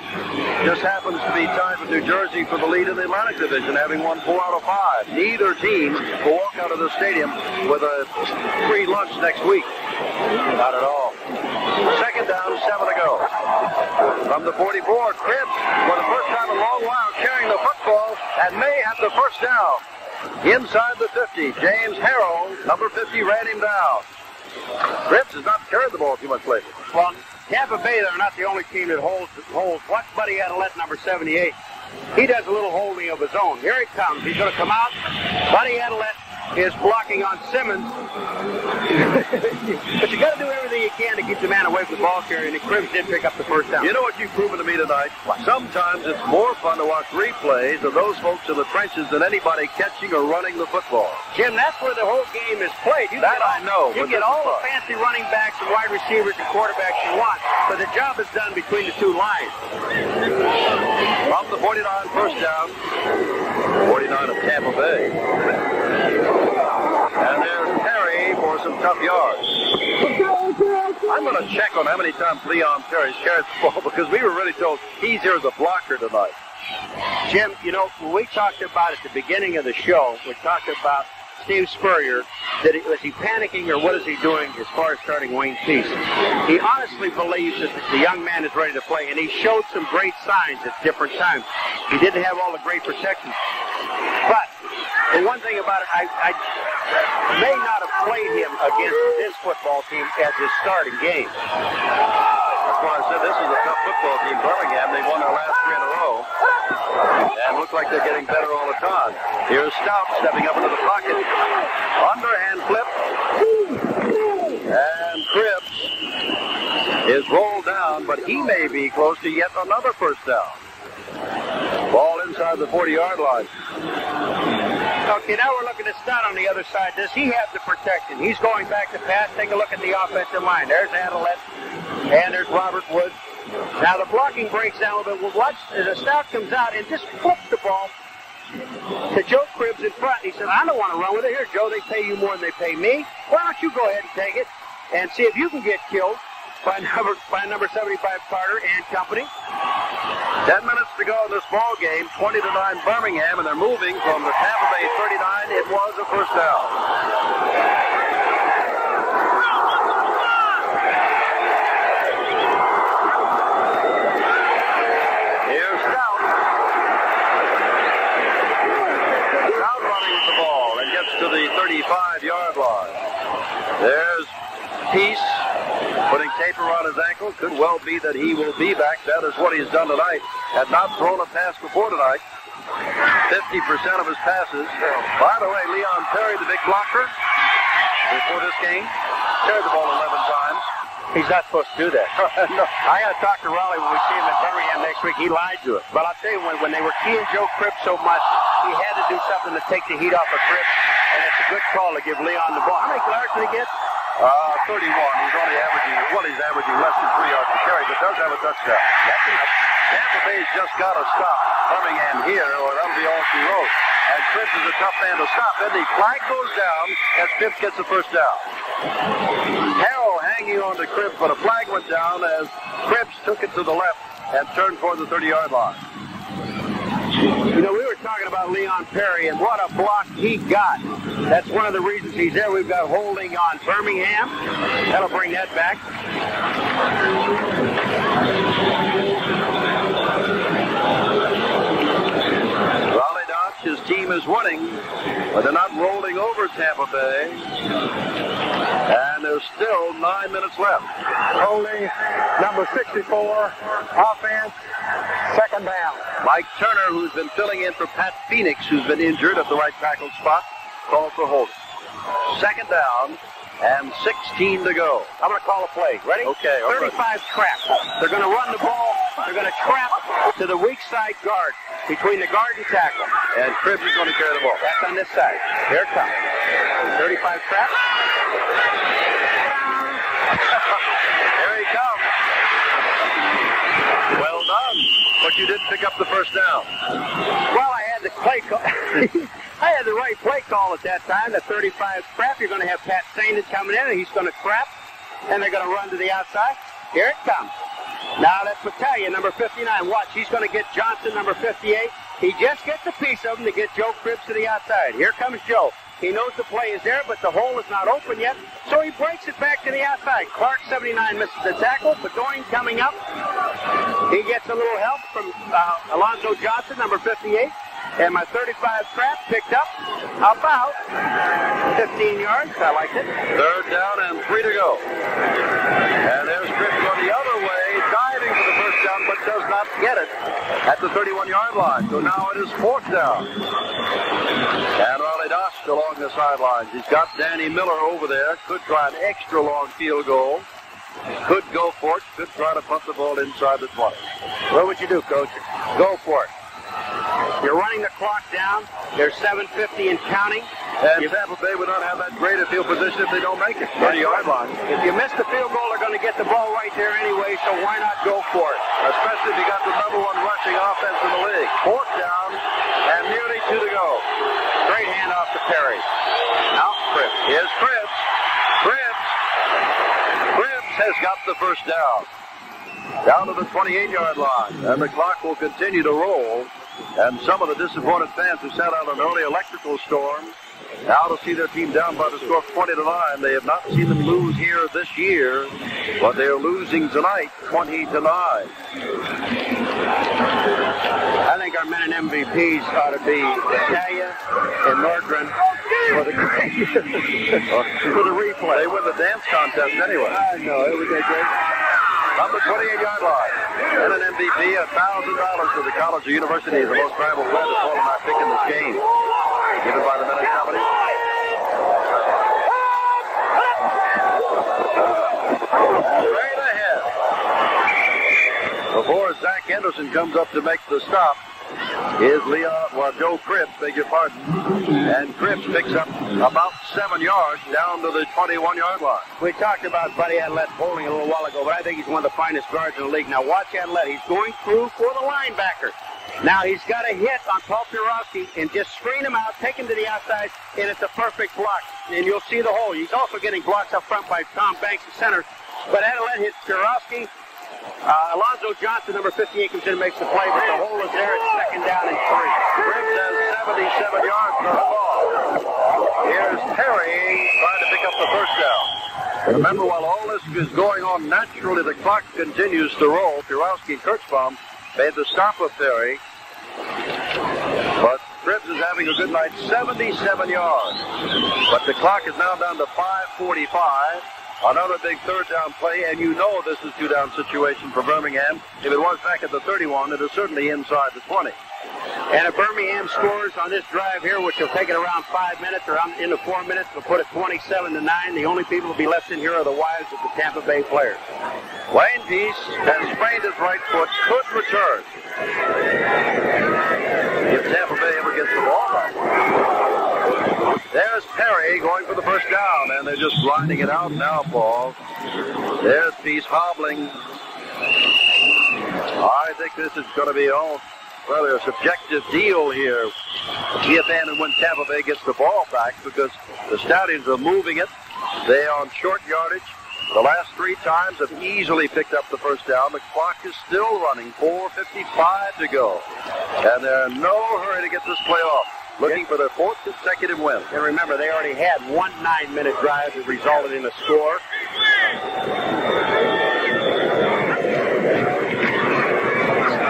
just happens to be tied with New Jersey for the lead in the Atlantic Division, having won 4 out of 5. Neither team will walk out of the stadium with a free lunch next week. Not at all. Second down, 7 to go. From the 44, Cribbs, for the first time in a long while, carrying the football, and may have the first down. Inside the 50, James Harrell, number 50, ran him down. Cribbs has not carried the ball too much lately. Well, Tampa Bay, they're not the only team that holds. Watch Buddy Adelette, number 78. He does a little holding of his own. Here he comes. He's going to come out. Buddy Adelette is blocking on Simmons. But you got to do everything you can to keep the man away from the ball carrier, and Cribbs did pick up the first down. You know what you've proven to me tonight? Sometimes it's more fun to watch replays of those folks in the trenches than anybody catching or running the football. Jim, that's where the whole game is played. I know. You get all the fancy running backs and wide receivers and quarterbacks you want, but the job is done between the two lines. From the 49, first down. 49 of Tampa Bay. And there's Perry for some tough yards. I'm going to check on how many times Leon Perry's carried the ball because we were really told he's here as a blocker tonight. Jim, you know, when we talked about at the beginning of the show, we talked about Steve Spurrier, was he panicking or what is he doing as far as starting Wayne Peace? He honestly believes that the young man is ready to play, and he showed some great signs at different times. He didn't have all the great protections. But the one thing about it, I may not have played him against this football team as his starting game. That's why I said this is a tough football team. Birmingham, they won their last 3 in a row. And look like they're getting better all the time. Here's Stout stepping up into the pocket. Underhand flip. And Cribbs is rolled down, but he may be close to yet another first down. Ball inside the 40-yard line. Okay, now we're looking at Stout on the other side. Does he have the protection? He's going back to pass. Take a look at the offensive line. There's Adelet, and there's Robert Woods. Now the blocking breaks down a little bit. We'll watch as the Stout comes out and just flips the ball to Joe Cribbs in front. He said, I don't want to run with it. Here, Joe, they pay you more than they pay me. Why don't you go ahead and take it and see if you can get killed by number 75 Carter and company. 10 minutes to go in this ball game, 20-9 Birmingham, and they're moving from the Tampa Bay 39. It was a first down. Here's Stout. Stout running with the ball and gets to the 35-yard line. There's Peace putting tape around his ankle. Could well be that he will be back. That is what he's done tonight. Had not thrown a pass before tonight. 50% of his passes. By the way, Leon Perry, the big blocker, before this game, carried the ball 11 times. He's not supposed to do that. No. I got to talk to Raleigh when we see him at Birmingham next week. He lied to us. But I'll tell you, when they were keying Joe Cribbs so much, he had to do something to take the heat off of Cribbs. And it's a good call to give Leon the ball. How many yards did he get? 31. He's only averaging, he's averaging less than 3 yards per carry, but does have a touchdown. That's enough. Tampa Bay's just got to stop Birmingham here, or that'll be all she wrote. And Cribbs is a tough man to stop. Then the flag goes down as Cribbs gets the first down. Harrell hanging on to Cribbs, but a flag went down as Cribbs took it to the left and turned toward the 30-yard line. You know, we were talking about Leon Perry, and what a block he got. That's one of the reasons he's there. We've got holding on Birmingham. That'll bring that back. Raleigh Dodge, his team is winning, but they're not rolling over Tampa Bay. And there's still 9 minutes left. Holding number 64, offense, second down. Mike Turner, who's been filling in for Pat Phoenix, who's been injured at the right tackle spot, called for holding. Second down and 16 to go. I'm going to call a play. Ready? Okay. 35 trap. They're going to run the ball. They're going to trap to the weak side guard, between the guard and tackle. And Cribbs is going to carry the ball. That's on this side. Here it comes. 35 trap. Here he comes. Well done. But you didn't pick up the first down. Well, I had the play call. I had the right play call at that time. The 35 trap. You're going to have Pat Sainton coming in, and he's going to trap, and they're going to run to the outside. Here it comes. Now that's Battaglia, number 59. Watch, he's going to get Johnson, number 58. He just gets a piece of him to get Joe Cribbs to the outside. Here comes Joe. He knows the play is there, but the hole is not open yet, so he breaks it back to the outside. Clark, 79, misses the tackle. Bedoin coming up. He gets a little help from Alonzo Johnson, number 58. And my 35 trap picked up about 15 yards. I liked it. Third down and 3 to go. And there's Cribbs on the other way, diving for the first down, but does not get it at the 31-yard line. So now it is fourth down. And Raleigh Doss stretched along the sidelines. He's got Danny Miller over there. Could try an extra long field goal. Could go for it. Could try to punt the ball inside the 20. What would you do, Coach? Go for it. You're running the clock down. There's 7:50 and counting. And Tampa Bay would not have that great a field position if they don't make it. 30-yard line. If you miss the field goal, they're going to get the ball right there anyway, so why not go for it? Especially if you got the #1 rushing offense in the league. 4th down and nearly 2 to go. Great handoff to Perry. Now Cribbs. Here's Cribbs. Cribbs has got the first down. Down to the 28-yard line. And the clock will continue to roll. And some of the disappointed fans who sat out an early electrical storm now to see their team down by the score of 20-9. They have not seen them lose here this year, but they are losing tonight 20-9. I think our men and MVPs ought to be Italia and Nordgren for the for the replay. They win the dance contest anyway. I know, it would be great. On the 28-yard line. And an MVP, $1,000 to the college or university is the most valuable player the Paul and I pick in this game. Given by the Minute Company. Straight ahead. Before Zach Henderson comes up to make the stop, is Joe Cribbs, beg your pardon. And Cribbs picks up about 7 yards down to the 21-yard line. We talked about Buddy Atlett bowling a little while ago, but I think he's one of the finest guards in the league. Now watch Atlett. He's going through for the linebacker. Now he's got a hit on Paul Pirowski and just screen him out, take him to the outside, and it's a perfect block. And you'll see the hole. He's also getting blocks up front by Tom Banks, the center. But Atlett hits Pirowski. Alonzo Johnson, number 58, comes in and makes the play, but the hole is there. It's 2nd down and 3. Cribbs has 77 yards for the ball. Here's Terry trying to pick up the first down. Remember, while all this is going on, naturally the clock continues to roll. Pirowski and Kirchbaum made the stop of Terry. But Cribbs is having a good night, 77 yards. But the clock is now down to 5:45. Another big 3rd down play, and you know this is 2-down situation for Birmingham. If it was back at the 31, it is certainly inside the 20. And if Birmingham scores on this drive here, which will take it around 5 minutes or into 4 minutes, will put it 27-9. The only people who will be left in here are the wives of the Tampa Bay players. Wayne Peace has sprained his right foot, could return if Tampa Bay ever gets the ball back. There's Perry going for the first down, and they're just grinding it out now, Paul. There's Peace hobbling. I think this is going to be rather a subjective deal here. See if and when Tampa Bay gets the ball back, because the Stallions are moving it. They are on short yardage. The last 3 times have easily picked up the first down. The clock is still running, 4:55 to go. And they're in no hurry to get this play off. Looking for their 4th consecutive win. And remember, they already had one 9-minute drive that resulted in a score.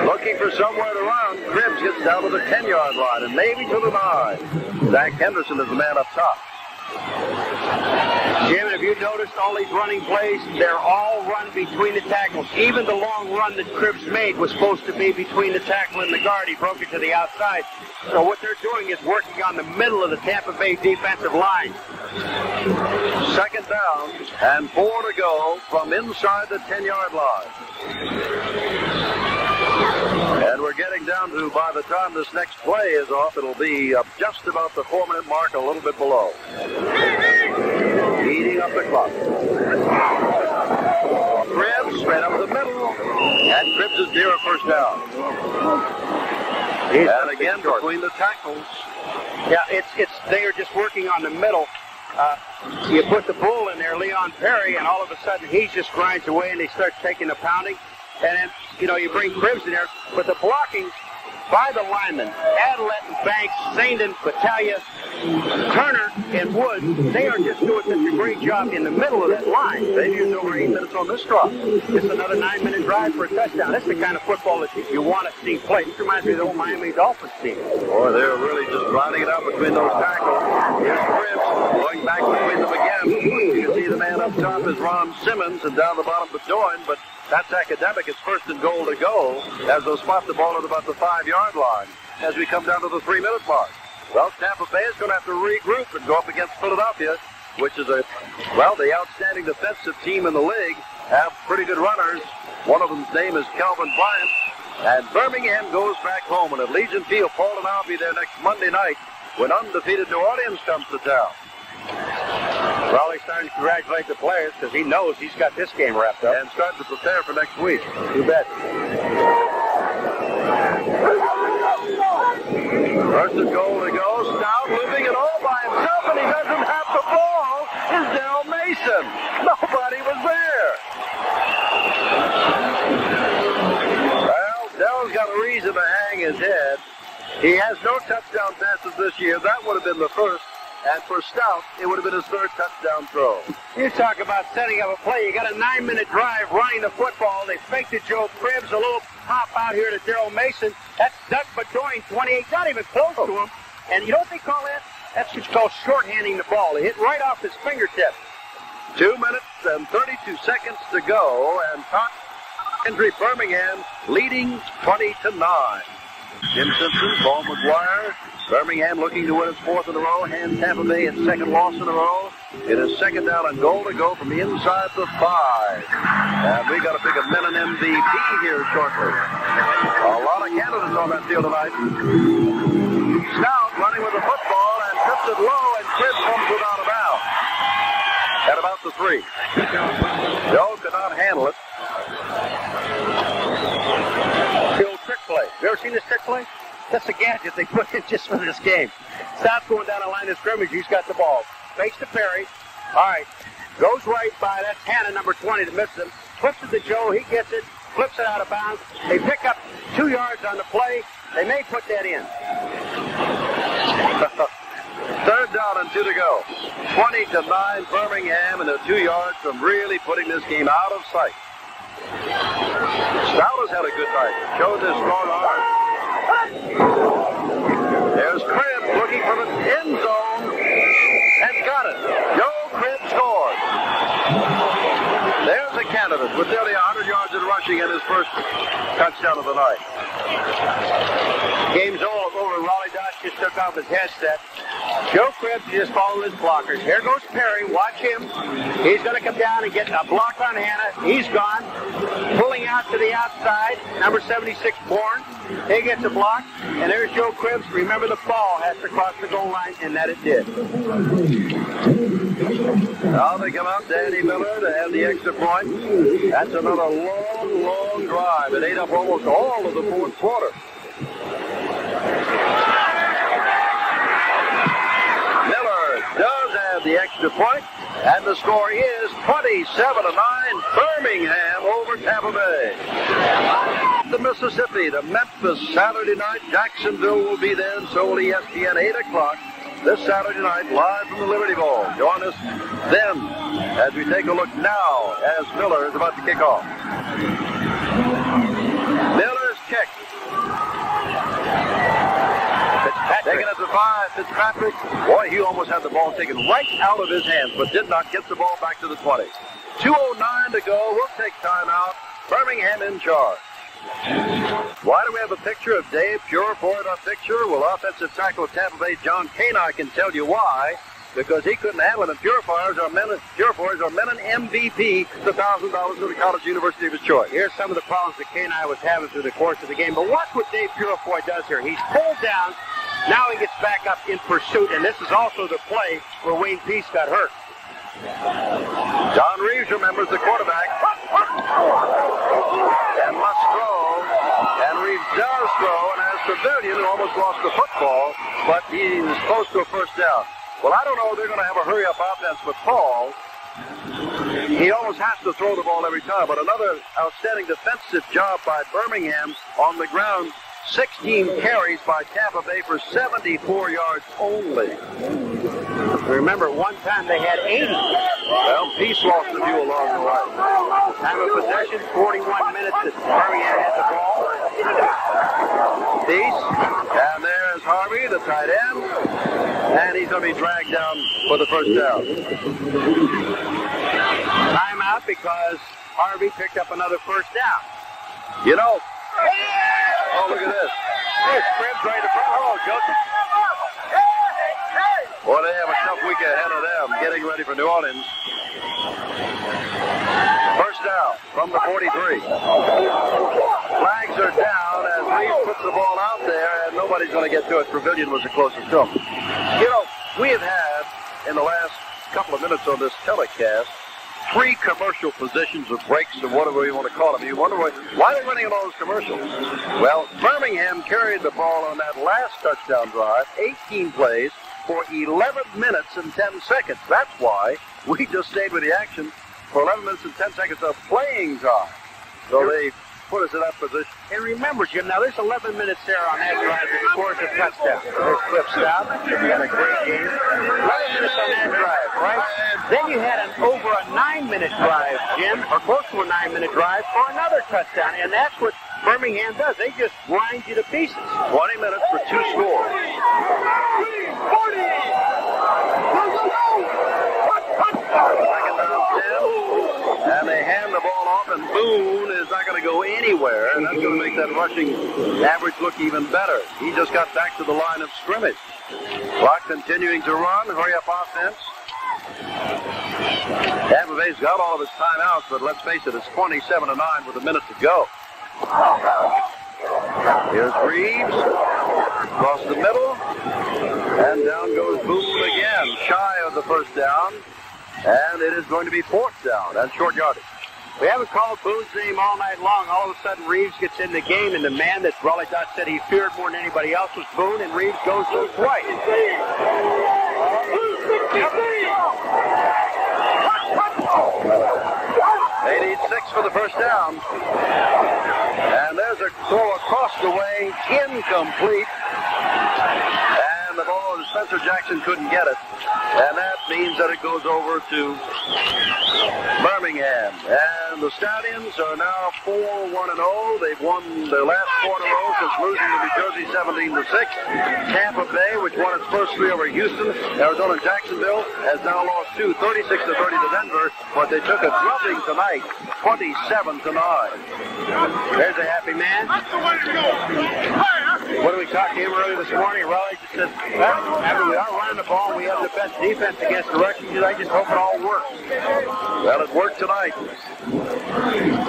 Looking for somewhere to run. Cribbs gets down to the 10-yard line and maybe to the 9. Zach Henderson is the man up top. Jim, have you noticed all these running plays? They're all run between the tackles. Even the long run that Cribbs made was supposed to be between the tackle and the guard. He broke it to the outside. So what they're doing is working on the middle of the Tampa Bay defensive line. 2nd down and 4 to go from inside the 10-yard line. And we're getting down to, by the time this next play is off, it'll be just about the 4-minute mark, a little bit below. Eating up the clock. Cribbs straight up the middle, and Cribbs is near a first down. And again, between the tackles. Yeah, they are just working on the middle. You put the bull in there, Leon Perry, and all of a sudden he just grinds away and they start taking the pounding. And then, you bring Cribbs in there, but the blocking by the linemen, Atlett and Banks, Sandin, Battaglia, Turner, and Wood, they are just doing such a great job in the middle of that line. They've used over 8 minutes on this drive. It's another 9-minute drive for a touchdown. That's the kind of football that you want to see play. This reminds me of the old Miami Dolphins team. Boy, they're really just grinding it out between those tackles. Here's Cribbs going back between them again. You can see the man up top is Ron Simmons, and down the bottom Bedoin, but that's academic. It's 1st and goal to go as they'll spot the ball at about the 5-yard line as we come down to the 3-minute mark. Well, Tampa Bay is going to have to regroup and go up against Philadelphia, which is the outstanding defensive team in the league, have pretty good runners. One of them's name is Calvin Bryant. And Birmingham goes back home, and at Legion Field, Paul and I'll be there next Monday night when undefeated New Orleans comes to town. Raleigh's starting to congratulate the players because he knows he's got this game wrapped up. And start to prepare for next week. You bet. First and goal he goes. Stout moving it all by himself, and he doesn't have the ball. Is Daryl Mason. Nobody was there. Well, Daryl's got a reason to hang his head. He has no touchdown passes this year. That would have been the first. And for Stout, it would have been his third touchdown throw. You talk about setting up a play. You got a 9-minute drive running the football. They faked to Joe Cribbs, a little pop out here to Daryl Mason. That's Doug Bedoin, 28, not even close to him. And you know what they call that? That's what's called shorthanding the ball. It hit right off his fingertip. 2 minutes and 32 seconds to go, and Henry Birmingham leading 20-9. Jim Simpson, Paul McGuire. Birmingham looking to win its fourth in a row. Hand Tampa Bay its second loss in a row. It is second down and goal to go from the inside the 5. And we got to pick a Mellon MVP here shortly. A lot of candidates on that field tonight. Stout running with the football and tips it low, and Cribbs comes without a bounds. At about the 3. Joe could not handle it. The old trick play. You ever seen this trick play? That's a gadget they put in just for this game. Stops going down the line of scrimmage. He's got the ball. Fakes to Perry. All right. Goes right by. That's Hannah, number 20, that missed him. Flips it to Joe. He gets it. Flips it out of bounds. They pick up 2 yards on the play. They may put that in. Third down and 2 to go. 20-9 Birmingham, and they're 2 yards from really putting this game out of sight. Stout has had a good night. Showed his strong arm. There's Cribbs looking for the end zone and got it. Joe Cribbs scores. There's a candidate with nearly 100 yards in rushing and his first touchdown of the night. Game's all over. Raleigh Dodge just took off his headset. Joe Cribbs just followed his blockers. Here goes Perry. Watch him. He's going to come down and get a block on Hannah. He's gone. Pulling out to the outside. Number 76, Bourne. He gets a block. And there's Joe Cribbs. Remember, the ball has to cross the goal line, and that it did. Now they come out, Danny Miller to have the extra point. That's another long, long drive. It ate up almost all of the fourth quarter. Miller does have the extra point, and the score is 27-9, Birmingham over Tampa Bay. The Mississippi, the Memphis Saturday night. Jacksonville will be there, and so will ESPN, 8 o'clock. This Saturday night, live from the Liberty Bowl. Join us then as we take a look now as Miller is about to kick off. Miller's kick. Taking it to 5, Fitzpatrick. Boy, he almost had the ball taken right out of his hands, but did not get the ball back to the 20. 2:09 to go. We'll take timeout. Birmingham in charge. Why do we have a picture of Dave Purifoy in our picture? Well, offensive tackle of Tampa Bay, John Canine, can tell you why. Because he couldn't handle it. And Purifoy's our Mellon MVP, the $1,000 to the college university of his choice. Here's some of the problems that Canine was having through the course of the game. But watch what Dave Purifoy does here. He's pulled down. Now he gets back up in pursuit. And this is also the play where Wayne Peace got hurt. John Reeves remembers the quarterback. And must throw. And Reeves does throw. And has Trevelyan, who almost lost the football, but he's close to a first down. Well, I don't know if they're going to have a hurry-up offense with Paul. He almost has to throw the ball every time. But another outstanding defensive job by Birmingham on the ground. 16 carries by Tampa Bay for 74 yards only. Remember, one time they had 80. Well, Peace lost a few along the way. Time of possession, 41 minutes that Birmingham had the ball. Peace. And there's Harvey, the tight end. And he's going to be dragged down for the first down. Timeout because Harvey picked up another first down. You know, oh, look at this. Here's Cribbs right in front. Oh, Joseph. Boy, they have a tough week ahead of them, getting ready for New Orleans. First down from the 43. Flags are down as Reeves puts the ball out there, and nobody's going to get to it. Pavilion was the closest to him. You know, we have had, in the last couple of minutes on this telecast, 3 commercial positions or breaks or whatever you want to call them. You wonder why they're running all those commercials. Well, Birmingham carried the ball on that last touchdown drive, 18 plays, for 11 minutes and 10 seconds. That's why we just stayed with the action for 11 minutes and 10 seconds of playing time. So they put us in that position. And remember, Jim, now there's 11 minutes there on that drive that scores a touchdown. There's Cliff Stout. He had a great game. 11 minutes on that drive, right? Then you had over a 9-minute drive, Jim, or close to a 9-minute drive for another touchdown. And that's what Birmingham does. They just grind you to pieces. 20 minutes for 2 scores. 2nd down 10. And they hand the ball off, and Boone is not going to go anywhere. And that's going to make that rushing average look even better. He just got back to the line of scrimmage. Clock continuing to run. Hurry up offense. Tampa Bay's got all of his timeouts, but let's face it, it's 27-9 with a minute to go. Here's Reeves. Across the middle. And down goes Boone again. Shy of the first down. And it is going to be 4th down and short yardage. We haven't called Boone's name all night long. All of a sudden, Reeves gets in the game, and the man that Raleigh Dot said he feared more than anybody else was Boone, and Reeves goes to his right. 86 for the first down. And there's a throw across the way, incomplete. And the ball, Spencer Jackson couldn't get it. And that means that it goes over to Birmingham. And the Stallions are now 4-1-0. They've won their last 4 in a row since losing to New Jersey 17-6. Tampa Bay, which won its first 3 over Houston, Arizona, and Jacksonville, has now lost 2, 36-30 to Denver. But they took a drubbing tonight, 27-9. There's a happy man. What did we talk to him earlier this morning? Raleigh just said, well, after we are running the ball, we have the best defense against the rush. I just hope it all works. Well, it worked tonight.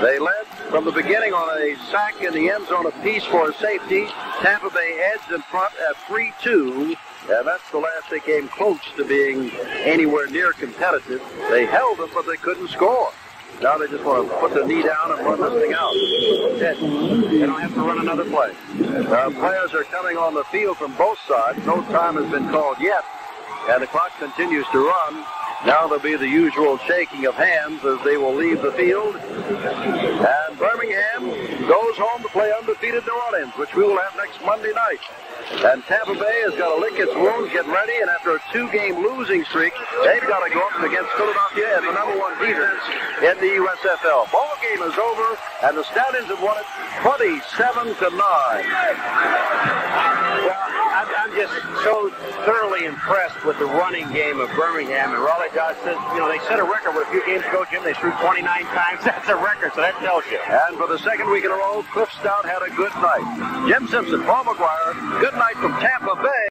They led from the beginning on a sack in the end zone apiece for a safety. Tampa Bay edged in front at 3-2. And that's the last they came close to being anywhere near competitive. They held them, but they couldn't score. Now they just want to put the knee down and run this thing out. That's it. They don't have to run another play. Players are coming on the field from both sides. No time has been called yet. And the clock continues to run. Now there'll be the usual shaking of hands as they will leave the field. And Birmingham goes home to play undefeated New Orleans, which we will have next Monday night. And Tampa Bay has got to lick its wounds, get ready, and after a 2-game losing streak, they've got to go up against Philadelphia as the #1 defense in the USFL. Ball game is over, and the Stallions have won it 27-9. Well, I'm just so thoroughly impressed with the running game of Birmingham. And Raleigh Dodge says, you know, they set a record with a few games ago, Jim. They threw 29 times. That's a record, so that tells you. And for the second week in a row, Cliff Stout had a good night. Jim Simpson, Paul McGuire, good night from Tampa Bay.